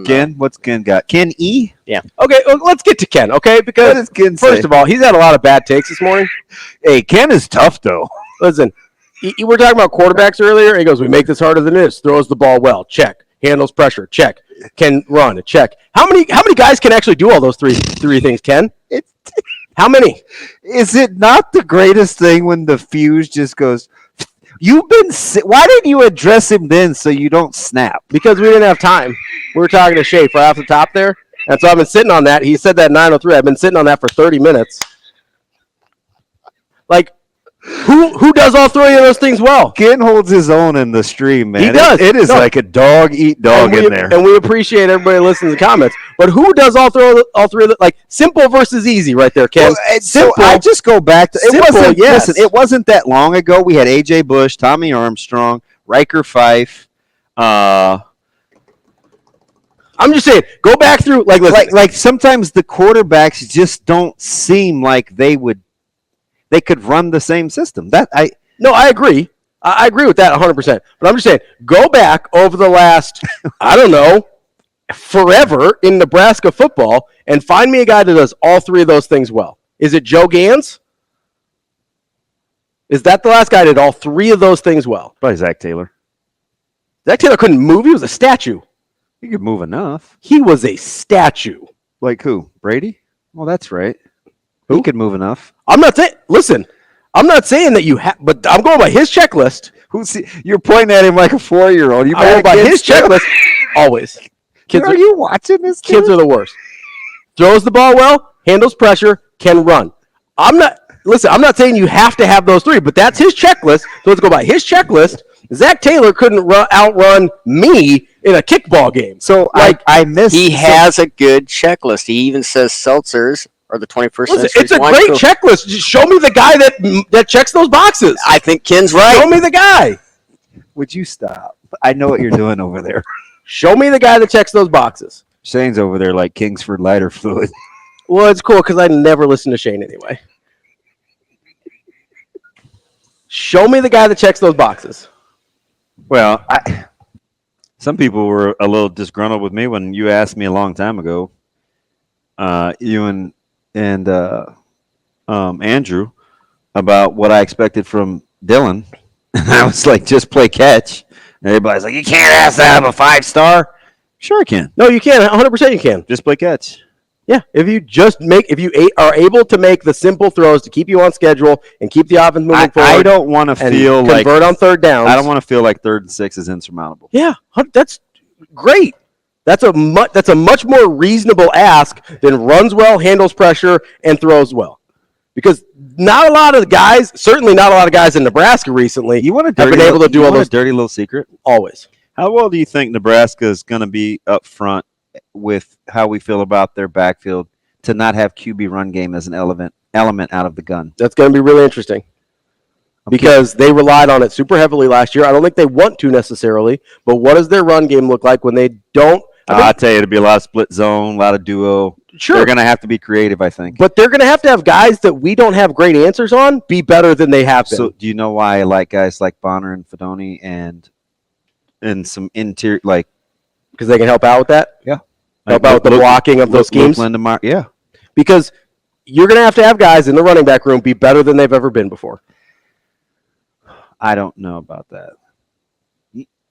Ken, what's Ken got? Ken E? Yeah. Okay, well, let's get to Ken, okay? Because what does Ken say? First of all, he's had a lot of bad takes this morning. Hey, Ken is tough, though. Listen, we were talking about quarterbacks earlier. He goes, we make this harder than this. Throws the ball well. Check. Handles pressure. Check. Can run. Check. How many guys can actually do all those three things, Ken? How many? Is it not the greatest thing when the fuse just goes, why didn't you address him then so you don't snap? Because we didn't have time. We were talking to Schaefer off the top there. And so I've been sitting on that. He said that 9:03. I've been sitting on that for 30 minutes. Who does all three of those things well? Ken holds his own in the stream, man. He does. It is like a dog eat dog in there. And we appreciate everybody listening to the comments. But who does all three of the, simple versus easy right there, Ken? Well, so I just go back to it wasn't that long ago. We had AJ Bush, Tommy Armstrong, Riker Fife. I'm just saying, go back through like sometimes the quarterbacks just don't seem like they could run the same system. I agree. I agree with that 100%. But I'm just saying, go back over the last, I don't know, forever in Nebraska football and find me a guy that does all three of those things well. Is it Joe Gans? Is that the last guy that did all three of those things well? Probably Zach Taylor. Zach Taylor couldn't move. He was a statue. He could move enough. He was a statue. Like who? Brady? Well, that's right. Who? He could move enough. I'm not saying. Listen, I'm not saying that you have, but I'm going by his checklist. You're pointing at him like a 4-year-old. You go by his checklist. Always. Kids are you watching this? Kids are the worst. Throws the ball well, handles pressure, can run. I'm not saying you have to have those three, but that's his checklist. So let's go by his checklist. Zach Taylor couldn't outrun me in a kickball game. So I missed. He has a good checklist. He even says seltzers are the 21st century. It's a great checklist. Just show me the guy that checks those boxes. I think Ken's right. Show me the guy. Would you stop? I know what you're doing over there. Show me the guy that checks those boxes. Shane's over there like Kingsford lighter fluid. Well, it's cool because I never listen to Shane anyway. Show me the guy that checks those boxes. Well, some people were a little disgruntled with me when you asked me a long time ago, you and Andrew, about what I expected from Dylan. And I was like, just play catch. And everybody's like, you can't ask that of a 5-star. Sure I can. No, you can. 100% you can. Just play catch. Yeah, if you are able to make the simple throws to keep you on schedule and keep the offense moving forward. I don't want to feel like convert on third downs. I don't want to feel like 3rd and 6 is insurmountable. Yeah, that's great. That's a much more reasonable ask than runs well, handles pressure, and throws well. Because not a lot of guys, certainly not a lot of guys in Nebraska recently, have been able to do all those. Dirty little secret. Always. How well do you think Nebraska is going to be up front with how we feel about their backfield to not have QB run game as an element out of the gun? That's going to be really interesting. Because they relied on it super heavily last year. I don't think they want to necessarily, but what does their run game look like when they don't? I'll tell you, it'll be a lot of split zone, a lot of duo. Sure. They're going to have to be creative, I think. But they're going to have guys that we don't have great answers on be better than they have been. So do you know why I like guys like Bonner and Fedoni and some interior, like... Because they can help out with that? Yeah. Help out with the blocking of those schemes? Yeah. Because you're going to have guys in the running back room be better than they've ever been before. I don't know about that.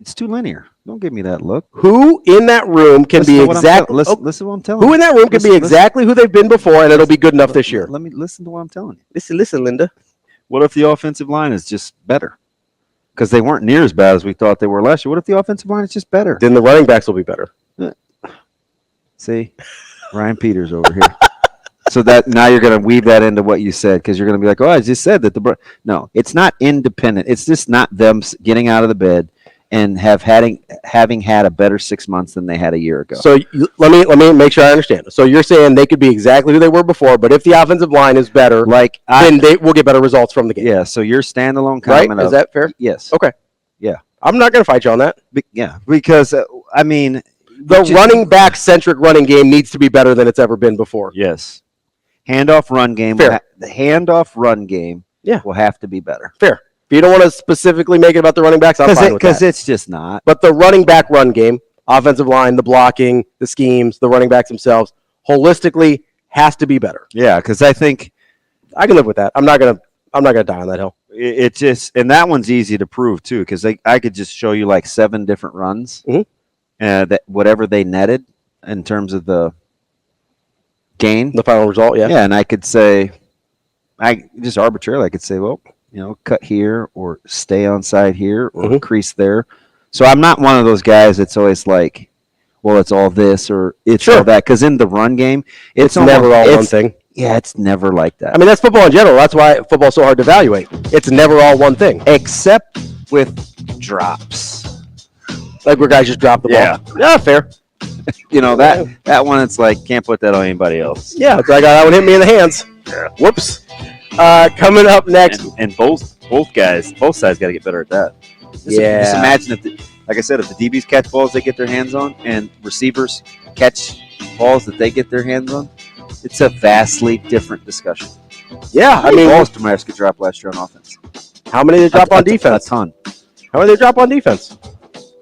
It's too linear. Don't give me that look. Who in that room can be exactly? Listen to what I'm telling you. Who in that room can be exactly who they've been before, and it'll be good enough this year? Let me listen to what I'm telling you. Listen, Linda. What if the offensive line is just better? Because they weren't near as bad as we thought they were last year. What if the offensive line is just better? Then the running backs will be better. See, Ryan Peters over here. So that now you're going to weave that into what you said because you're going to be like, oh, I just said that no, it's not independent. It's just not them getting out of the bed and having had a better 6 months than they had a year ago. So let me make sure I understand. So you're saying they could be exactly who they were before, but if the offensive line is better, then they will get better results from the game. Yeah. So your standalone comment, right? Is that fair? Yes. Okay. Yeah. I'm not going to fight you on that. Yeah, because I mean, the running back centric running game needs to be better than it's ever been before. Yes. Handoff run game. Fair. The handoff run game. Will have to be better. Fair. If you don't want to specifically make it about the running backs, I'm fine with that. Because it's just not. But the running back run game, offensive line, the blocking, the schemes, the running backs themselves, holistically has to be better. Yeah, because I think I can live with that. I'm not gonna die on that hill. It just, and that one's easy to prove too, because I could just show you like 7 different runs, that whatever they netted in terms of the gain, the final result. Yeah, and I could say, I just arbitrarily, I could say, well, cut here or stay on side here or increase there. So I'm not one of those guys that's always like, well, it's all this or it's all that. Because in the run game, it's never all one thing. Yeah, it's never like that. I mean, that's football in general. That's why football's so hard to evaluate. It's never all one thing. Except with drops. Like where guys just drop the ball. Yeah, fair. That one, it's like, can't put that on anybody else. Yeah, it's like that one hit me in the hands. Yeah. Whoops. Coming up next. And both sides got to get better at that. Just imagine like I said, if the DBs catch balls they get their hands on and receivers catch balls that they get their hands on, it's a vastly different discussion. Yeah, How many balls did Nebraska drop last year on offense? How many did they drop on defense? A ton. How many did they drop on defense?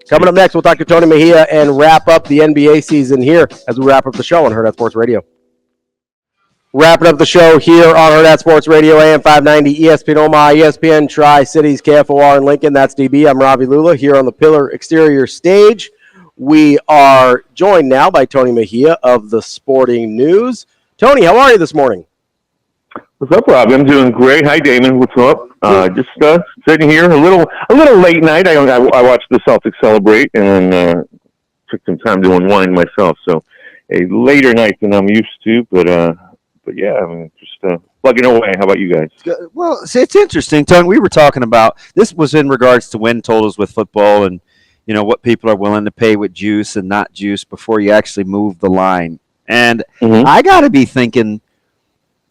Coming up next, we'll talk to Tony Mejia and wrap up the NBA season here as we wrap up the show on Hurrdat Sports Radio. Wrapping up the show here on Hurrdat Sports Radio, AM 590, ESPN Omaha, ESPN Tri-Cities, KFOR in Lincoln. That's DB. I'm Ravi Lulla here on the Pillar Exterior stage. We are joined now by Tony Mejia of the Sporting News. Tony, how are you this morning? What's up, Rob? I'm doing great. Hi, Damon. What's up? Just sitting here, a little late night. I watched the Celtics celebrate and took some time to unwind myself. So a later night than I'm used to, but yeah, I mean, just plugging away. How about you guys? Well, it's interesting, Tony. We were talking about this was in regards to win totals with football and what people are willing to pay with juice and not juice before you actually move the line. And I got to be thinking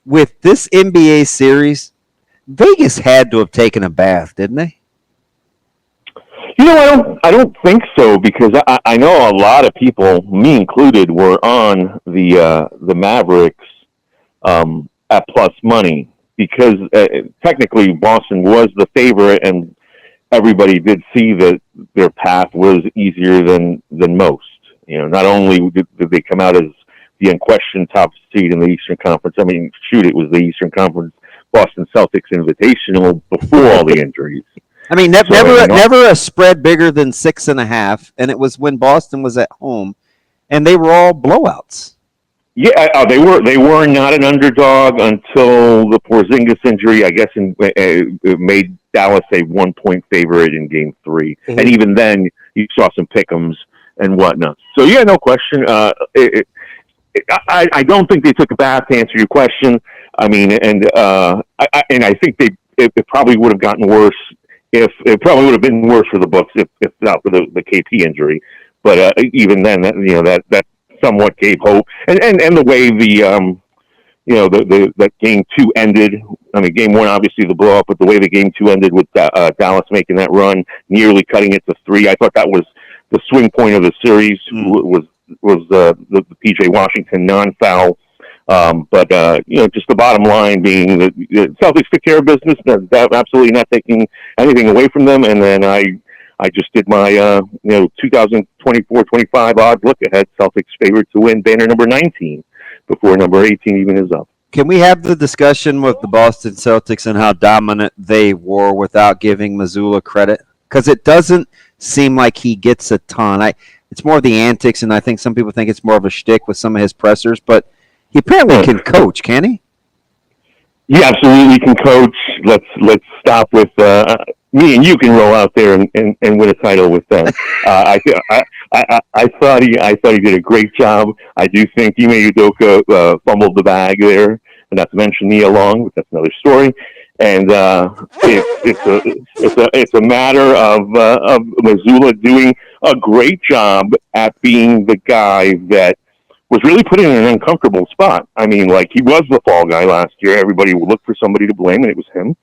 with this NBA series, Vegas had to have taken a bath, didn't they? I don't think so because I know a lot of people, me included, were on the Mavericks at plus money because technically Boston was the favorite and everybody did see that their path was easier than most. Not only did they come out as the unquestioned top seed in the Eastern Conference. I mean, shoot, it was the Eastern Conference Boston Celtics Invitational before all the injuries. I mean, never a spread bigger than 6.5, and it was when Boston was at home, and they were all blowouts. Yeah, they were not an underdog until the Porzingis injury. I guess it made Dallas a 1-point favorite in Game 3, and even then you saw some pick'ems and whatnot. So yeah, no question. I don't think they took a bath to answer your question. I mean, and I think it probably would have gotten worse if it probably would have been worse for the Bucs if not for the KP injury. But even then, that somewhat gave hope. And the way that game 2 ended. I mean, game 1 obviously the blow up, but the way the game 2 ended with Dallas making that run, nearly cutting it to 3, I thought that was the swing point of the series. Was the PJ Washington non-foul. But just the bottom line being that the Celtics took care of business. That absolutely not taking anything away from them. And then I just did my 2024-25 odds look ahead. Celtics favored to win banner number 19 before number 18 even is up. Can we have the discussion with the Boston Celtics and how dominant they were without giving Mazzulla credit? Because it doesn't seem like he gets a ton. It's more of the antics, and I think some people think it's more of a shtick with some of his pressers, but he apparently can coach, can he? He absolutely can coach. Let's stop with me and you can roll out there and win a title with them. I thought he did a great job. I do think Ime Udoka fumbled the bag there, and not to mention Nia Long, but that's another story. And it's a matter of Mazzulla doing a great job at being the guy that was really put in an uncomfortable spot. I mean, like, he was the fall guy last year. Everybody would look for somebody to blame, and it was him.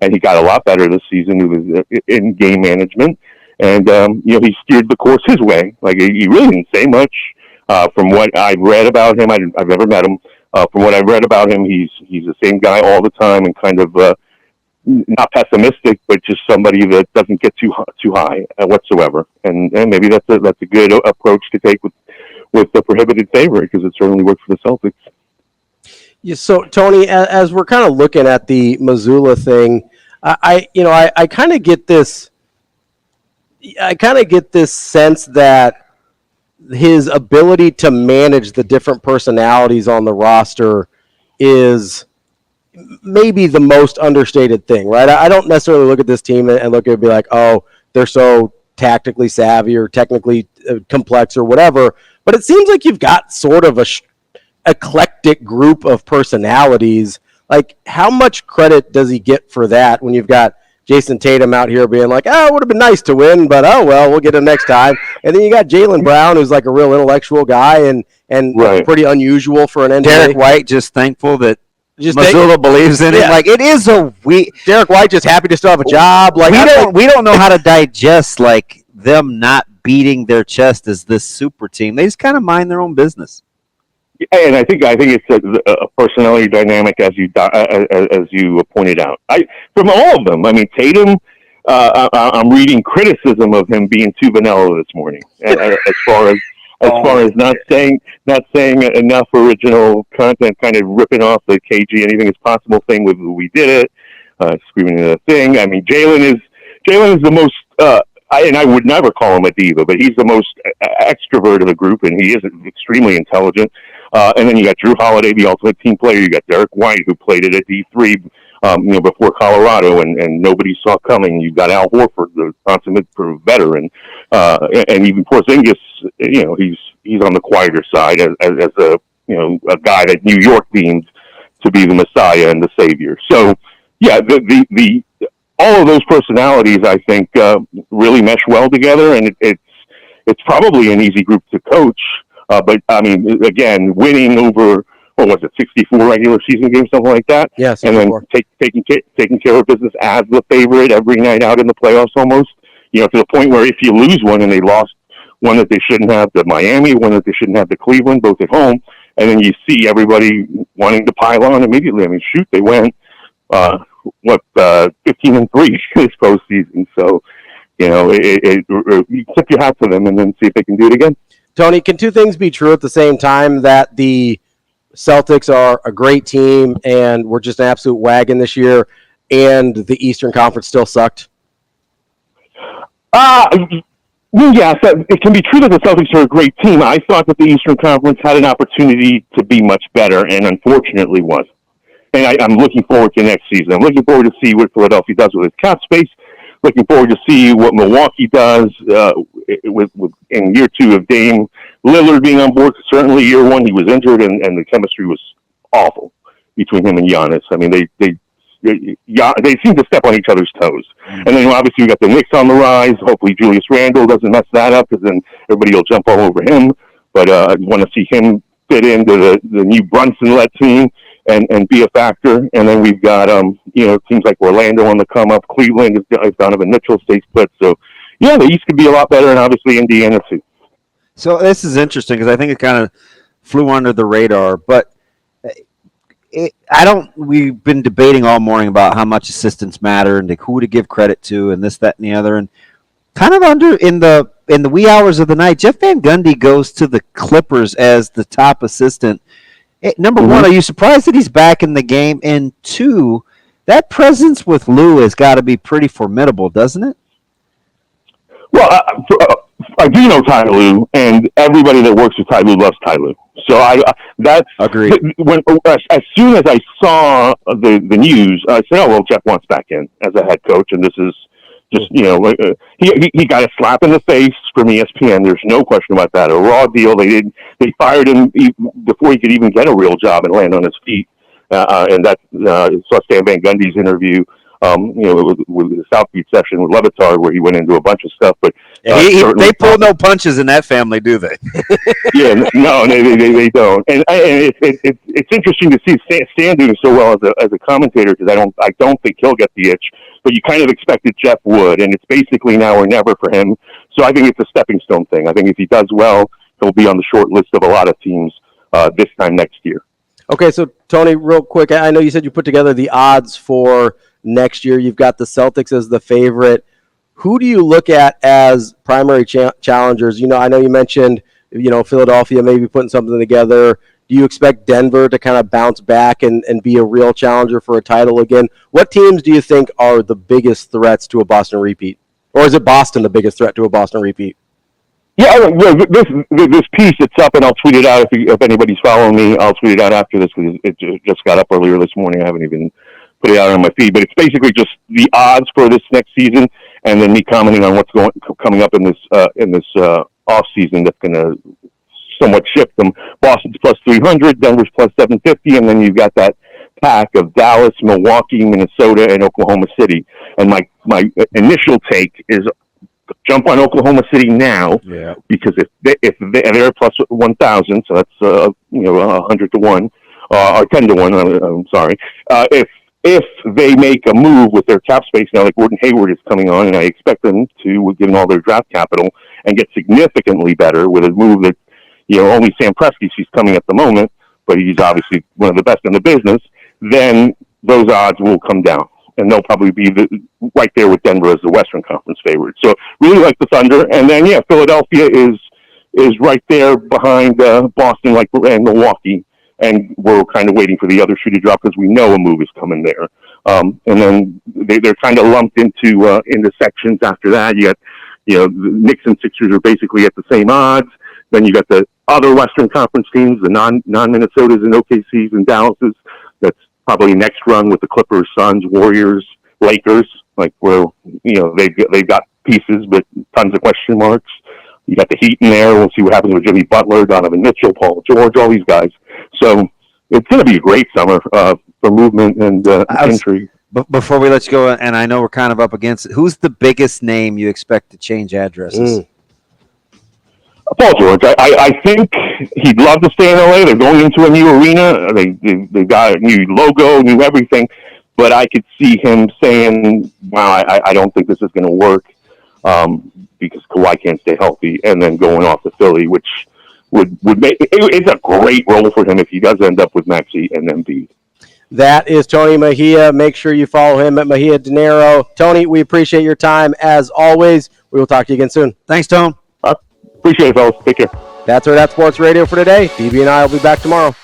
And he got a lot better this season. He was in game management, and he steered the course his way. Like, he really didn't say much. From what I've read about him, I've never met him. From what I've read about him, he's the same guy all the time, and kind of not pessimistic, but just somebody that doesn't get too high whatsoever. And maybe that's a good approach to take with the prohibited favorite, because it certainly worked for the Celtics. Yeah, so Tony, as we're kind of looking at the Mazzulla thing, I kind of get this. I kind of get this sense that his ability to manage the different personalities on the roster is maybe the most understated thing, right? I don't necessarily look at this team and look at it and be like, oh, they're so tactically savvy or technically complex or whatever. But it seems like you've got sort of a eclectic group of personalities. Like, how much credit does he get for that when you've got Jason Tatum out here being like, oh, it would have been nice to win, but oh, well, we'll get him next time. And then you got Jaylen Brown, who's like a real intellectual guy and right. Pretty unusual for an NBA. Derek White just thankful that Mazzulla believes in him. Like, it is Derek White just happy to still have a job. Like, we don't know how to digest like them not beating their chest as this super team. They just kind of mind their own business. And I think it's a personality dynamic, as you pointed out. From all of them. I mean, Tatum. I'm reading criticism of him being too vanilla this morning, as far as not saying enough original content, kind of ripping off the KG anything is possible thing with "we did it," screaming the thing. I mean, Jaylen is the most. I would never call him a diva, but he's the most extrovert of the group, and he is extremely intelligent. And then you got Drew Holiday, the ultimate team player. You got Derek White, who played it at D3, before Colorado, and nobody saw coming. You got Al Horford, the consummate veteran, and even Porzingis. He's on the quieter side as a guy that New York deemed to be the Messiah and the Savior. So yeah, the all of those personalities, I think, really mesh well together, and it's probably an easy group to coach. But I mean, again, winning over, what was it, 64 regular season games, something like that? Yes. And then taking care of business as the favorite every night out in the playoffs almost, to the point where if you lose one and they lost one that they shouldn't have to Miami, one that they shouldn't have to Cleveland, both at home, and then you see everybody wanting to pile on immediately. I mean, shoot, they went, 15-3 this postseason. So, you tip your hat to them and then see if they can do it again. Tony, can two things be true at the same time? That the Celtics are a great team and we're just an absolute wagon this year, and the Eastern Conference still sucked? Yes, it can be true that the Celtics are a great team. I thought that the Eastern Conference had an opportunity to be much better, and unfortunately was. And I'm looking forward to next season. I'm looking forward to see what Philadelphia does with its cap space. looking forward to see what Milwaukee does with in year 2 of Dame Lillard being on board. Certainly, year 1 he was injured, and the chemistry was awful between him and Giannis. I mean, they seem to step on each other's toes. And then obviously we got the Knicks on the rise. Hopefully Julius Randle doesn't mess that up, because then everybody will jump all over him. But I want to see him fit into the new Brunson-led team and be a factor. And then we've got teams like Orlando on the come up. Cleveland is Donovan Mitchell stays put. So yeah, the East could be a lot better, and obviously Indiana too. So this is interesting because I think it kind of flew under the radar, but we've been debating all morning about how much assistants matter and who to give credit to and this, that, and the other. And kind of in the wee hours of the night, Jeff Van Gundy goes to the Clippers as the top assistant. Number one, are you surprised that he's back in the game? And 2, that presence with Lou has got to be pretty formidable, doesn't it? Well, I do know Ty Lue, and everybody that works with Ty Lue loves Ty Lue. So that's agreed. As soon as I saw the news, I said, "Oh well, Jeff wants back in as a head coach," and this is just he got a slap in the face from ESPN. There's no question about that. A raw deal. They fired him before he could even get a real job and land on his feet. And that's saw Stan Van Gundy's interview. With the South Beach session with Levitard, where he went into a bunch of stuff. But they pull no punches in that family, do they? Yeah, no, they don't. And it's interesting to see Stan doing so well as a commentator, because I don't think he'll get the itch, but you kind of expected Jeff would, and it's basically now or never for him. So I think it's a stepping stone thing. I think if he does well, he'll be on the short list of a lot of teams this time next year. Okay, so Tony, real quick, I know you said you put together the odds for next year. You've got the Celtics as the favorite. Who do you look at as primary challengers? I know you mentioned, Philadelphia maybe putting something together. Do you expect Denver to kind of bounce back and be a real challenger for a title again? What teams do you think are the biggest threats to a Boston repeat? Or is it Boston the biggest threat to a Boston repeat? Yeah, this piece, it's up, and I'll tweet it out if anybody's following me. I'll tweet it out after this, because it just got up earlier this morning. I haven't even put it out on my feed, but it's basically just the odds for this next season, and then me commenting on what's coming up in this off season that's going to somewhat shift them. Boston's plus 300, Denver's plus 750, and then you've got that pack of Dallas, Milwaukee, Minnesota, and Oklahoma City. And my initial take is jump on Oklahoma City now, because if they're plus 1,000, so that's 100 to 1 or 10 to 1. I'm sorry. If they make a move with their cap space now, like Gordon Hayward is coming on, and I expect them to, given all their draft capital, and get significantly better with a move that only Sam Presti sees coming at the moment, but he's obviously one of the best in the business, then those odds will come down. And they'll probably be right there with Denver as the Western Conference favorite. So really like the Thunder. And then, Philadelphia is right there behind Boston and Milwaukee. And we're kind of waiting for the other shoe to drop, because we know a move is coming there. And then they're kind of lumped into sections after that. You got, the Knicks and Sixers are basically at the same odds. Then you got the other Western Conference teams, the non-Minnesotas and OKCs and Dallases. That's probably next run with the Clippers, Suns, Warriors, Lakers, where they've got pieces, but tons of question marks. You got the Heat in there. We'll see what happens with Jimmy Butler, Donovan Mitchell, Paul George, all these guys. So it's going to be a great summer for movement and intrigue. Before we let you go, and I know we're kind of up against it, who's the biggest name you expect to change addresses? Paul George. I think he'd love to stay in LA. They're going into a new arena. They got a new logo, new everything. But I could see him saying, "Wow, I don't think this is going to work because Kawhi can't stay healthy," and then going off to Philly, which would make it's a great role for him if he does end up with Maxey and Embiid. That is Tony Mejia. Make sure you follow him at Mejia Dinero. Tony, we appreciate your time as always. We will talk to you again soon. Thanks, Tone. Appreciate it, fellas. Take care. That's Hurrdat Sports Radio for today. DB and I will be back tomorrow.